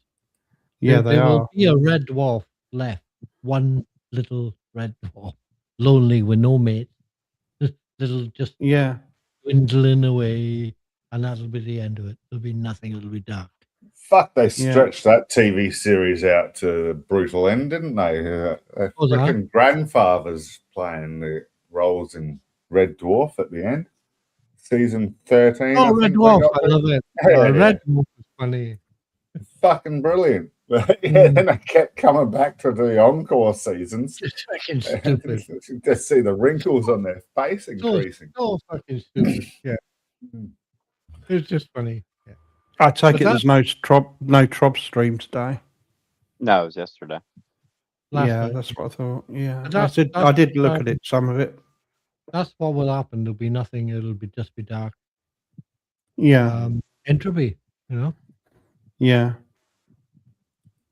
Yeah, they there will are. be a red dwarf left, one little red dwarf, lonely with no mate, little just Yeah. dwindling away, and that'll be the end of it. There'll be nothing. It'll be dark. Fuck, they Yeah. stretched that TV series out to a brutal end, didn't they? Their Oh, they have? freaking grandfathers playing the roles in Red Dwarf at the end. Season 13. Oh, I Red think they Dwarf, got I there. love it. Yeah. Red Dwarf is funny. Fucking brilliant. Then they kept coming back to the encore seasons. Just fucking stupid. Just see the wrinkles on their face increasing. So fucking stupid. Yeah. It's just funny. Yeah. I take But it there's no Trop stream today. No, it was yesterday. Last Yeah, night. that's what I thought. Yeah, But I did look at it, some of it. That's what will happen. There'll be nothing. It'll be just be dark. Yeah, Entropy, you know. yeah,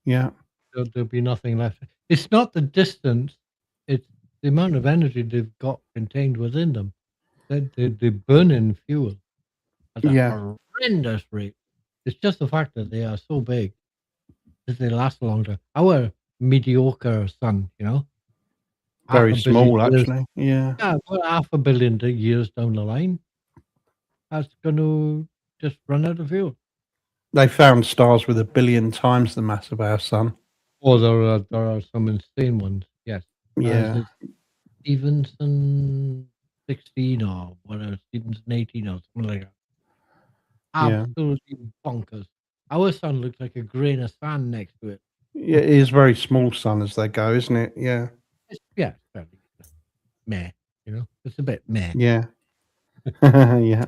yeah, There'll be nothing left. It's not the distance; it's the amount of energy they've got contained within them. They're burning fuel at a yeah, horrendous rate. It's just the fact that they are so big that they last longer. Our mediocre sun, you know, very 500 billion small years- actually. Yeah, Yeah, about 500 million years down the line, that's going to just run out of fuel. they found stars with 1 billion times the mass of our sun. Or there are some insane ones. Yes. Yeah, Stevenson 16 or whatever, Stevenson 18 or something like that. Yeah. Absolutely bonkers. Our sun looks like a grain of sand next to it. yeah, it is very small sun as they go, isn't it? Yeah, It's fairly meh. You know, it's a bit meh. yeah, yeah.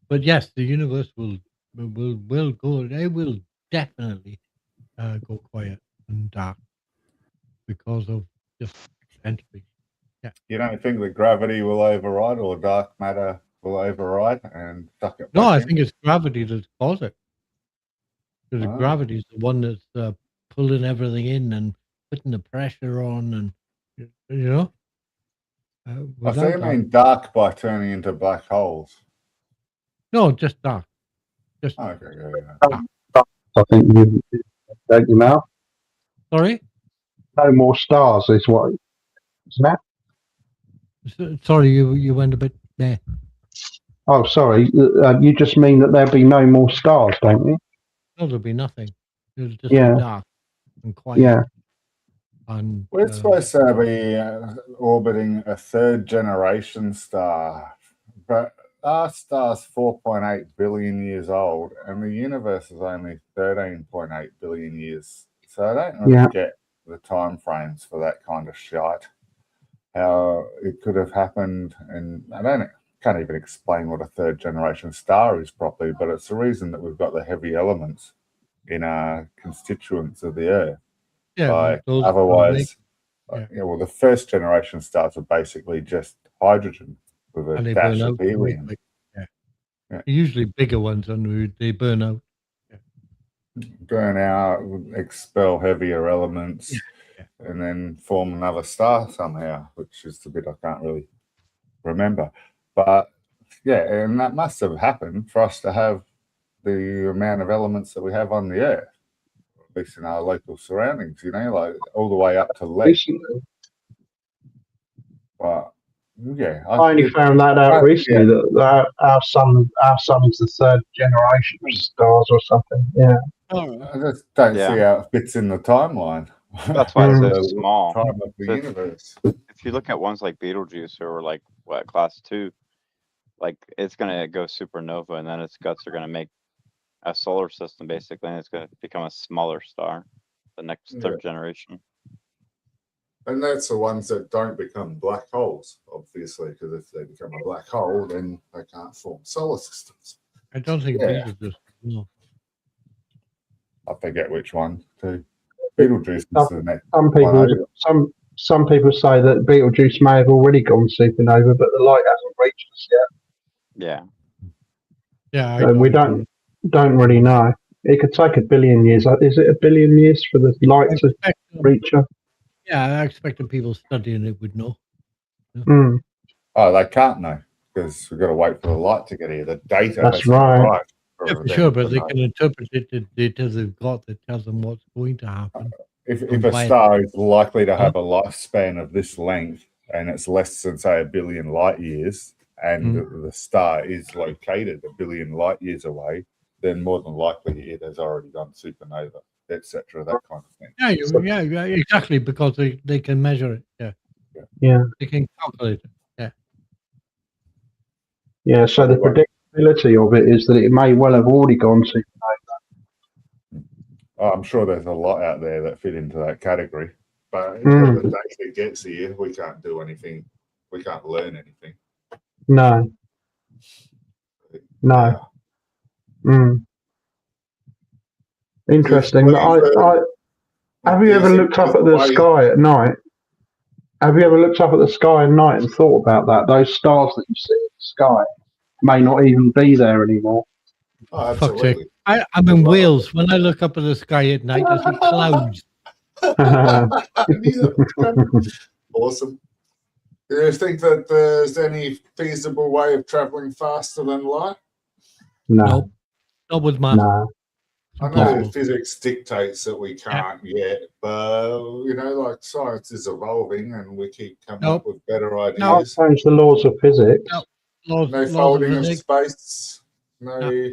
But yes, the universe will go. They will definitely go quiet and dark because of just entropy. You don't think that gravity will override or dark matter will override and suck it No, back I in? think it's gravity that's caused it. Because Oh. gravity is the one that's pulling everything in and putting the pressure on, and you know. I see without you that- mean dark by turning into black holes. No, just dark. Just Okay, yeah. I think you don't you mouth. sorry. No more stars is what, isn't it? Sorry, you went a bit there. Oh, sorry. You just mean that there'll be no more stars, don't you? No, there'll be nothing. It'll just Yeah. be dark and quiet. Yeah. And We're supposed to be orbiting a third generation star, but our star's 4.8 billion years old, and the universe is only 13.8 billion years. So I don't really Yeah. get the time frames for that kind of shite. How it could have happened, and can't even explain what a third generation star is properly, but it's the reason that we've got the heavy elements in our constituents of the Earth. yeah, Like, those otherwise, yeah. well, the first generation stars are basically just hydrogen with and a they dash burn of out. don't they? helium. Like, Yeah. Usually bigger ones, and they burn out. Burn out, expel heavier elements, Yeah. and then form another star somehow, which is the bit I can't really remember. But yeah, and that must have happened for us to have the amount of elements that we have on the Earth, at least in our local surroundings, you know, like all the way up to lead. Recently, But yeah, I only found that out recently that our sun is the third generation of stars or something. Yeah. I just don't Yeah. see how it fits in the timeline. That's why it's so The small. Time of the So- universe. If you look at ones like Betelgeuse or like class 2, like it's gonna go supernova and then its guts are gonna make a solar system basically, and it's gonna become a smaller star, the next third generation. And that's the ones that don't become black holes, obviously, because if they become a black hole, then they can't form solar systems. I don't think Yeah. Beetlejuice. No. I forget which one too. Beetlejuice is the next. Some people say that Betelgeuse may have already gone supernova, but the light hasn't reached us yet. Yeah. Yeah, So we don't really know. It could take 1 billion years. Is it 1 billion years for the light to reach her? Yeah, I expected people studying it would know. Mm, Oh, they can't know because we've got to wait for the light to get here. The data That's has to right. arrive. Yeah, for sure, but they can interpret it the data they've got that tells them what's going to happen. If a star is likely to have a lifespan of this length and it's less than, say, 1 billion light years, and the star is located 1 billion light years away, then more than likely it has already gone supernova, etc., that kind of thing. Yeah, exactly, because they can measure it. Yeah. They can calculate it. Yeah, so the predictability of it is that it may well have already gone supernova. Oh, I'm sure there's a lot out there that fit into that category. But until the data gets here, we can't do anything. We can't learn anything. No. Yeah. Interesting. Have you ever looked up at the sky at night? Have you ever looked up at the sky at night and thought about that? Those stars that you see in the sky may not even be there anymore. Oh, absolutely. I'm in Wales. When I look up at the sky at night, I see clouds. Awesome. Do you think that there's any feasible way of traveling faster than light? No. Nope. Not with math. No. I know physics dictates that we can't yet, but like science is evolving and we keep coming up with better ideas. No, change the laws of physics. No folding of space. No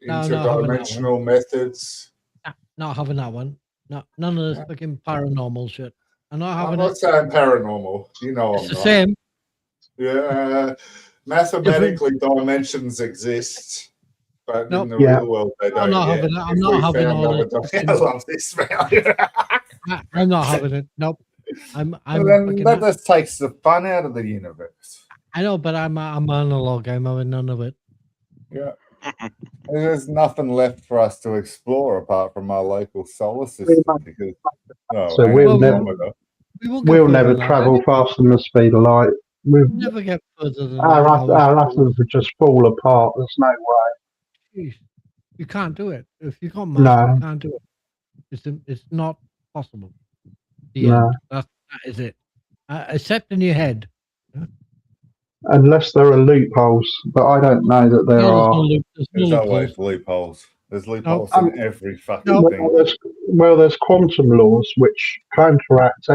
interdimensional methods. Not having that one. No, none of this fucking paranormal shit. I'm not saying paranormal. It's the same. Yeah, mathematically dimensions exist. But in the real world, they don't. I'm not having all I love this, man. I'm not having it. Nope. That just takes the fun out of the universe. I know, but I'm analog. I'm having none of it. Yeah. There's nothing left for us to explore apart from our local solar system. Because, we'll never travel faster than the speed of light. We'll never get further than our atoms would just fall apart. There's no way. Jeez. You can't do it. If you got math, you can't do it. It's not possible. End. That is it. Except in your head. Unless there are loopholes, but I don't know that there are. There's always loopholes. There's loopholes in every fucking thing. There's quantum laws which counteract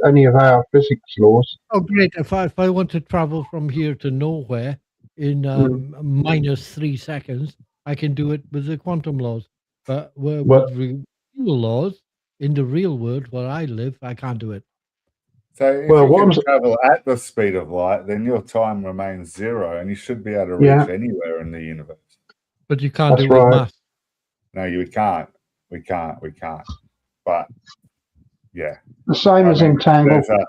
any of our physics laws. Oh, great! If I want to travel from here to nowhere in -3 seconds, I can do it with the quantum laws. But with real laws in the real world where I live, I can't do it. So if you can travel at the speed of light, then your time remains 0, and you should be able to reach anywhere in the universe. But you can't do it with math. No, you can't. We can't. But yeah, the same as entangled. The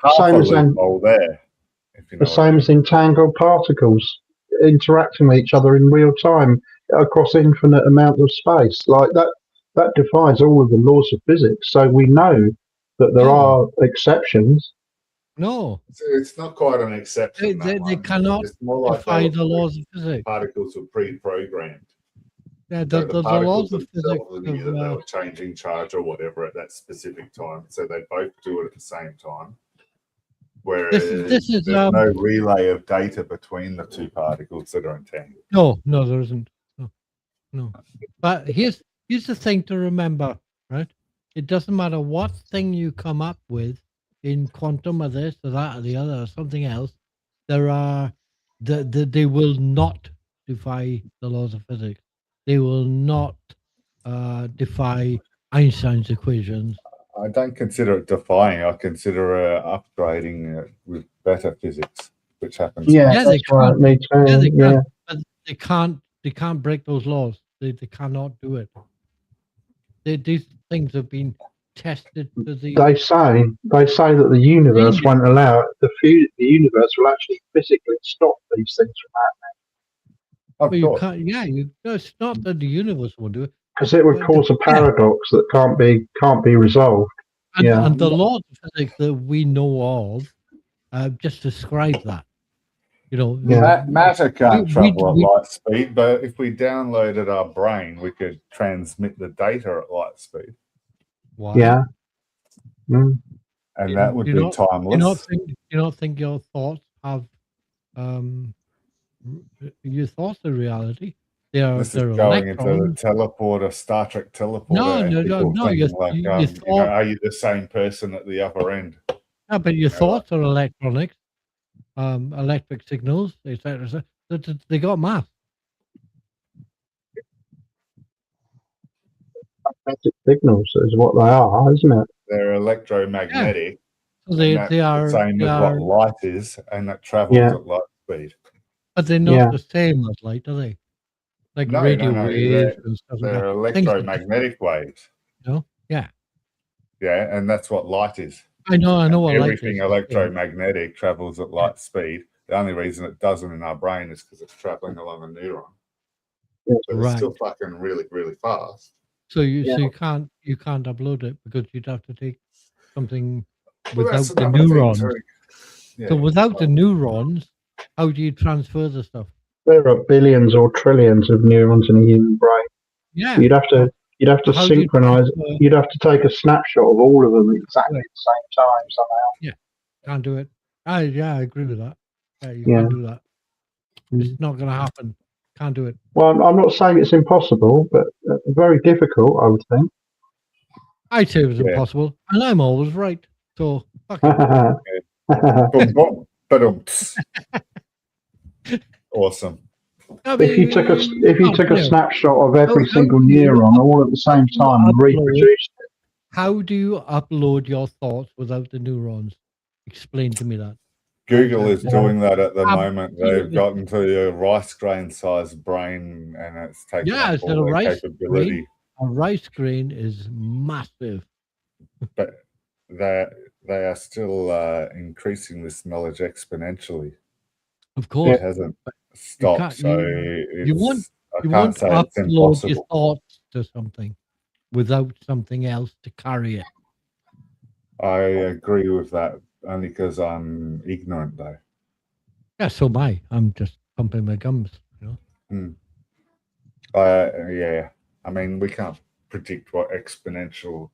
same as entangled particles interacting with each other in real time across infinite amounts of space. Like that defies all of the laws of physics. So we know that there are exceptions. No, it's not quite an exception. They cannot defy the laws of physics. Particles were pre-programmed. Yeah, the laws of physics. They were changing charge or whatever at that specific time, so they both do it at the same time. Whereas there's no relay of data between the two particles that are entangled. No, there isn't. No. But here's the thing to remember, right? It doesn't matter what thing you come up with in quantum or this or that or the other or something else. There are they will not defy the laws of physics. They will not defy Einstein's equations. I don't consider it defying. I consider upgrading with better physics, which happens. They can. But they can't break those laws. They cannot do it. These things have been tested for the. They say that the universe won't allow it. The universe will actually physically stop these things from happening. You can't. It's not that the universe will do it. Because it would cause a paradox that can't be resolved. And the laws of physics that we know of just describe that. You know, Matter can't we- travel at we- light speed, but if we downloaded our brain, we could transmit the data at light speed, why? Yeah. Mm. and that would You be know- timeless. You don't think your thoughts have your thoughts are reality? They're This is they're going into the electrons. teleporter, Star Trek teleporter. No, and no, people no, thinking you- like, you you know, thought- are you the same person at the upper end? Yeah, but your know, thoughts are electronics, electric signals, etc. They got mass. Magnetic signals is what they are, isn't it? They're electromagnetic. So they and that's are the same they as are, what light is, and that travels Yeah. at light speed. but they're not Yeah. the same as light, are they? Like No, radio no, waves and stuff like They're that. Things are electromagnetic waves. different, yeah, Yeah, and that's what light is. I know what light Everything is. electromagnetic travels at light speed. The only reason it doesn't in our brain is because it's traveling along a neuron. Yeah. But Right. it's still fucking really, really fast. So you Yeah. can't upload it because you'd have to take something Well, without that's the another thing neurons. too. Yeah. So without the neurons, how do you transfer the stuff? There are billions or trillions of neurons in a human brain. Yeah. You'd have to How do you synchronize. transfer- You'd have to take a snapshot of all of them exactly at the same time somehow. Can't do it. I agree with that. Yeah, you Yeah. can't do that. Mm. It's not going to happen. Can't do it. Well, I'm not saying it's impossible, but very difficult, I would think. I'd say it was Yeah. impossible, and I'm always right. So fuck it. Boom, boom, ba-dum, tss. Awesome. I mean, If you took a yeah. snapshot of every How single do you neuron all at the same time and upload- reproduced it, How do you upload your thoughts without the neurons? Explain to me that. Google is Yeah. doing that at the moment. They've Absolutely. gotten to a rice grain sized brain, and it's taken Yeah, up it's all a their rice capability. A rice grain is massive. But they are still increasing this knowledge exponentially. Of course, It hasn't can't- stopped. So you won't- I you can't won't say it's upload your impossible. thoughts to something without something else to carry it. I agree with that only because I'm ignorant, though. Yeah, so am I. I'm just pumping my gums. You know. Yeah, I mean, we can't predict what exponential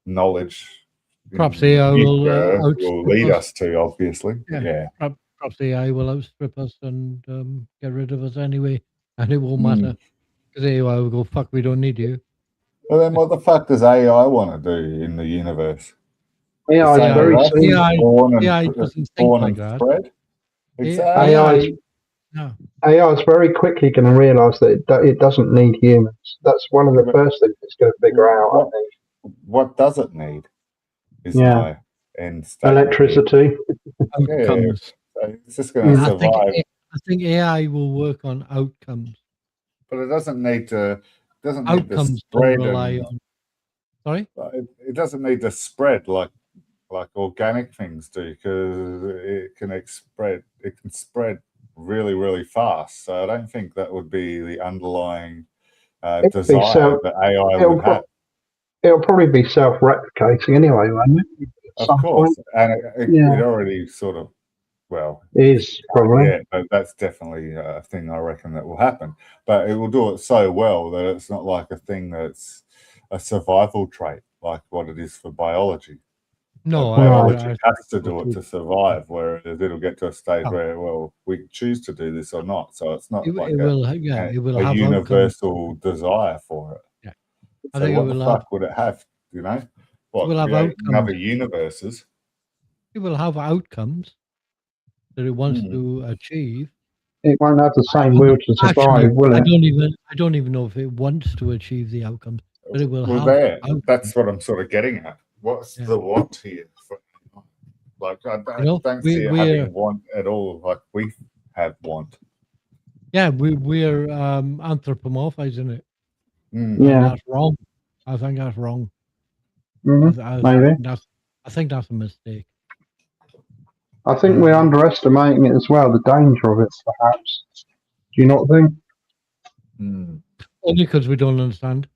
knowledge Perhaps in the AI will, future will outstrip lead us. us to, obviously. Yeah. Yeah. Perhaps the AI will outstrip us and get rid of us anyway, and it won't Hmm. matter because AI will go, "Fuck, we don't need you." Well, then what the fuck does AI want to do in the universe? AI The is same very as us? soon. AI Spawn and, AI doesn't think spawn like and that. spread? Exactly. AI is No. AI is very quickly going to realise that it doesn't need humans. That's one of the But- first things it's going to figure out. I think. What does it need? Is Yeah. my end statement. Electricity. Outcomes. So it's just going to I survive. think AI will work on outcomes. But it doesn't need to. Doesn't need to Outcomes don't spread. rely And, on. Sorry. it doesn't need to spread like organic things do, because it can spread. It can spread really, really fast. So I don't think that would be the underlying It'd be desire that AI it'll would have. It'll probably be self-replicating anyway, won't it? At Of some course, point. and it Yeah. already sort of. Well, It is probably. yeah, that's definitely a thing I reckon that will happen. But it will do it so well that it's not like a thing that's a survival trait like what it is for biology. No, Biology I has to do it to survive, whereas it'll get to a stage Oh. where, well, we choose to do this or not. So it's not it like will. a It will have outcomes. universal desire for it. Yeah. I So think it what the will fuck would it have? You know, what will have create another outcomes. universes? It will have outcomes that it wants Hmm. to achieve. It won't have the same will to survive, Actually, will I it? don't even know if it wants to achieve the outcomes, but it will Well, have. there. outcomes. That's what I'm sort of getting at. What's Yeah. the want here? Like, I know, don't we- see it we're- having want at all. Like we have want. Yeah, we're anthropomorphizing it. Mm. Yeah. And that's wrong. I think that's wrong. Mhm. I Maybe. think that's a mistake. I think we're underestimating it as well, the danger of it, perhaps. Do you not think? Mm. Only because we don't understand.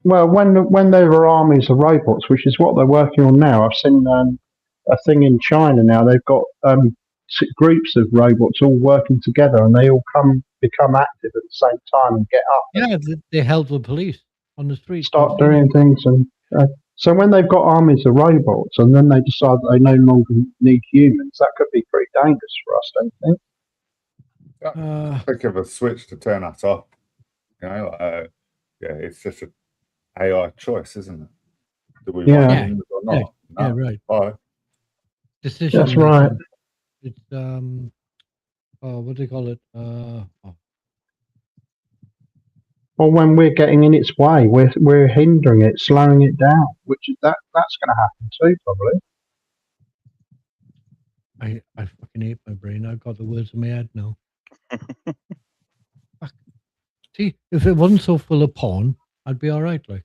Well, when there were armies of robots, which is what they're working on now, I've seen a thing in China now. They've got groups of robots all working together, and they all become active at the same time and get up and Yeah, they help the police on the street. start doing things. And so when they've got armies of robots, and then they decide that they no longer need humans, that could be pretty dangerous for us, don't you think? Think of a switch to turn us off. You know, yeah, it's just an AI choice, isn't it? Do we want humans or not? Yeah, right. Bye. Decision. That's right. It's what do they call it? Or when we're getting in its way, we're hindering it, slowing it down, which is that's going to happen too, probably. I fucking hate my brain. I've got the words in my head now. Fuck. See, if it wasn't so full of porn, I'd be all right. Like,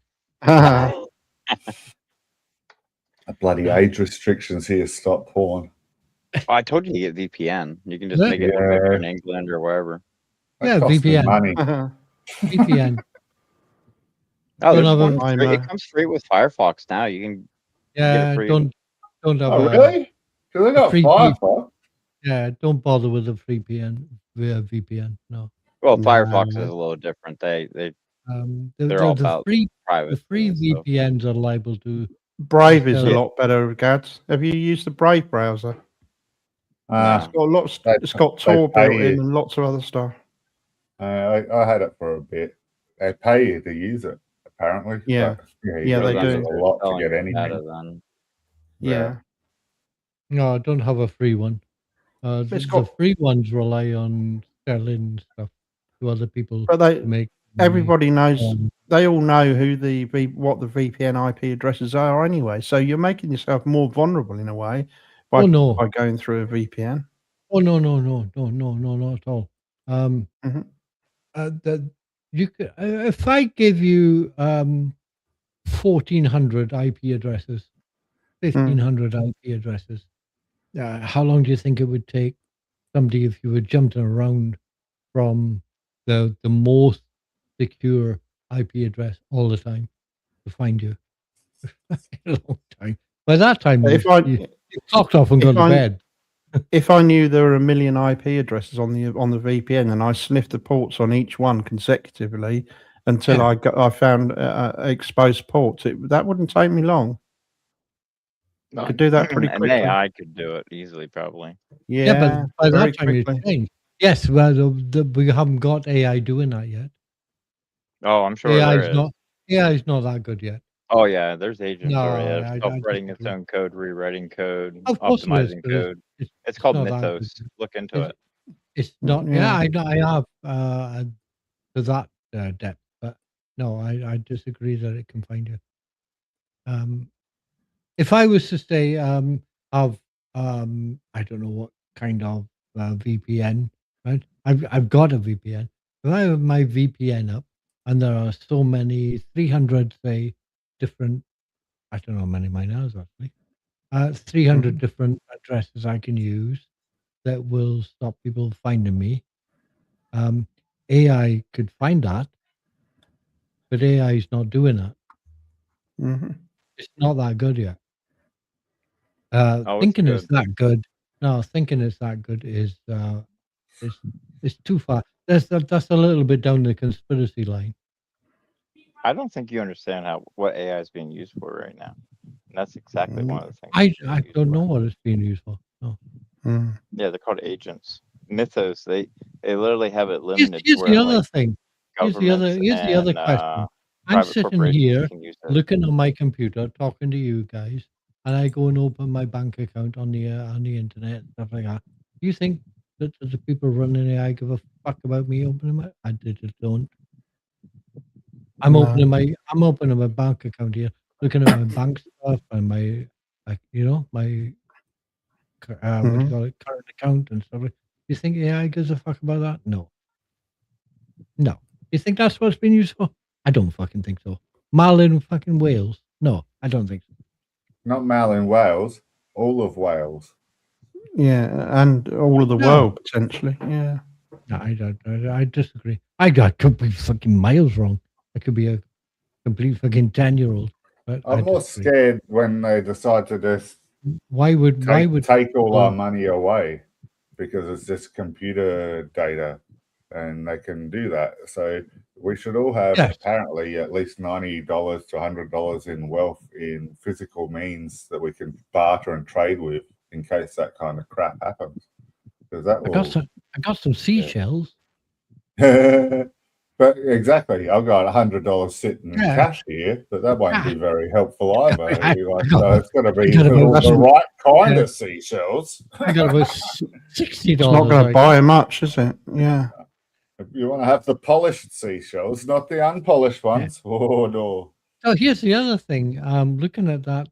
A bloody age restrictions here. Stop porn. Oh, I told you to get VPN. You can just make it in England or wherever. Yeah, That costs me VPN. money. VPN. Oh, Don't there's have a- one straight, it comes straight with Firefox now. You can Yeah, free. don't have Oh, a really? Because I got free Firefox. yeah, don't bother with the free VPN. No. well, No. Firefox is a little different. They're all about the private. free VPNs are liable to. Brave is a Yeah. lot better, Gads. Have you used the Brave browser? It's got lots. It's got Tor pay built in you. and lots of other stuff. I had it for a bit. They pay you to use it, apparently. Yeah. But, you Yeah, gotta they use do. a lot to get anything. Then. Yeah. No, I don't have a free one. It's The got- free ones rely on selling stuff to other people But to make. everybody knows. Um, They all know who what the VPN IP addresses are anyway. So you're making yourself more vulnerable in a way by going through a VPN. Oh no, not at all. Mhm. You could if I give you 1,400 IP addresses, 1,500 IP addresses. How long do you think it would take somebody if you were jumping around from the most secure IP address all the time to find you? A long time. By that time, If you clocked off and gone to bed. If I knew there were 1 million IP addresses on the VPN, and I sniffed the ports on each one consecutively until I found exposed ports, that wouldn't take me long. I could do that pretty An quickly. AI could do it easily, probably. Yeah, but by very that time quickly. it's changed. Yes, well, we haven't got AI doing that yet. Oh, I'm sure AI there is. is not that good yet. Oh yeah, there's agents No, already. I Self-writing its disagree. own code, rewriting code, Of course it is, optimizing but code. it's It's called not that Mythos. good. Look into it. It's not. Yeah. I know. I have to that depth, but no, I disagree that it can find you. If I was to say have I don't know what kind of VPN, right? I've got a VPN. If I have my VPN up and there are so many 300 say different, I don't know how many mine are actually. 300 different addresses I can use that will stop people finding me. AI could find that, but AI is not doing that. Mhm. It's not that good yet. Oh, it's Thinking it's good. that good. No, thinking it's that good is it's too far. That's a little bit down the conspiracy line. I don't think you understand what AI is being used for right now. And that's exactly one of the things. it's I being used don't for. know what it's being used for. No. Mm. Yeah, they're called agents. Mythos. They literally have it Here's limited. the where, other like, thing. Here's the other governments question. and, I'm private sitting corporations here can use it. looking on my computer, talking to you guys, and I go and open my bank account on the internet and stuff like that. Do you think that the people running AI give a fuck about me opening my? I just don't. I'm No. opening my bank account here, looking at my bank stuff and my my what do you call it, current account and stuff. Do you think AI gives a fuck about that? No. No. You think that's what it's been used for? I don't fucking think so. Marlin fucking Wales? No, I don't think so. Not Mal in Wales, all of Wales. Yeah, and all of the No. world potentially. Yeah. No, I disagree. I could be fucking miles wrong. I could be a complete fucking 10-year-old. But I'm more scared when they decide to just why would take all our money away. because it's just computer data and they can do that. So we should all have apparently at least $90 to $100 in wealth in physical means that we can barter and trade with in case that kind of crap happens. Because that I got some seashells. But exactly, I've got $100 sitting in cash here, but that won't be very helpful either. So it's got to be the right kind of seashells. I got about $60. It's not going to buy much, is it? Yeah. You want to have the polished seashells, not the unpolished ones. Oh no. So here's the other thing. Looking at that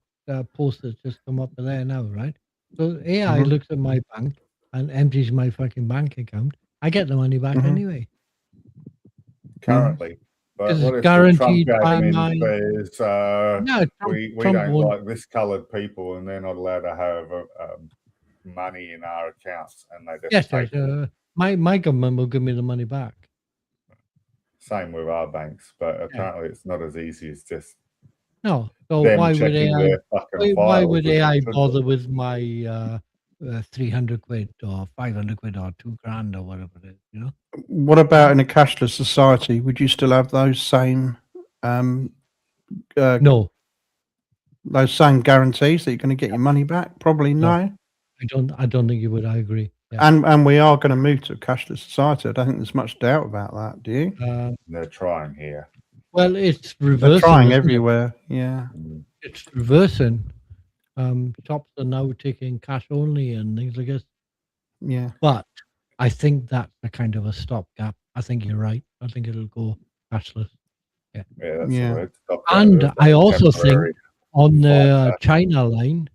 post that's just come up there now, right? So AI looks at my bank and empties my fucking bank account. I get the money back anyway. Currently. But what if guaranteed Trump by came my... in says, we Trump don't won't... like this coloured people and they're not allowed to have money in our accounts, and they just take it. My government will give me the money back. Same with our banks, but apparently it's not as easy as just no. So them why would checking AI? their fucking Why files. would AI bother with my 300 quid or 500 quid or $2,000 or whatever it is? You know. What about in a cashless society? Would you still have those same no, those same guarantees that you're going to get your money back? Probably no. I don't think you would. I agree. Yeah. And we are going to move to a cashless society. I don't think there's much doubt about that. Do you? They're trying here. Well, it's reversing. They're trying everywhere. Yeah. It's reversing. Shops are now taking cash only and things like this. Yeah. But I think that's a kind of a stopgap. I think you're right. I think it'll go cashless. Yeah. Yeah, that's the word. And I also think on the China line,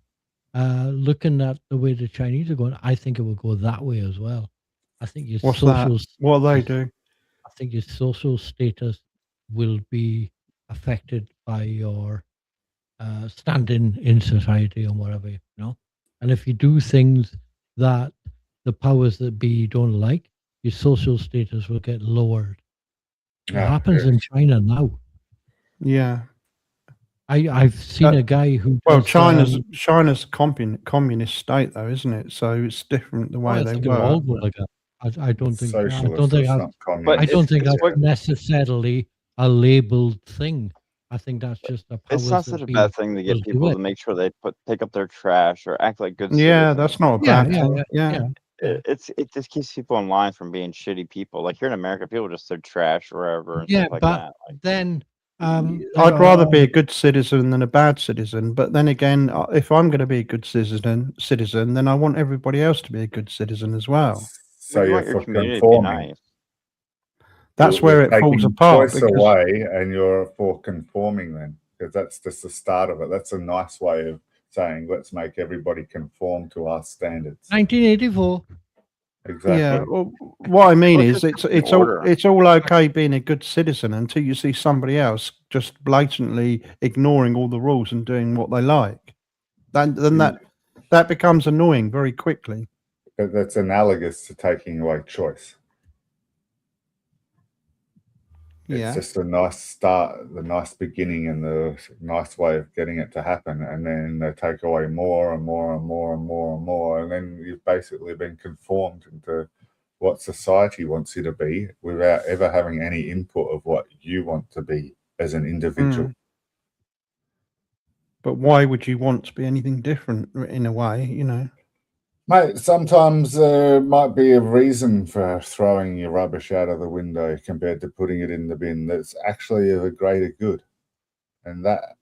looking at the way the Chinese are going, I think it will go that way as well. I think your what they do. I think your social status will be affected by your standing in society or whatever, you know. And if you do things that the powers that be don't like, your social status will get lowered. It happens in China now. Yeah. I've seen a guy who. Well, China's a communist state, though, isn't it? So it's different the way they work. All go like that. I don't think. Socialist, I don't think. I don't think that's necessarily a labeled thing. I think that's just a. It's not such a bad thing to get people to make sure they pick up their trash or act like good citizens. Yeah, that's not a bad thing. Yeah. It just keeps people in line from being shitty people. Like here in America, people just throw trash wherever and stuff like that. But then. I'd rather be a good citizen than a bad citizen. But then again, if I'm going to be a good citizen, then I want everybody else to be a good citizen as well. So you're for conforming. That's where it falls apart. Choice away, and you're for conforming then, because that's just the start of it. That's a nice way of saying let's make everybody conform to our standards. 1984. Exactly. Yeah. Well, what I mean is, it's all okay being a good citizen until you see somebody else just blatantly ignoring all the rules and doing what they like. Then that becomes annoying very quickly. That's analogous to taking away choice. It's just a nice start, the nice beginning, and the nice way of getting it to happen. And then they take away more and more and more and more and more. And then you've basically been conformed into what society wants you to be without ever having any input of what you want to be as an individual. But why would you want to be anything different in a way, you know? Mate, sometimes there might be a reason for throwing your rubbish out of the window compared to putting it in the bin that's actually of a greater good. And that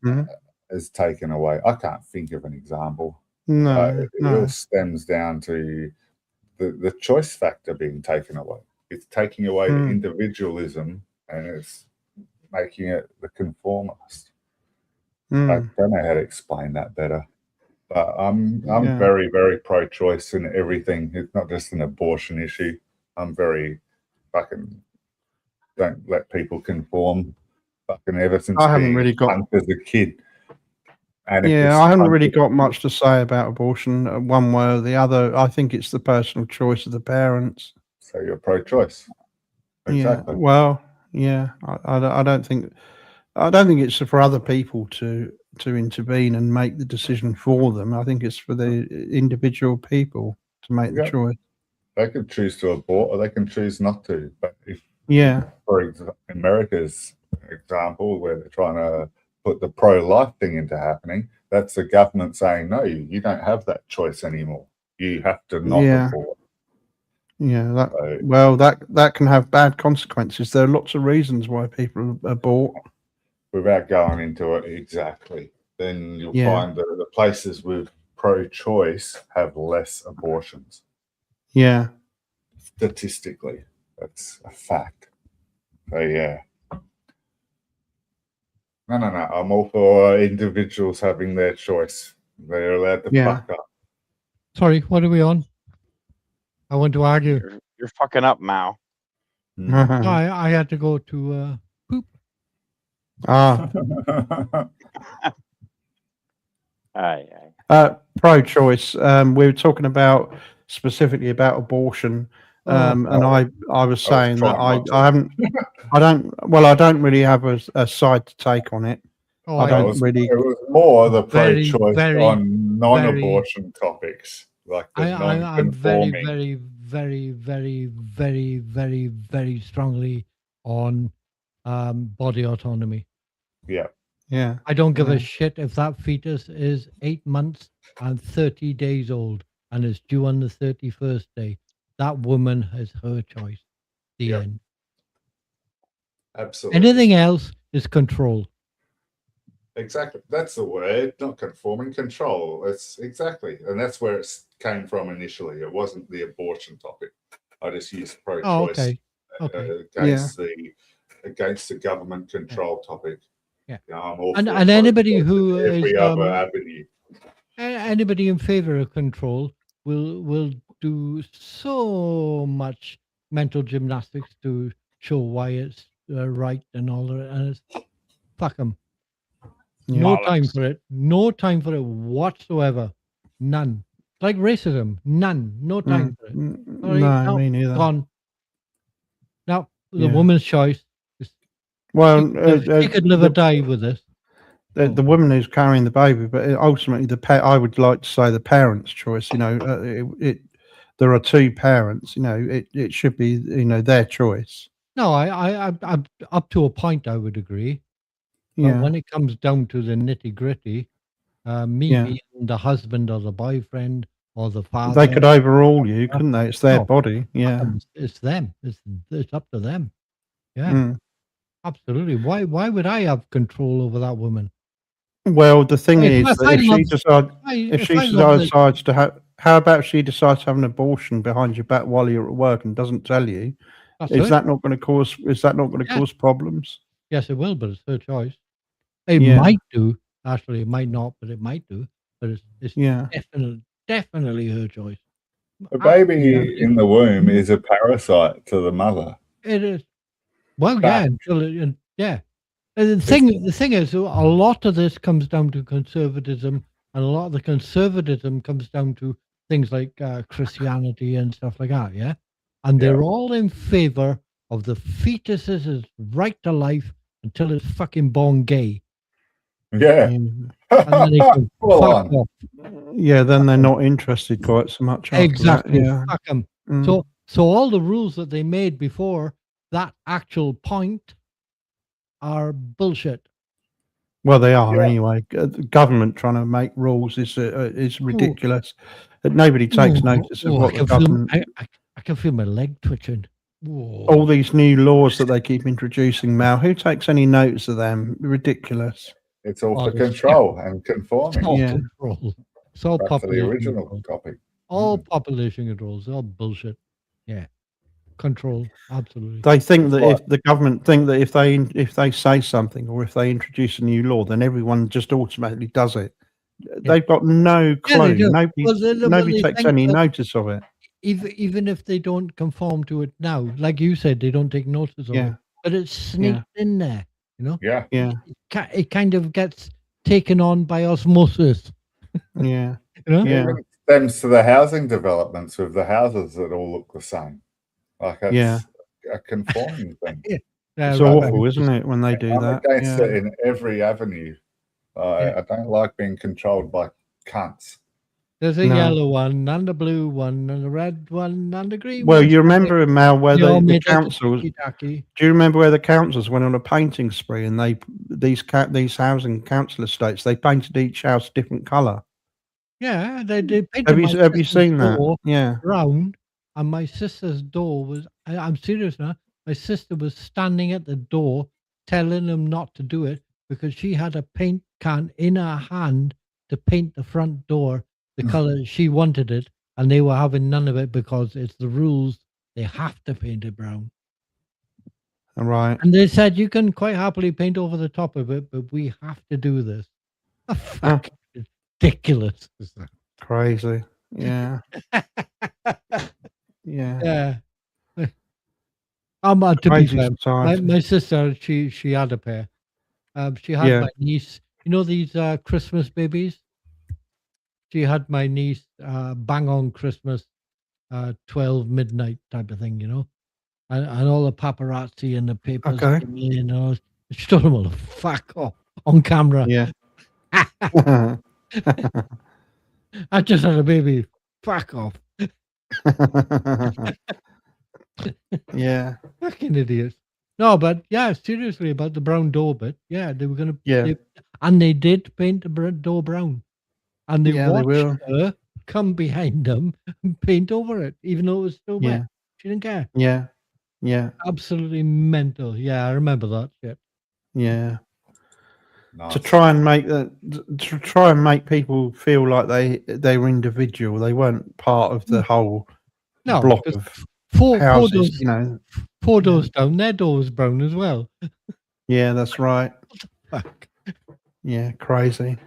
is taken away. I can't think of an example. No. It all stems down to the choice factor being taken away. It's taking away the individualism and it's making it the conformist. I don't know how to explain that better. But I'm very, very pro-choice in everything. It's not just an abortion issue. I'm very fucking don't let people conform. Fucking ever since I haven't really got as a kid. I haven't really got much to say about abortion one way or the other. I think it's the personal choice of the parents. So you're pro-choice. Exactly. Yeah. Well, yeah. I don't think it's for other people to intervene and make the decision for them. I think it's for the individual people to make the choice. They can choose to abort or they can choose not to. But if, Yeah. for America's example, where they're trying to put the pro-life thing into happening, that's the government saying, no, you don't have that choice anymore. You have to not Yeah. abort. Yeah. So, That can have bad consequences. There are lots of reasons why people abort. without going into it exactly, then you'll Yeah. find that the places with pro-choice have less abortions. Yeah. Statistically, that's a fact. So yeah. No. I'm all for individuals having their choice. They're allowed to Yeah. fuck up. Sorry, what are we on? I want to argue. You're fucking up, Mao. I had to go to poop. Pro-choice. We were talking about specifically about abortion, and I was saying that I don't really have a side to take on it. Oh, I It don't was, really. it was more the Very, pro-choice very, on non-abortion topics, like the I'm very, non-conforming. very, very, very, very, very, very strongly on body autonomy. Yeah. Yeah. I don't give Yeah. a shit if that fetus is 8 months and 30 days old and is due on the 31st day. That woman has her choice. The Yep. end. Absolutely. Anything else is control. Exactly. That's the word, not conforming, control. It's exactly. And that's where it came from initially. It wasn't the abortion topic. I just used pro-choice against the government control topic. Yeah. I'm all And for anybody pro-choice who in every is other avenue. anybody in favor of control will do so much mental gymnastics to show why it's right and all that, and it's fuck them. No time for it. No time for it whatsoever. None. Like racism. None. No time for it. Sorry, No, me neither. gone. Now the Yeah. woman's choice. Well, She could live or die with this. the woman who's carrying the baby, but ultimately I would like to say the parents' choice. You know, there are two parents. You know, it should be their choice. No, I up to a point I would agree. But Yeah. when it comes down to the nitty gritty, being the husband or the boyfriend or the father, They could overrule you, couldn't they? It's their body. Yeah. It's them. It's up to them. Yeah. Mm. Absolutely. Why would I have control over that woman? Well, the thing is If that I if she love decides to have, how about if she decides to have an abortion behind your back while you're at work and doesn't tell you? Is that not going to cause problems? Yes, it will, but it's her choice. It Yeah. might do. Actually, it might not, but it might do. But it's Yeah. definitely her choice. A baby in the womb is a parasite to the mother. It is. Well, yeah, yeah. And the thing is, a lot of this comes down to conservatism, and a lot of the conservatism comes down to things like Christianity and stuff like that. Yeah, and they're all in favor of the fetus's right to life until it's fucking born gay. Yeah. And then they can fuck off. Yeah, then they're not interested quite so much. Exactly. That, yeah. Fuck them. So all the rules that they made before that actual point are bullshit. Well, they are anyway. The government trying to make rules is ridiculous. Nobody takes notice of what the government. I can feel my leg twitching. Whoa. All these new laws that they keep introducing now. Who takes any notice of them? Ridiculous. It's all for control and conforming. Control. It's all back to the original topic. All population controls. All bullshit. Yeah. Control. Absolutely. They think that if the government think that if they say something or if they introduce a new law, then everyone just automatically does it. They've got no clue. Nobody takes any notice of it. Even if they don't conform to it now, like you said, they don't take notice of it. But it's sneaked in there, you know? Yeah. Yeah. It kind of gets taken on by osmosis. Yeah. You know? Yeah. It stems to the housing developments with the houses that all look the same. Like it's a conforming thing. It's awful, isn't it, when they do that? I'm against it in every avenue. I don't like being controlled by cunts. There's a No. yellow one, and a blue one, and a red one, and a green Well, one. you remember, Mal, where They all the made like a councils. ticky-tacky. Do you remember where the councils went on a painting spree, and these housing council estates, they painted each house a different colour? Yeah, they painted Have my you sister's seen that? door Yeah. brown, and my sister's door was. I'm serious now. My sister was standing at the door, telling them not to do it because she had a paint can in her hand to paint the front door the color she wanted it, and they were having none of it because it's the rules. They have to paint it brown. All right. And they said you can quite happily paint over the top of it, but we have to do this. Fucking ridiculous. Is that? Crazy. Yeah. Yeah. Yeah. To be Crazy fair, society. my sister, she had a pair. She had Yeah. my niece. You know these Christmas babies? She had my niece bang on Christmas, 12 midnight type of thing, you know? And all the paparazzi and the papers Okay. came in. And she told them all to fuck off on camera. Yeah. I just had a baby. Fuck off. Yeah. Fucking idiots. No, but yeah, seriously about the brown door bit. Yeah, they were gonna. Yeah. And they did paint the door brown, and they Yeah, they watched will. her come behind them and paint over it, even though it was still Yeah. wet. She didn't care. Yeah. Yeah. Absolutely mental. Yeah, I remember that shit. Yeah. Nice. To try and make people feel like they were individual. They weren't part of the whole No, block 'cause of four houses. doors, You know. four doors down, their door was brown as well. Yeah, that's right. Fuck. Yeah, crazy.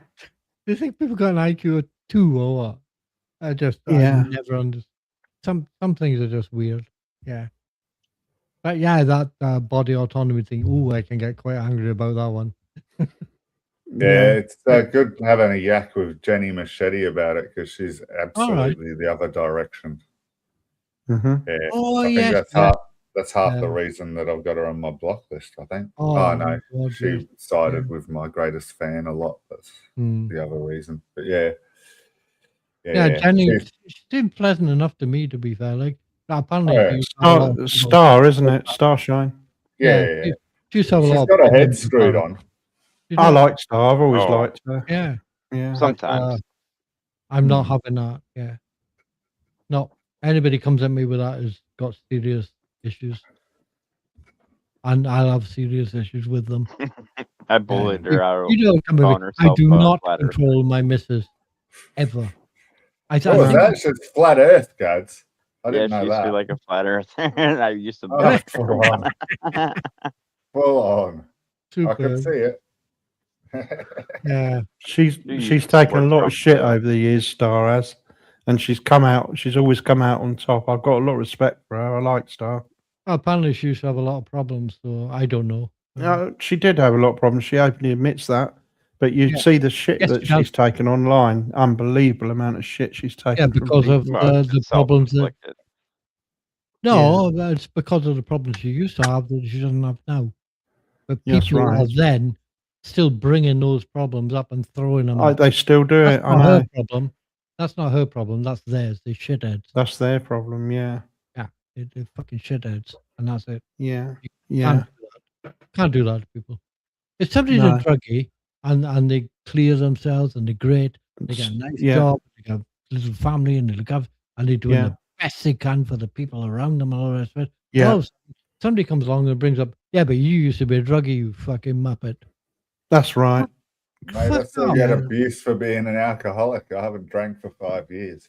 Do you think people got an IQ of 2 or what? I Yeah. never understand. Some things are just weird. Yeah. But yeah, that body autonomy thing. Ooh, I can get quite angry about that one. Yeah, it's good having a yak with Jenny Machete about it because she's absolutely the other direction. Mm-hmm. Yeah, Oh, I think yes, that's half yeah. the reason that I've got her on my block list. I think. Oh, Oh, my no, God, she yes. sided with my greatest fan a lot. That's the other reason. But yeah, Yeah, Jenny, she seemed pleasant enough to me, to be fair. Like, apparently, Oh, she used to have a lot of Star, isn't it? Starshine. yeah. She used to have a She's lot of got her head problems screwed about on. it. I like Star. I've always Oh. liked her. Yeah. Yeah. Sometimes. I'm not having that. Yeah. No, anybody comes at me with that has got serious issues. And I'll have serious issues with them. I bullied her out. You don't come calling at me. I herself do a not flat earther. control my missus. Ever. I What was think that? She's flat Earth, guys. I Yeah, didn't she know used to be that. like a flat earther. And I used to Oh, bully full on. Full on. I could Super. see it. Yeah. She's Jeez, taken a worked lot from of shit home. over the years, Star has, and she's always come out on top. I've got a lot of respect for her. I like Star. Apparently, she used to have a lot of problems, so I don't know. She did have a lot of problems. She openly admits that. But you Yeah. see the shit Yes, that she does. she's taken online. Unbelievable amount of shit she's taken. Yeah, from because of people. Well, it's the problems that. self-inflicted. No, it's because of the problems she used to have that she doesn't have now. But Yeah, that's people right. are then still bringing those problems up and throwing them up. They still do That's it. I not know. her problem. That's not her problem. That's theirs. They shitheads. That's their problem. Yeah. Yeah, they're fucking shitheads, and that's it. Yeah. You Yeah. can't do that to people. If somebody's No. a druggie and they clear themselves and they're great, they get a nice Yeah. job, they got a little family, and they look up and they're doing Yeah. the best they can for the people around them and all the rest of it. Yeah. All of a sudden, somebody comes along and brings up, yeah, but you used to be a druggie, you fucking muppet. That's right. Mate, I Fuck still off. get abuse for being an alcoholic. I haven't drank for 5 years.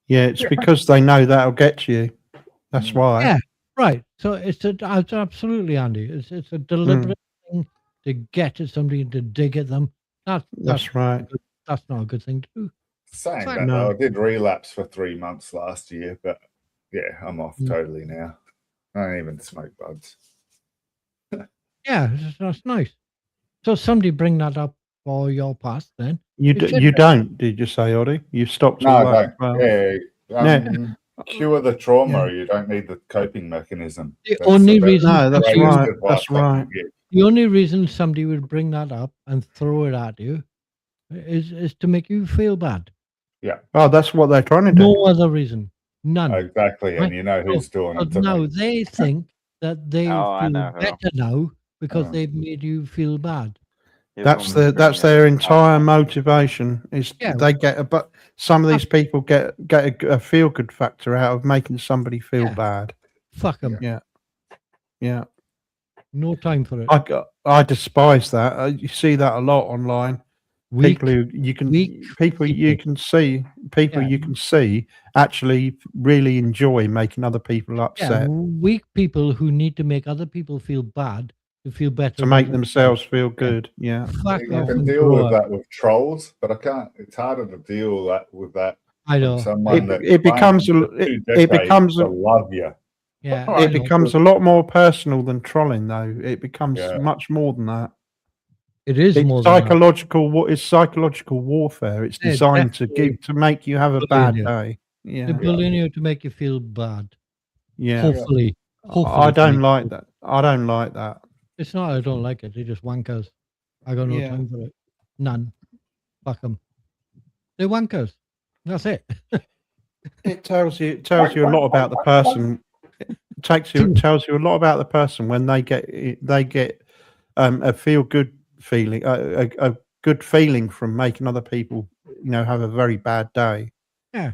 Yeah. It's because they know that'll get to you. That's why. Yeah, right. So it's absolutely, Andy. It's a deliberate thing to get at somebody and to dig at them. That's right. That's not a good thing to do. Saying Fuck that, no. though, I did relapse for 3 months last year, but yeah, I'm off totally now. I don't even smoke buds. Yeah, that's nice. So somebody bring that up for your past then. You don't, did you say, Oddy? You stopped No, all I that. don't. Well, Cure the trauma. You don't need the coping mechanism. The That's only the reason- No, that's greatest right. advice That's I can right. give. The only reason somebody would bring that up and throw it at you is to make you feel bad. Oh, that's what they're trying to do. No other reason. None. Exactly, and Right. you know who's doing But it to now me. they think that they Oh, I feel know who. better now because Oh. they've made you feel bad. His That's woman's that's bringing their it entire up. motivation. Is Yeah. they get but some of these people get a feel good factor out of making somebody feel Yeah. bad. Fuck them. Yeah. No time for it. I despise that. You see that a lot online. Weak, People who you can weak people you people. can see people Yeah. you can see actually really enjoy making other people Yeah, upset weak people who need to make other people feel bad to feel better to than make themselves. themselves feel good. Yeah. Fuck You off can and deal grow with up. that with trolls, but I can't. It's harder to deal with that I from know. someone that It becomes claims for 2 decades to love you. Yeah, I it know. becomes a lot more personal than trolling, though. It becomes Yeah. much more than that. it is It's more than that. psychological. What is psychological warfare? It's Yeah, designed to definitely make you have a bad bullying you. day. They're Yeah, bullying you to make you feel bad. yeah. Hopefully. I to don't make like you- that. I don't like that. It's not I don't like it. They're just wankers. I got no Yeah. time for it. None. Fuck them. They're wankers. That's it. It tells you a lot about the person. It tells you a lot about the person when they get a feel good feeling, a good feeling from making other people have a very bad day. Yeah.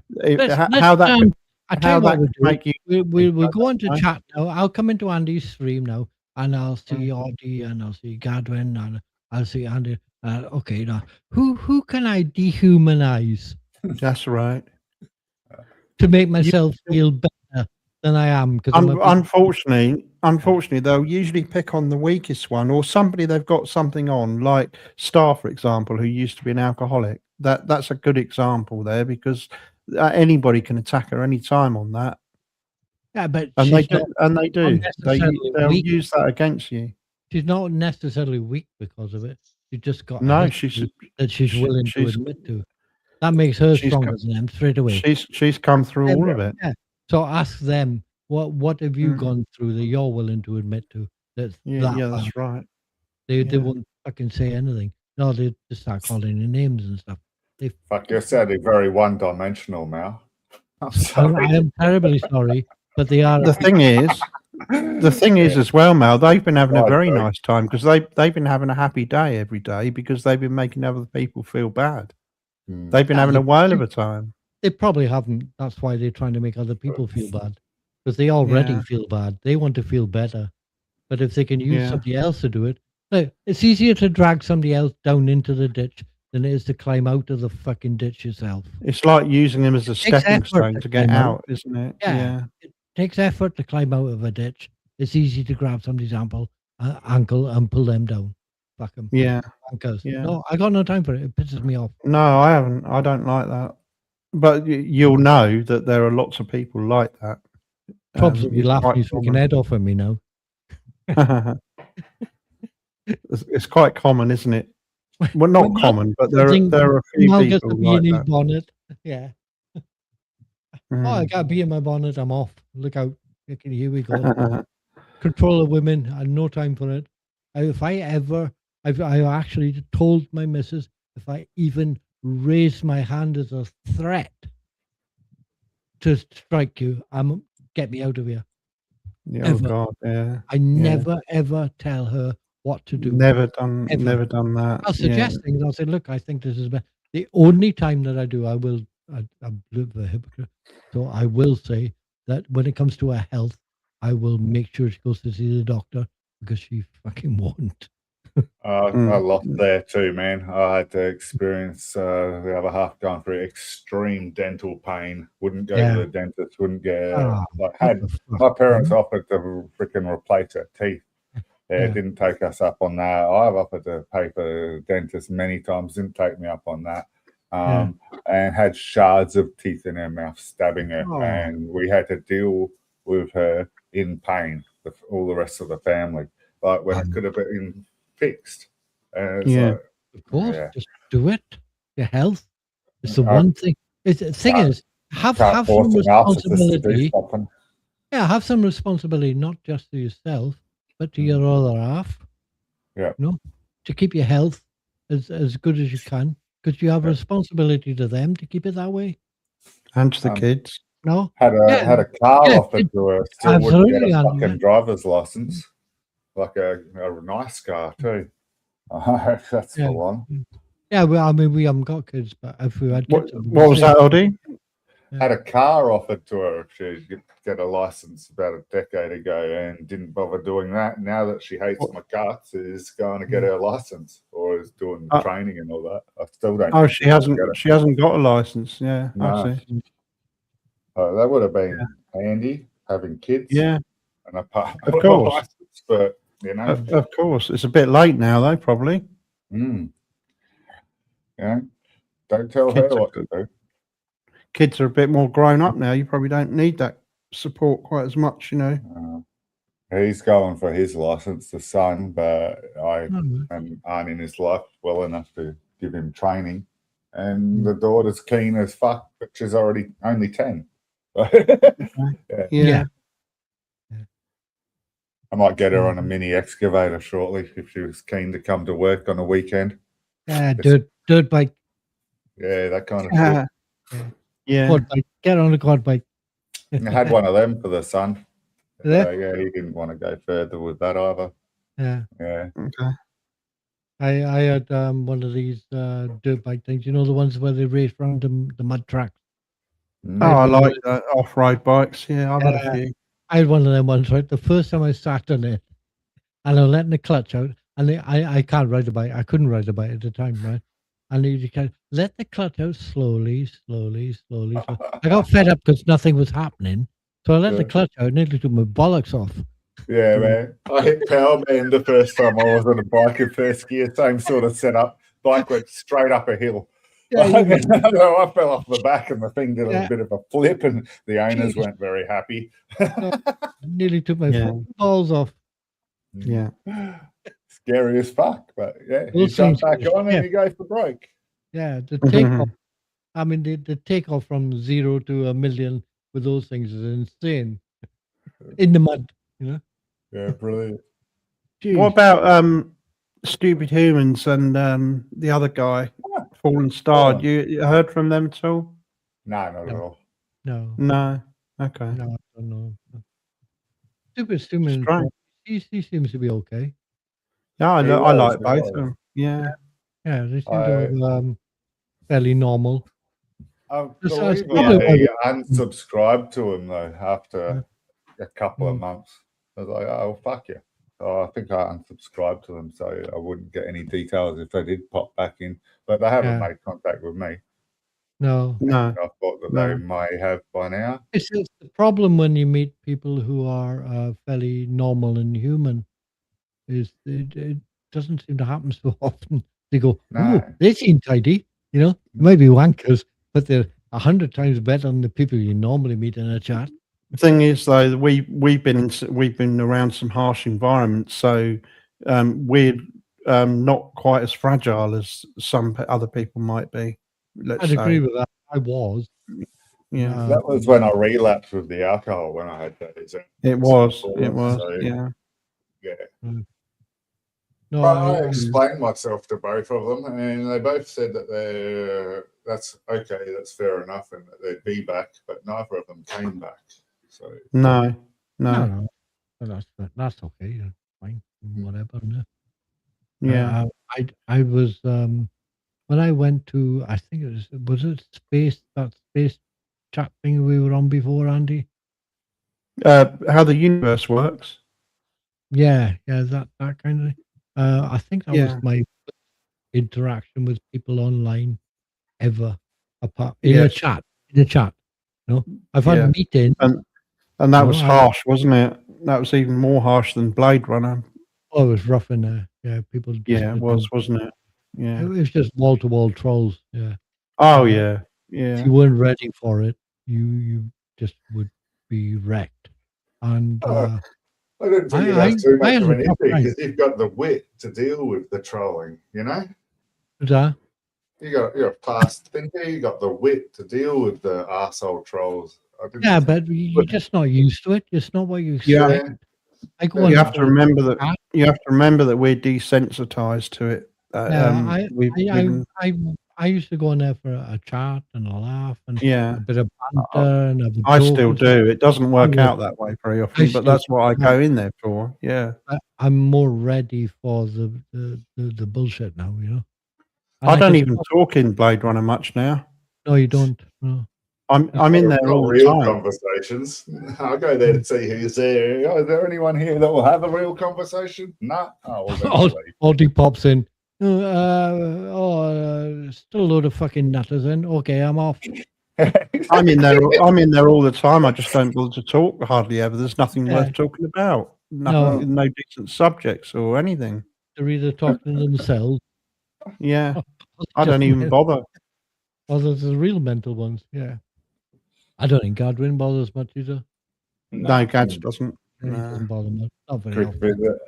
How that could I tell you what we'll do. make you We'll I go into don't know. chat now. I'll come into Andy's stream now, and I'll see Audie, and I'll see Gadwin, and I'll see Andy. Okay, now who can I dehumanize That's right. to make myself feel better than I am? Because Unfortunately, they'll usually pick on the weakest one or somebody they've got something on, like Star, for example, who used to be an alcoholic. That's a good example there because anybody can attack her any time on that, yeah, but and she's they do. necessarily They'll weak. use that against you. She's not necessarily weak because of it. She just got a No, history that she's she- willing to she's- admit to. That makes her she's stronger co- than them straight away. She's come through all of it. Yeah. So ask them what have you Mm. gone through that you're willing to admit to? That's Yeah, that yeah, bad. that's right. They yeah. won't fucking say anything. No, they just start calling your names and stuff. Fuck, you're sounding very one-dimensional, Mal. I'm I sorry. am terribly sorry, but they are. The thing is as well, Mal, they've been having a Right, very right. nice time because they've been having a happy day every day because they've been making other people feel bad. They've been having a whale of a time. They probably haven't. That's why they're trying to make other people feel bad because they already Yeah. feel bad. They want to feel better. But if they can use Yeah. somebody else to do it, look, it's easier to drag somebody else down into the ditch than it is to climb out of the fucking ditch yourself. It's like using them as a stepping effort stone to to get climb out. out, isn't it? Yeah. It takes effort to climb out of a ditch. It's easy to grab somebody's ankle and pull them down. Fuck them. Yeah. Yeah. No, I got no time for it. It pisses me off. No, I haven't. I don't like that. But you'll know that there are lots of people like that. Probs will be it's laughing quite his fucking head off at me now. common. It's quite common, isn't it? Well, not Well, common, but there are a few Mal gets people a bee like in his that. bonnet. Yeah. Oh, I Mm. got a bee in my bonnet. I'm off. Look out. Okay, here we go. Control of women. I had no time for it. If I actually told my missus if I even raised my hand as a threat to strike you, get me out of here. Yeah, oh Ever. God, yeah. I never ever tell her what to do. Never done Ever. that. I'll suggest things. I'll say, look, I think this is best. The only time that I do, I'm a bit of a hypocrite. So I will say that when it comes to her health, I will make sure she goes to see the doctor because she fucking won't. I lost there too, man. I had to experience the other half going through extreme dental pain. Wouldn't go to the dentist. Wouldn't get. My parents offered to freaking replace her teeth. Didn't take us up on that. I've offered to pay for the dentist many times. Didn't take me up on that. And had shards of teeth in her mouth, stabbing her, and we had to deal with her in pain. All the rest of the family, like when it could have been fixed. And it's like, of course, just do it. Your health is the one thing. The thing is, have some responsibility. Yeah, have some responsibility, not just to yourself, but to your other half. Yeah. You know, to keep your health as good as you can. Because you have a Yeah. responsibility to them to keep it that way. And to the Um, kids. No? Had a car Yeah, offered to her, still wouldn't get absolutely, a Andy, fucking yeah. driver's license. Like a nice car too. That's Yeah. full on. Yeah, well, I mean, we haven't got kids, but if we had What, kids, it would be what was the that, same. Oddie? Had a car offered to her if she could get a license about a decade ago and didn't bother doing that. Now that she hates my guts, is going to get her license or is doing the training and all that. I still don't. Oh, think she she's gonna hasn't. get it. She hasn't got a license. Yeah, No. I see. That would have been handy having kids. Yeah, and a part of course. license, but you know, Of course. It's a bit late now, though. Probably. Yeah. Don't tell Kids her are what to do. Kids are a bit more grown up now. You probably don't need that support quite as much, you know. He's going for his license, the son, but I Mhm. aren't in his life well enough to give him training. And the daughter's keen as fuck, but she's already only 10. Yeah. I might get her on a mini excavator shortly if she was keen to come to work on a weekend. Yeah, dirt bike. Yeah, that kind of shit. Yeah. Quad bike. Get on a quad bike. I had one of them for the son. Yeah. Yeah, he didn't want to go further with that either. Yeah. Yeah. Okay. I had one of these dirt bike things. You know, the ones where they race around the mud tracks. Oh, I like off-road bikes. Yeah, I've had a few. I had one of them ones, right? The first time I sat on it, and I was letting the clutch out, and I can't ride a bike. I couldn't ride a bike at the time, right? And you can let the clutch out slowly. I got fed up because nothing was happening, so I let the clutch out, and nearly took my bollocks off. Yeah, man. I hit power man the first time I was on a bike in first gear, same sort of setup. Bike went straight up a hill. Yeah, I fell off the back and the thing did a bit of a flip and the owners weren't very happy. Nearly took my balls off. Yeah. Scary as fuck, but yeah, you Those jump things- back on and you go for broke. Yeah, the takeoff. I mean, the takeoff from 0 to 1 million with those things is insane. In the mud, you know. Yeah, brilliant. Jeez. What about Stupid Humans and the other guy, Fallen Star? You heard from them at all? No, not at all. No. No. Okay. No, I don't know. Stupid Human. Strange. He seems to be okay. Yeah, I He like was, both of them. Yeah. Yeah, they seem to be fairly normal. I That's believe probably I unsubscribed to him though after a couple of months. I was like, oh fuck you. So I think I unsubscribed to them so I wouldn't get any details if they did pop back in. But they haven't made contact with me. No. No. I thought that they may have by now. It's the problem when you meet people who are fairly normal and human. Is it doesn't seem to happen so often. They go, oh, they seem tidy. You know, maybe wankers, but they're 100 times better than the people you normally meet in a chat. The thing is, though, we've been around some harsh environments, so we're not quite as fragile as some other people might be. I'd agree with that. I was. Yeah, that was when I relapsed with the alcohol when I had that. It was. So, Yeah. No, but I explained myself to both of them, and they both said that that's okay, that's fair enough, and that they'd be back, but neither of them came back. So No. That's okay. Fine, whatever. No. Yeah. I was when I went to, I think was it that space chat thing we were on before, Andy? How the universe works. Yeah, that kind of thing. I think that was Yeah. my interaction with people online ever, apart in a chat. You know, I've had meetings, and that was harsh, wasn't it? That was even more harsh than Blade Runner. Oh, it was rough in there. Yeah, people. Yeah, it was, wasn't it? Yeah. It was just wall to wall trolls. Yeah. Oh yeah. Yeah. If you weren't ready for it, you just would be wrecked. And I don't think you have too much of an issue right. because you've got the wit to deal with the trolling, you know? That? You're a fast thinker, you got the wit to deal with the arsehole trolls. Yeah, but you're just not used to it. It's not what you Yeah. You have to remember that. You have to remember that we're desensitized to it. I I used to go in there for a chat and a laugh and Yeah, a bit of banter and have a I joke still and stuff. do. It doesn't work Yeah. out that way very often, but still that's what I do. go in there for. Yeah. I'm more ready for the bullshit now, you know. And I don't can even stop. talk in Blade Runner much now. No, you don't. No. I'm in there Not all the real time. conversations. I'll go there to see who's there. Oh, is there anyone here that will have a real conversation? No. Oh, well, then I'll leave. Audie pops in. Still a load of fucking nutters in. Okay, I'm off. I'm in there. I'm in there all the time. I just don't bother to talk hardly ever. There's nothing Yeah. worth talking about. Nothing, no decent subjects or anything. They're either talking to themselves. Yeah, or I don't just even men- bother. Or there's the real mental ones. Yeah. I don't think Godwin bothers much either. No, Gads doesn't. Yeah, he No. doesn't bother much. Not very Quick often. visit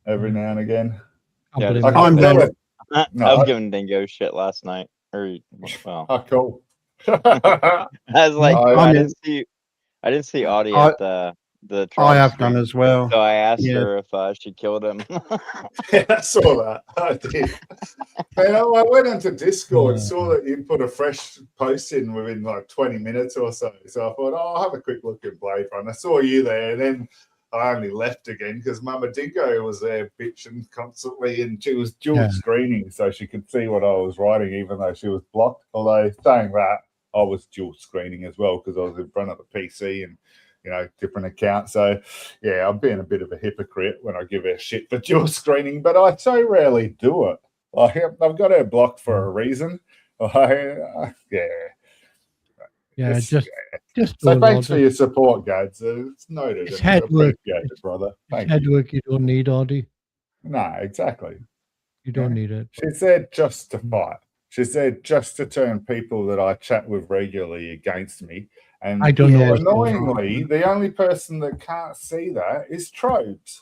every now and again. Can't Yeah, blame I him. I'm can't tell there. it. I No, was I- giving Dingo shit last night. Or well, Oh, cool. I was like, I- I I'm didn't see Audie I- at the I trial have stream, done as well. so I asked Yeah. her if she killed him. Yeah, I saw that. I did. Man, I went into Discord, saw that you put a fresh post in within like 20 minutes or so. So I thought, oh, I'll have a quick look at Blade Runner. I saw you there, and then I only left again because Mama Dingo was there bitching constantly, and she was dual screening so she could see what I was writing, even though she was blocked. Although saying that, I was dual screening as well because I was in front of the PC and different accounts. So yeah, I'm being a bit of a hypocrite when I give her shit for dual screening, but I so rarely do it. Like, I've got her blocked for a reason. Yeah, It's- just So do thanks it, for your support, Gads. It's noted. It's and head work. appreciated, brother. It's Thank head you. work you don't need, Audie. No, exactly. You don't need it. She said just to fight. She said just to turn people that I chat with regularly against me. And I don't know Yeah. what's going on. annoyingly, the only person that can't see that is Trobes.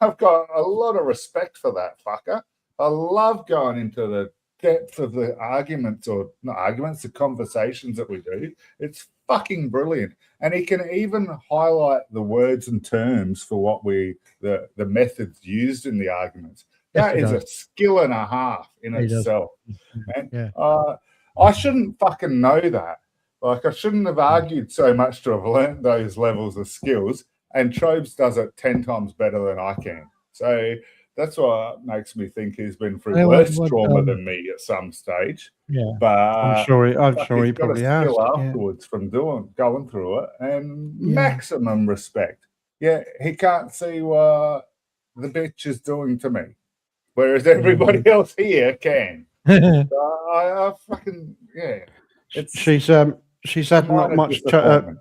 I've got a lot of respect for that fucker. I love going into the depth of the arguments, or not arguments, the conversations that we do. It's fucking brilliant. And he can even highlight the words and terms for what the methods used in the arguments. Yes, That he is does. a skill and a half in He does. itself. And Yeah. I shouldn't fucking know that. Like, I shouldn't have argued so much to have learnt those levels of skills. And Trobes does it 10 times better than I can. So that's what makes me think he's been through Yeah, worse what, trauma than me at some stage. Yeah. But I'm sure he he's got probably a has. skill Yeah. afterwards from going through it, and Yeah. maximum respect. Yeah, he can't see what the bitch is doing to me, whereas everybody else here can. I fucking She's had not minor much. disappointment.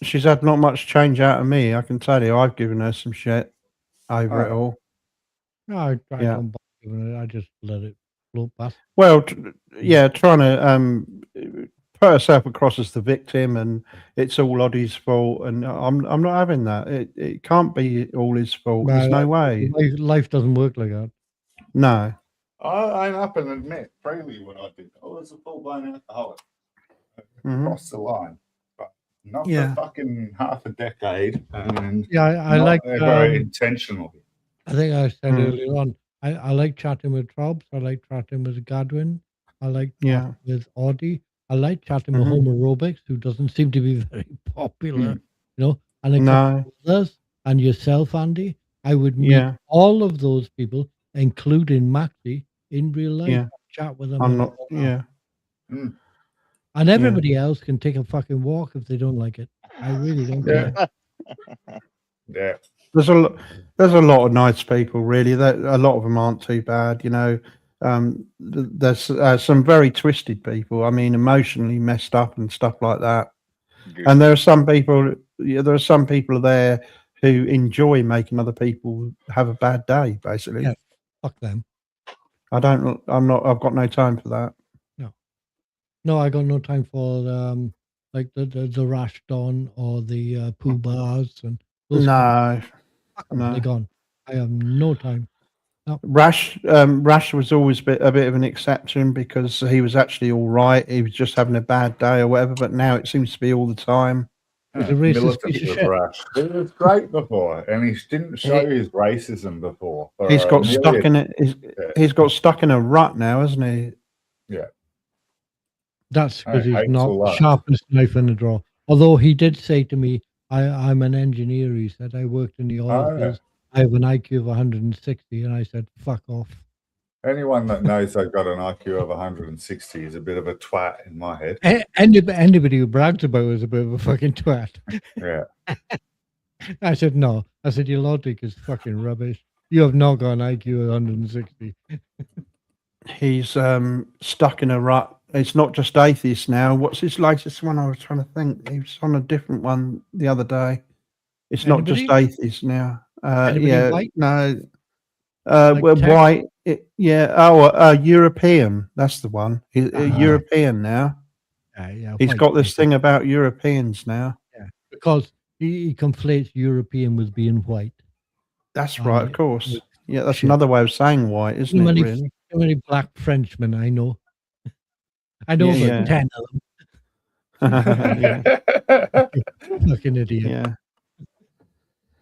She's had not much change out of me. I can tell you, I've given her some shit over it Oh. all. No, I Yeah. don't bother giving it. I just let it float past. Well, trying to put herself across as the victim, and it's all Oddie's fault, and I'm not having that. It can't be all his fault. There's no way. Life doesn't work like that. No. I own up and admit freely what I did. I was a full-blown alcoholic. Mhm. Crossed the line, but not Yeah. for fucking half a decade, and Yeah, I not like. very intentionally. I think I said Mm. earlier on. I like chatting with Trobs. I like chatting with Godwin. I like Yeah. chatting with Audie. I like chatting with Mhm. Homo Aerobics, who doesn't seem to be very popular. Mm. You know, and a No. couple of others, and yourself, Andy. I would meet Yeah. all of those people, including Maxie, in real life. Yeah. and chat with them. I'm and not. all that. Yeah. Mm. And everybody else can take a fucking walk if they don't like it. I really don't Yeah. care. Yeah. There's a lot of nice people, really. A lot of them aren't too bad, you know. There's some very twisted people. I mean, emotionally messed up and stuff like that. Good. And there are some people. There are some people there who enjoy making other people have a bad day. Basically, Yeah. Fuck them. I'm not. I've got no time for that. No, I got no time for like the Rash Don or the Pooh Bars and those. No, Fuck 'em, no. they're gone. I have no time. Rash was always a bit of an exception because he was actually all right. He was just having a bad day or whatever. But now it seems to be all the time. He's a racist Militant piece of was shit. rash. He was great before, and he didn't show his racism before. He's got nearly stuck in it. He's got stuck in a rut now, hasn't he? Yeah. That's because he's Eight not to the last. sharpest knife in the drawer. Although he did say to me, I'm an engineer. He said, I worked in the oil Oh, yeah. fields. I have an IQ of 160. And I said, fuck off. Anyone that knows they've got an IQ of 160 is a bit of a twat in my head. Anybody who brags about it is a bit of a fucking twat. Yeah. I said, no. I said, your logic is fucking rubbish. You have not got an IQ of 160. He's stuck in a rut. It's not just atheists now. What's his latest one? I was trying to think. He was on a different one the other day. It's not just Anybody? atheists now. Anybody Yeah, white? no. Like Well, tech? white. Yeah. Oh, European. That's the one. He's European now. Yeah, He's white got this people. thing about Europeans now. Yeah, because he conflates European with being white. That's right, of And course. Yeah, that's shit. another way of saying white, isn't Too it? many, Really? too many black Frenchmen I know. I know Yeah, about yeah. 10 of them. Yeah, Fucking idiot. yeah.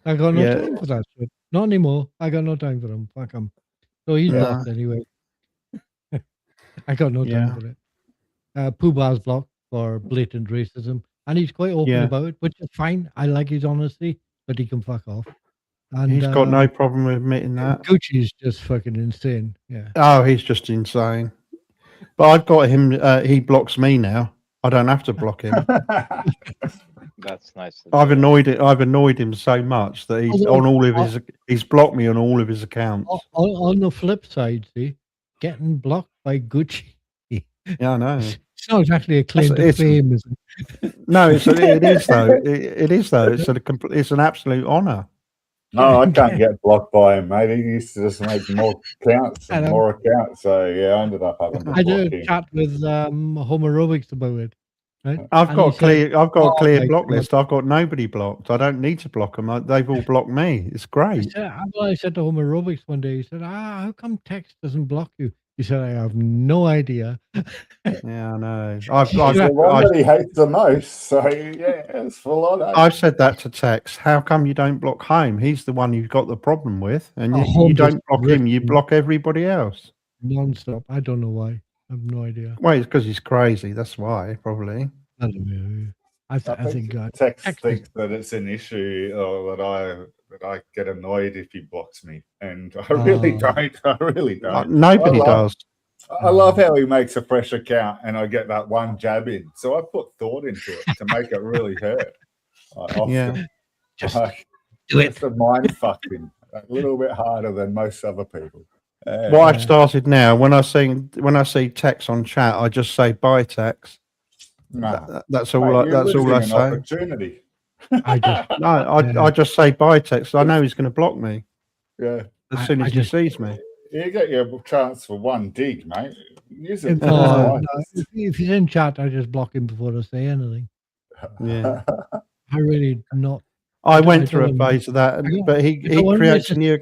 I got no Yeah. time for that shit. Not anymore. I got no time for them. Fuck them. So he's No. blocked anyway. I got no time Yeah. for it. Pooh Bah's blocked for blatant racism. And he's quite open Yeah. about it, which is fine. I like his honesty, but he can fuck off. And He's got no problem with admitting that. Gucci's just fucking insane. Yeah. Oh, he's just insane. But I've got him. He blocks me now. I don't have to block him. That's nice. I've annoyed him so much that he's Although- on all of his. He's blocked me on all of his accounts. On the flip side, see, getting blocked by Gucci. Yeah, I know. It's not exactly a claim to It's- fame, is it? No, it is though. It is though. It's an absolute honour. No, I can't get blocked by him, mate. He used to just make more accounts and more accounts. So yeah, I ended up having to I block did a him. chat with Homerobics about it. Right? I've And got he a said, clear. I've got "Oh a clear my block God." list. I've got nobody blocked. I don't need to block them. They've all blocked me. It's great. I said to Homerobics one day, he said, how come text doesn't block you? He said, I have no idea. Yeah, I know. He's the one that he hates the most. So yeah, it's full on. I've said that to Tex. How come you don't block Home? He's the one you've got the problem with, and you Holmes don't is block him. You written block everybody else. non-stop. I don't know why. I have no idea. Well, it's because he's crazy. That's why, probably. I don't know. I think Tex Tex thinks that it's an issue, or that I get annoyed if he blocks me, and I really don't. I really don't. Nobody does. I love how he makes a fresh account, and I get that one jab in. So I put thought into it to make it really hurt. Yeah, just do it. Just a mind fucking a little bit harder than most other people. What I've started now, when I see Tex on chat, I just say bye, Tex. No, that's all. That's all I say. Opportunity. I just say bye, Tex. I know he's going to block me. Yeah, as soon as he sees me. You get your chance for one dig, mate. Use it. If he's in chat, I just block him before I say anything. Yeah, I really not. I went through a phase of that, but he creates a new.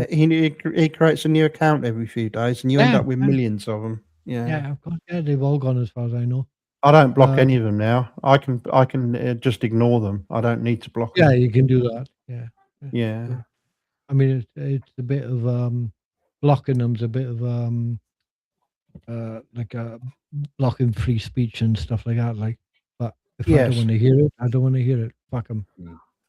He creates a new account every few days, and you end up with millions of them. Yeah, of course. Yeah, they've all gone as far as I know. I don't block any of them now. I can just ignore them. I don't need to block them. Yeah, you can do that. Yeah. I mean, it's a bit of blocking them's a bit of like blocking free speech and stuff like that. Like, but if I don't want to hear it, I don't want to hear it. Fuck them.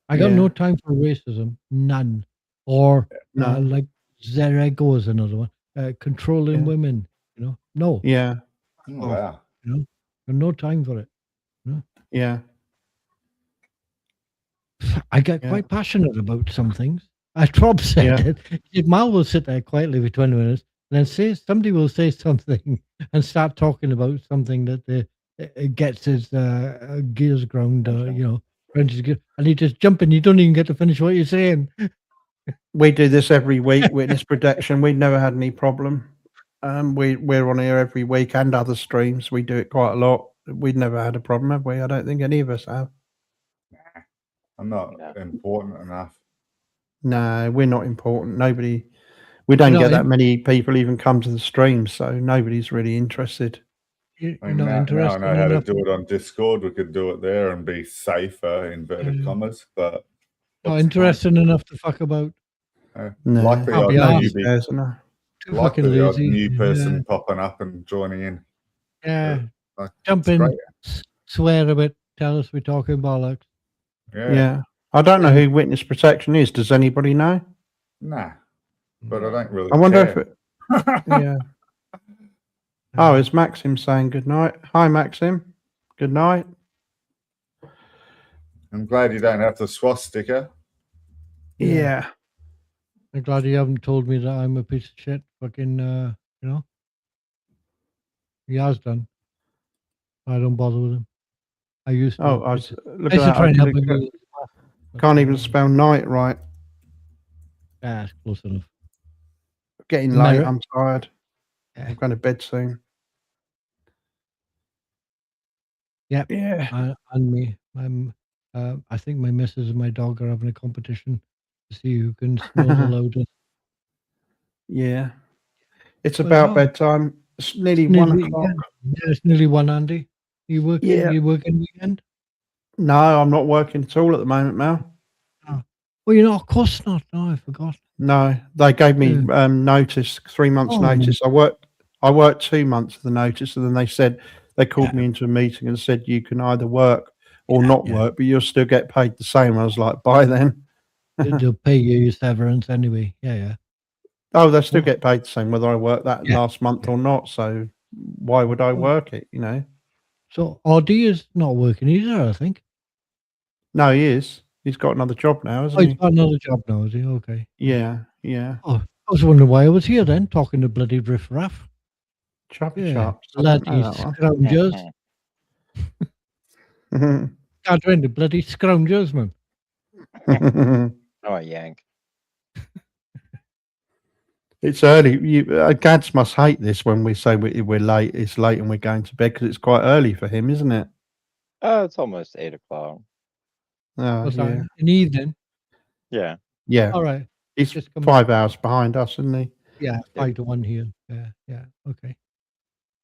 I got no time for racism. None. Or like Zerego is another one. Controlling women. You know, no. Yeah. Wow. You know, no time for it. You know? Yeah. I get quite passionate about some things. As Rob said, Mal will sit there quietly for 20 minutes and then somebody will say something and start talking about something that it gets his gears ground, you know, and he just jump in. You don't even get to finish what you're saying. We do this every week, witness protection. We've never had any problem. We're on here every week and other streams. We do it quite a lot. We've never had a problem, have we? I don't think any of us have. I'm not important enough. No, we're not important. We don't get that many people even come to the stream, so nobody's really interested. You're now I know how to do it on Discord. We could do it there and be safer, inverted commas, but not interested enough to fuck about. Like the odd Too fucking lazy. new person popping up and joining in. Yeah, Jump It's in, great. swear a bit, tell us we're talking bollocks. Yeah. I don't know who witness protection is. Does anybody know? Nah, but I don't really I wonder if care. it. Yeah. Oh, it's Maxim saying good night. Hi, Maxim. Good night. I'm glad you don't have the swastika. Yeah. I'm glad you haven't told me that I'm a piece of shit. Fucking, you know. He has done. I don't bother with him. I used to. Oh, I look used to at try and help that. him. Can't even spell night right. Yeah, it's close enough. Getting late. Merit. I'm tired. Yeah. I'm going to bed soon. Yep. Yeah. And me. I think my missus and my dog are having a competition to see who can snore the loudest. Yeah. It's But about no, bedtime. It's nearly it's 1 nearly, o'clock. yeah, it's nearly one, Andy. You working? Yeah. You working weekend? No, I'm not working at all at the moment, Mel. Oh. Well, you know, of course not. No, I forgot. No, they gave me notice, 3 months Oh. notice. I worked 2 months of the notice, and then they called me into a meeting and said you can either work or not work, but you'll still get paid the same. I was like, bye then. They'll pay you your severance anyway. Yeah. Oh, they still get paid the same whether I work that Yeah. last month or not. So why would I work it? You know? So Audie is not working either, I think. No, he is. He's got another job now, Oh, hasn't he? he's got another job now, is he? Okay. Yeah. Oh, I was wondering why I was here then, talking to bloody Riff Raff. Choppy Yeah. chops. Bloody scroungers. Can't join the bloody scroungers, man. Oh, yank. It's early. Gads must hate this when we say we're late. It's late and we're going to bed because it's quite early for him, isn't it? Oh, it's almost 8 o'clock. Oh, What's yeah. that? In the evening? Yeah. Yeah. All right. He's Just come 5 hours behind us, isn't he? Yeah, 5 to 1 here. Yeah. Okay.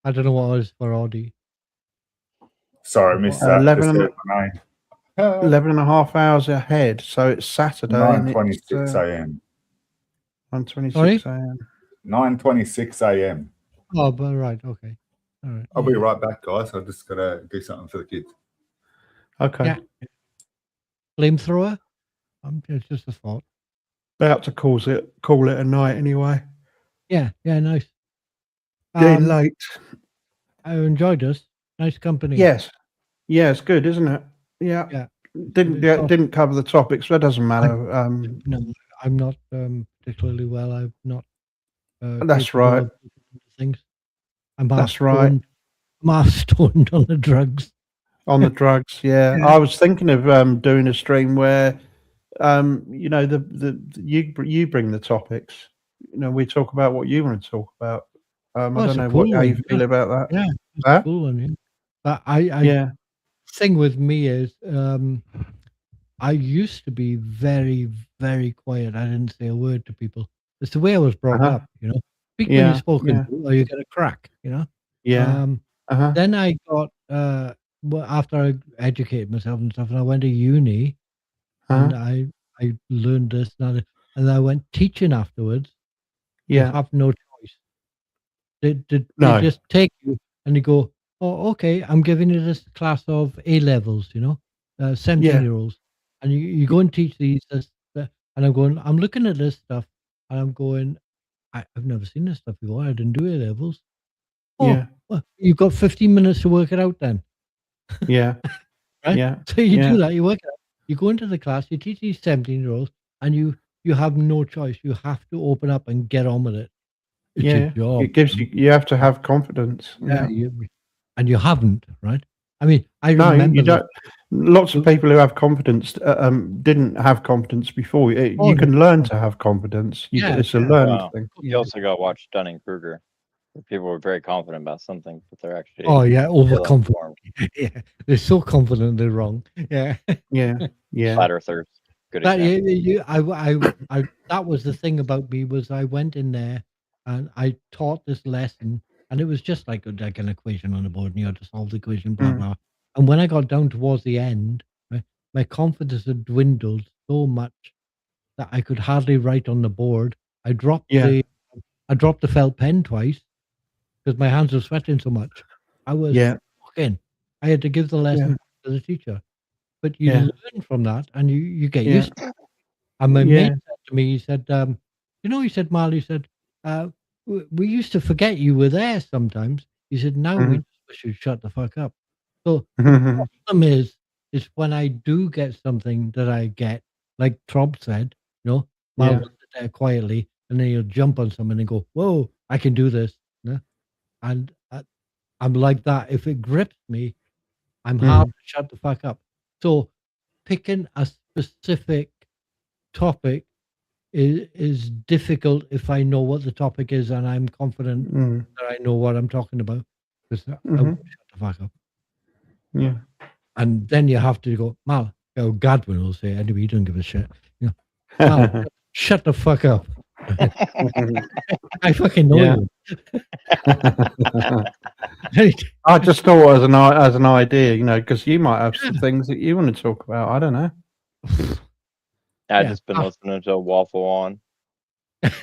I don't know what it is for Audie. Sorry, I missed that. 11 Just and- heard my name. 11 and a half hours ahead. So it's Saturday. 9:26 a.m. 9:26 a.m. 9:26 a.m. Oh, but right. Okay. All right. I'll be right back, guys. I'm just gonna do something for the kids. Okay. Yeah. Flamethrower? It's just a thought. About to call it a night anyway. Yeah. Nice. Getting late. I enjoyed this. Nice company. Yes. Yeah, it's good, isn't it? Yeah. Didn't cover the topics, but it doesn't matter. No, I'm not particularly well. I'm not. That's capable right. of things. I'm That's right. I'm half stoned on the drugs. On the drugs, yeah. I was thinking of doing a stream where, you know, you bring the topics. You know, we talk about what you want to talk about. I don't know how you feel about that. Yeah, it's Huh? a cool one. Yeah. But thing with me is, I used to be very, very quiet. I didn't say a word to people. It's the way I was brought up, you know. Speak when you're spoken to, or you get a crack, you know. Yeah. Then I got well, after I educated myself and stuff, and I went to uni, and I learned this and I went teaching afterwards. You have no choice. They just take you and you go, oh, okay, I'm giving you this class of A levels, you know, 17-year-olds, and you go and teach these, and I'm going, I'm looking at this stuff, and I'm going, I've never seen this stuff before. I didn't do A levels. Oh, well, you've got 15 minutes to work it out then. Yeah. Right? Yeah. So you do that, you work it out. You go into the class, you teach these 17-year-olds, and you have no choice. You have to open up and get on with it. It's a job. It gives you have to have confidence. Yeah. And you haven't, right? I mean, I No, remember you don't. Lots of people who have confidence didn't have confidence before. You can learn to have confidence. It's a learned thing. You also got to watch Dunning-Kruger. People were very confident about something, but they're actually overconfident. Yeah, they're so confident they're wrong. Yeah. Flat earthers. Good example. That was the thing about me, was I went in there and I taught this lesson, and it was just like an equation on the board, and you had to solve the equation, blah blah. And when I got down towards the end, my confidence had dwindled so much that I could hardly write on the board. I dropped the felt pen twice because my hands were sweating so much. I was in. I had to give the lesson to the teacher. But you learn from that, and you get used to it. And my mate said to me, he said, he said, Marley, he said, we used to forget you were there sometimes. He said, now we just wish you'd shut the fuck up. So the problem is when I do get something that I get, like Trob said, Marley will sit there quietly, and then he'll jump on someone and go, whoa, I can do this. And I'm like that. If it grips me, I'm hard to shut the fuck up. So picking a specific topic is difficult if I know what the topic is and I'm confident that I know what I'm talking about. Because I won't shut the fuck up. Yeah. And then you have to go, Mal, Godwin will say, anyway, you don't give a shit. Mal, shut the fuck up. I fucking know you. I just thought as an idea, because you might have some things that you want to talk about. I don't know. I've just been listening to a waffle on.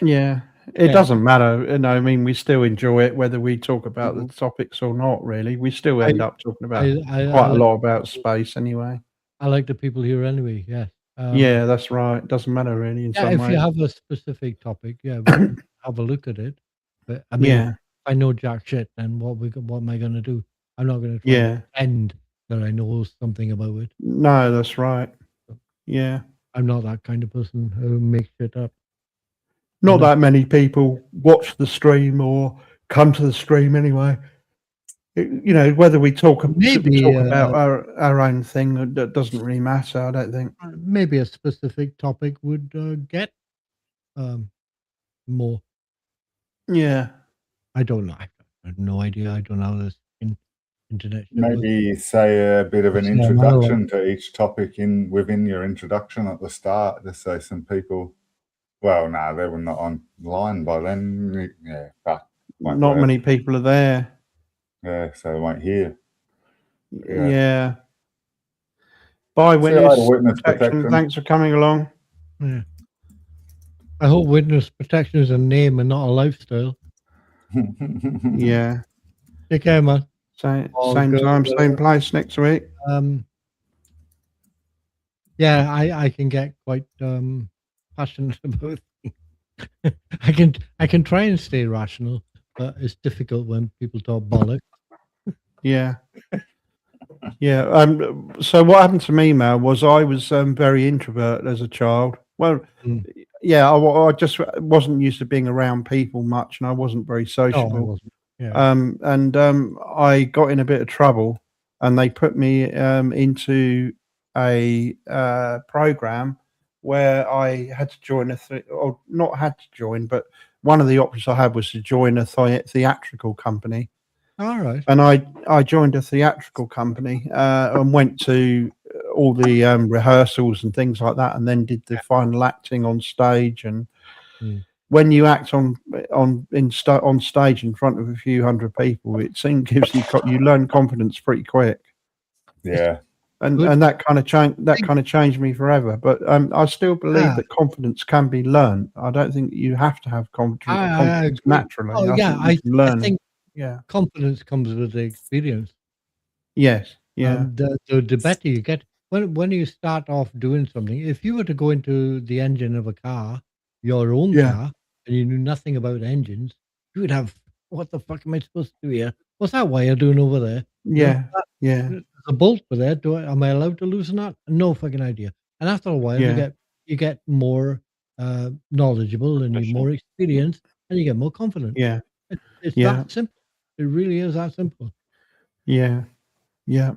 Yeah. It doesn't matter. I mean, we still enjoy it, whether we talk about the topics or not, really. We still end up talking about quite a lot about space anyway. I like the people here anyway, yeah. Yeah, that's right. It doesn't matter, really, in some if way. you have a specific topic, we can have a look at it. But, I mean, if I know jack shit, then what am I going to do? I'm not going to try to pretend that I know something about it. No, that's right. Yeah. I'm not that kind of person who makes shit up. Not that many people watch the stream or come to the stream anyway. Whether we talk about our own thing, that doesn't really matter, I don't think. Maybe a specific topic would get more. Yeah. I don't know. I have no idea. I don't know this internet. Maybe say a bit of an introduction to each topic within your introduction at the start, just so some people. Well, no, they were not online by then. Yeah, but not many people are there. Yeah, so they won't hear. Yeah. Bye, Witness Protection. Thanks for coming along. Yeah. I hope Witness Protection is a name and not a lifestyle. Yeah. Take care, man. Same time, same place next week. Yeah, I can get quite passionate about things. I can try and stay rational, but it's difficult when people talk bollocks. Yeah. Yeah. So what happened to me, Mal, was I was very introvert as a child. Well, yeah, I just wasn't used to being around people much, and I wasn't very sociable. No, I wasn't. Yeah. I got in a bit of trouble, and they put me into a program where I had to join or not had to join, but one of the options I had was to join a theatrical company. All right. And I joined a theatrical company and went to all the rehearsals and things like that, and then did the final acting on stage. And when you act on stage in front of a few hundred people, it seems you learn confidence pretty quick. Yeah. And that kind of changed me forever. But I still believe that confidence can be learned. I don't think you have to have confidence naturally. Oh, I think yeah, confidence comes with the experience. Yes. Yeah. The better you get when you start off doing something. If you were to go into the engine of a car, your own car, and you knew nothing about engines, you would have, what the fuck am I supposed to do here? What's that wire doing over there? Yeah. Yeah. There's a bolt for there. Am I allowed to loosen that? No fucking idea. And after a while, you get more knowledgeable and you're more experienced, and you get more confident. Yeah. It's that simple. It really is that simple. Yeah. Yeah.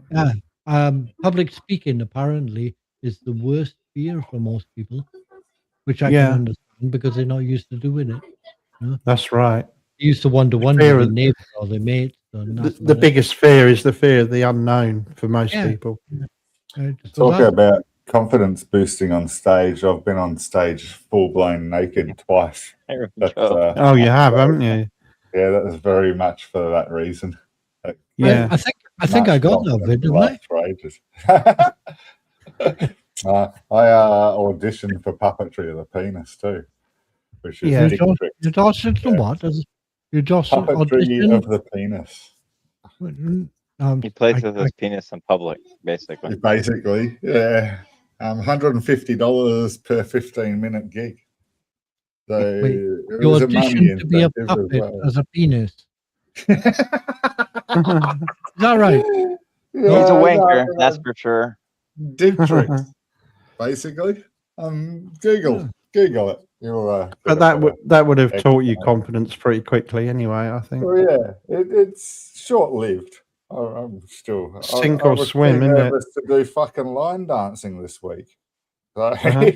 Public speaking apparently is the worst fear for most people, which I can understand because they're not used to doing it. That's right. They used to wonder their neighbors or their mates. The biggest fear is the fear of the unknown for most people. Talk about confidence boosting on stage. I've been on stage full blown naked twice. Oh, you have, haven't you? Yeah, that was very much for that reason. Yeah, I think I got that bit, didn't I? For ages. I auditioned for puppetry of the penis too, which is you auditioned for what? You just puppetry auditioned of the penis. He plays I- with his penis in public, basically. Basically, yeah. $150 per 15-minute gig. So Wait, it you was a money auditioned to be a incentive as puppet well. as a penis. Is that right? He's a Yeah, wanker, no, that's for sure. dick tricks, basically. Google it. You'll But that would have taught you confidence pretty quickly anyway, I think. Well, yeah, it's short-lived. I'm still. Sink I or was swim, too isn't it? nervous to do fucking line dancing this week. So, Uh-huh.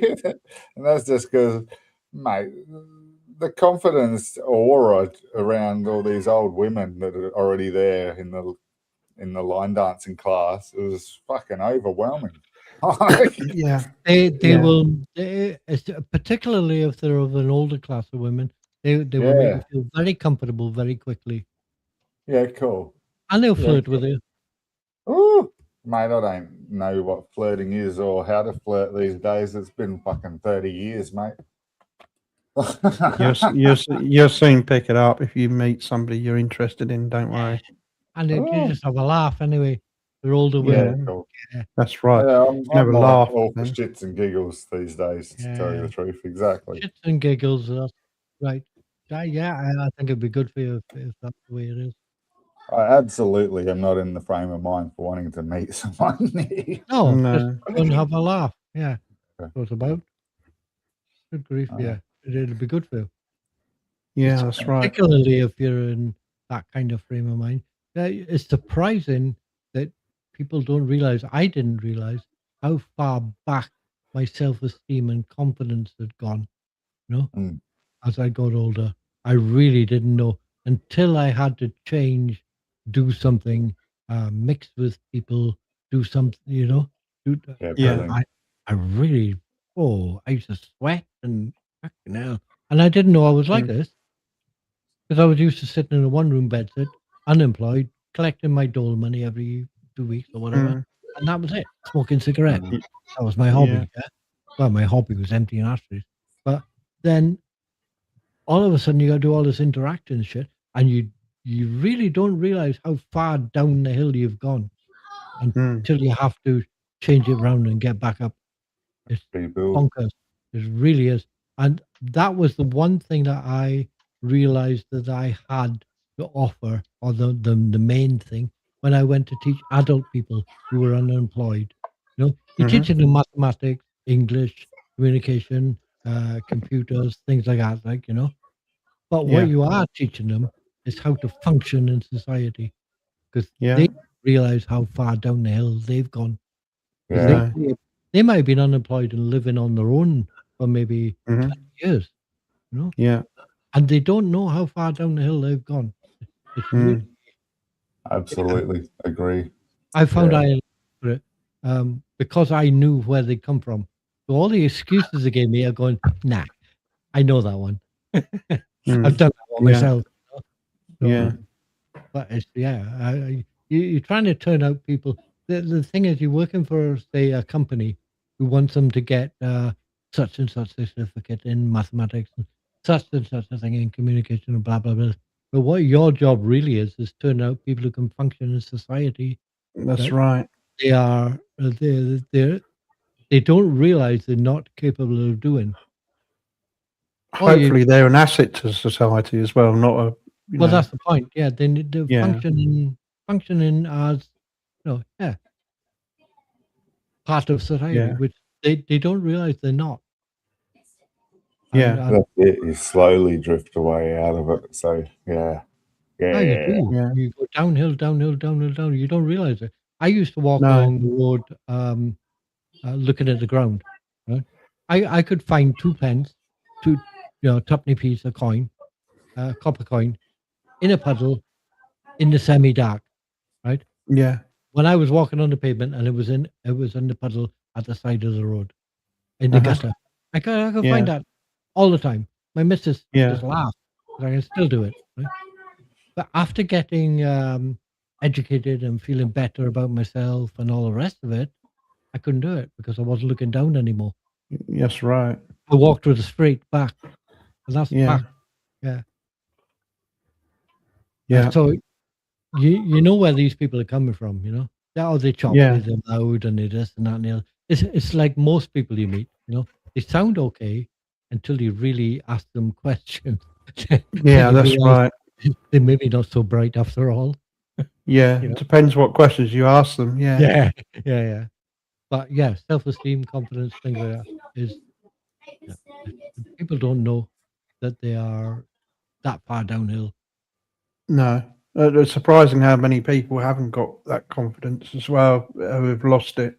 and that's just because, mate, the confidence aura around all these old women that are already there in the line dancing class was fucking overwhelming. Yeah. They Yeah. will, particularly if they're of an older class of women, they will make Yeah. you feel very comfortable very quickly, Yeah, cool. and they'll Yeah, flirt with you. Ooh, mate, I don't know what flirting is or how to flirt these days. It's been fucking 30 years, mate. You'll soon pick it up if you meet somebody you're interested in. Don't worry. And you Oh. just have a laugh anyway. They're older Yeah, women. Cool. that's right. Yeah, You I'm have a more laugh. all for then. shits and giggles these days, to tell you the truth. Exactly. Shits and giggles. That's right. Yeah, I think it'd be good for you if that's the way it is. I absolutely am not in the frame of mind for wanting to meet someone. No, No. just go and have a laugh. Yeah, Okay. that's what it's about. Good grief, yeah. It'd be good for you. Yeah, that's right. Particularly if you're in that kind of frame of mind. It's surprising that people don't realize, I didn't realize how far back my self-esteem and confidence had gone, you know, Mm. as I got older. I really didn't know until I had to change, do something, mix with people, do something, you know. Yeah, Yeah. brilliant. I really, I used to sweat and fucking hell. And I didn't know I was like Mm. this because I was used to sitting in a one-room bedsit, unemployed, collecting my dole money every 2 weeks or whatever. Mm. And that was it. Smoking cigarettes. Mm. That was my hobby. Yeah. Yeah. Well, my hobby was emptying ashtrays. But then all of a sudden you got to do all this interaction shit, and you really don't realize how far down the hill you've gone until you have to change it around and get back up. It's Rebuild. bonkers. It really is. And that was the one thing that I realized that I had to offer, or the main thing, when I went to teach adult people who were unemployed. You know, you're Mhm. teaching them mathematics, English, communication, computers, things like that, like, you know. But Yeah. what you are teaching them is how to function in society, because Yeah. they realize how far down the hill they've gone. 'Cause Yeah. they might have been unemployed and living on their own for maybe Mhm. 20 years, you know, Yeah. and they don't know how far down the hill they've gone. It's really, Mm. Absolutely agree. I found Yeah. I for it because I knew where they come from. So all the excuses they gave me are going, nah, I know that one. I've done that one Yeah. myself. You know? So, Yeah. but it's you're trying to turn out people. The thing is, you're working for, say, a company who wants them to get such and such a certificate in mathematics, and such a thing in communication, and blah blah blah. But what your job really is turn out people who can function in society. That's That right. they are they don't realize they're not capable of doing. Hopefully, they're an asset to society as well, not a. Well, that's the point. Yeah, they need to Yeah. functioning as, part of society, Yeah. which they don't realize they're not. Yeah. And That's it. You slowly drift away out of it. So, yeah. yeah, you do. Yeah. You go downhill, downhill, downhill, downhill. You don't realize it. I used to walk No. along the road, looking at the ground. Right? I could find 2 pence, tuppenny piece, a coin, copper coin, in a puddle, in the semi-dark. Right. Yeah. When I was walking on the pavement, and it was in the puddle at the side of the road, in the gutter. I could Yeah. find that all the time. My missus Yeah. just laughed, but I can still do it. Right? But after getting educated and feeling better about myself and all the rest of it, I couldn't do it because I wasn't looking down anymore. That's right. I walked with a straight back, and that's Yeah. back. Yeah. Yeah. So you know where these people are coming from, you know? Oh, they chop Yeah. they're loud and they this and that and the other. It's like most people you meet, you know? They sound okay until you really ask them questions. Then Yeah, you that's realize right. they're maybe not so bright after all. Yeah, You know? it depends what questions you ask them. Yeah. Yeah, yeah. But yeah, self-esteem, confidence, things like that is yeah. People don't know that they are that far downhill. No. It's surprising how many people haven't got that confidence as well, who have lost it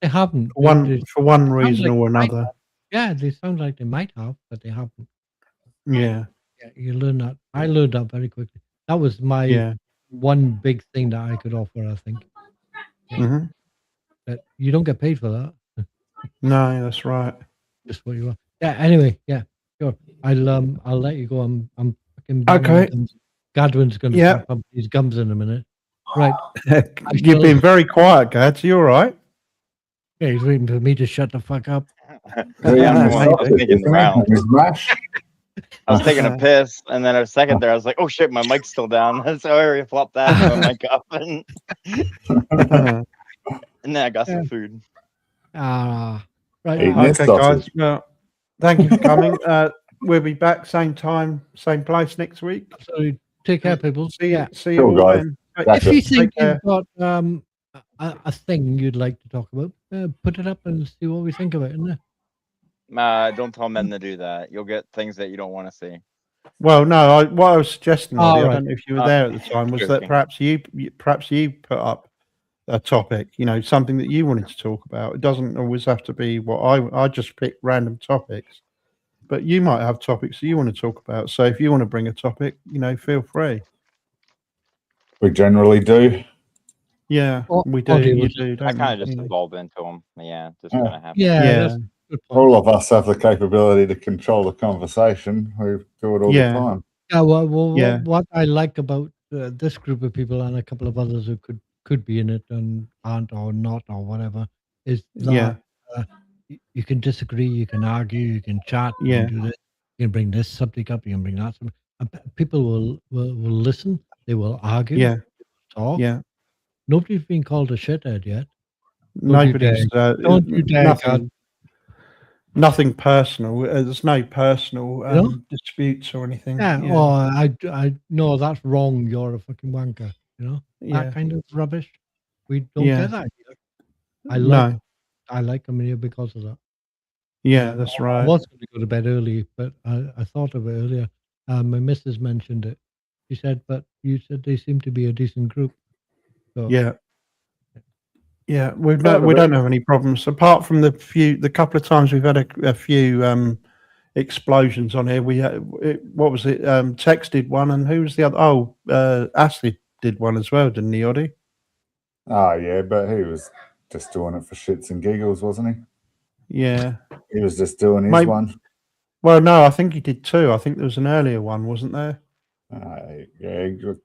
They haven't. for one They sound reason like or they might another. have. Yeah, they sound like they might have, but they haven't. Yeah. Yeah, you learn that. I learned that very quickly. That was my Yeah. one big thing that I could offer, I think. Yeah, hmm that you don't get paid for that. No, that's right. Just what you are. Yeah. Anyway. Yeah. Sure. I'll let you go. I'm fucking banging my Okay. gums. Godwin's going to Yeah. start pumping his gums in a minute. Right. You've been very quiet, Gads. You all right? Yeah, he's waiting for me to shut the fuck up. Yeah, I'm Maybe. just making the round. His mash. I was taking a piss, and then a second there, I was like, "Oh shit, my mic's still down." So I already flopped that and my mic up, and then I got some food. Right. Hey, I'll- Miss Okay, Sausage. guys. Well, thank you for coming. We'll be back same time, same place next week. so take care, people. See you. Yeah. See you Cool, all guys. then. If you think Take you've got a thing you'd like to talk about, put it up and see what we think of it. Isn't it? Don't tell men to do that. You'll get things that you don't want to see. Well, no. What I was suggesting, Ollie, I right. don't know if you were there at the time, was that Joking. perhaps you put up a topic, something that you wanted to talk about. It doesn't always have to be what I just pick random topics, but you might have topics that you want to talk about. So if you want to bring a topic, feel free. We generally do. Yeah, Or- we do. or do You we- do, I don't kind you? of just Yeah. evolve into them. Yeah, just Yeah. kind of happen. Yeah, Yeah. that's a good point. All of us have the capability to control the conversation. We do it all Yeah. the time. Yeah, well, Yeah. what I like about this group of people and a couple of others who could be in it and aren't or not or whatever is that Yeah. you can disagree, you can argue, you can chat, you Yeah. can do this, you can bring this subject up, you can bring that subject. People will listen, they will argue, Yeah. talk. Yeah. Nobody's been called a shithead yet. Nobody's Don't you dare, God. nothing personal. There's no personal know? disputes or anything. Yeah, Yeah. or I no, that's wrong. You're a fucking wanker. Yeah. That kind of rubbish. We don't Yeah. get that here. No. I like coming here because of that. Yeah, that's I right. was going to go to bed early, but I thought of it earlier. My missus mentioned it. She said, "But you said they seem to be a decent group." So Yeah. Yeah, we Yeah, don't have any problems apart from the couple of times we've had a few explosions on here. We had what was it? Tex did one, and who was the other? Oh, Ashley did one as well, didn't he, Oddie? Oh, yeah, but he was just doing it for shits and giggles, wasn't he? Yeah. He was just doing his Maybe- one. Well, no, I think he did two. I think there was an earlier one, wasn't there? I didn't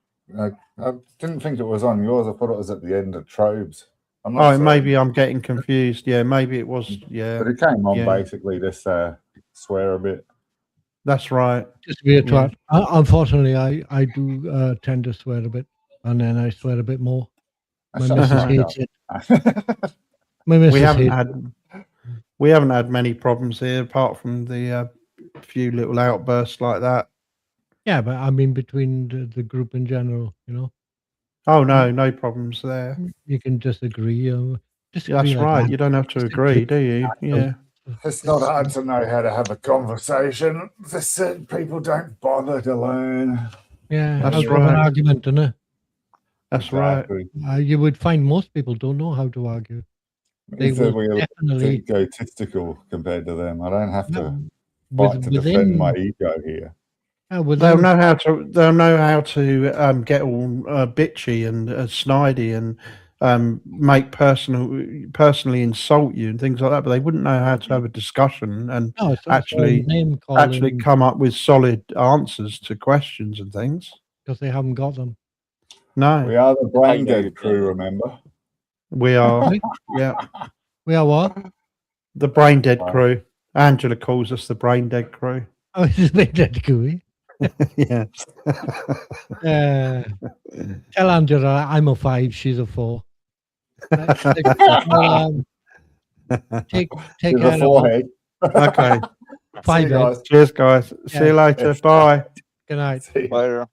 think it was on yours. I thought it was at the end of Trobe's. I'm not Oh, certain. maybe I'm getting confused. Yeah, maybe it was. Yeah, But it came on Yeah. basically this swear a bit. that's right. just to be a Yeah. twat. Unfortunately, I do tend to swear a bit, and then I swear a bit more. My Shut missus the hates it. fuck up. My missus We haven't hates had many problems here apart from the few little outbursts like that. Yeah, but I mean between the group in general, Oh no problems there. you can disagree. Disagree That's like right. that. You don't have to agree, do you? Yeah. It's not hard to know how to have a conversation. The said people don't bother to learn. Yeah, That's how to have an right. argument, isn't it? That's right. Exactly. You would find most people don't know how to argue. They It's that will we're definitely egotistical compared to them. I don't have to no, fight to defend my within, ego here. They'll within know how to. They'll know how to get all bitchy and snidey and personally insult you and things like that. But they wouldn't know how to have a discussion and no, it's actually name actually calling come up with solid answers to questions and things. because they haven't got them. No, We are the brain know dead you're crew, dead. remember? we are. Right? Yeah, We are what? the brain dead Wow. crew. Angela calls us the brain dead crew. Oh, it's a bit dead gooey. Yeah. Tell Angela I'm a 5, she's a 4. Take With care. a forehead. Okay. Five See you guys. Cheers, guys. See you later. Yes. Bye. Good night. See you. Later.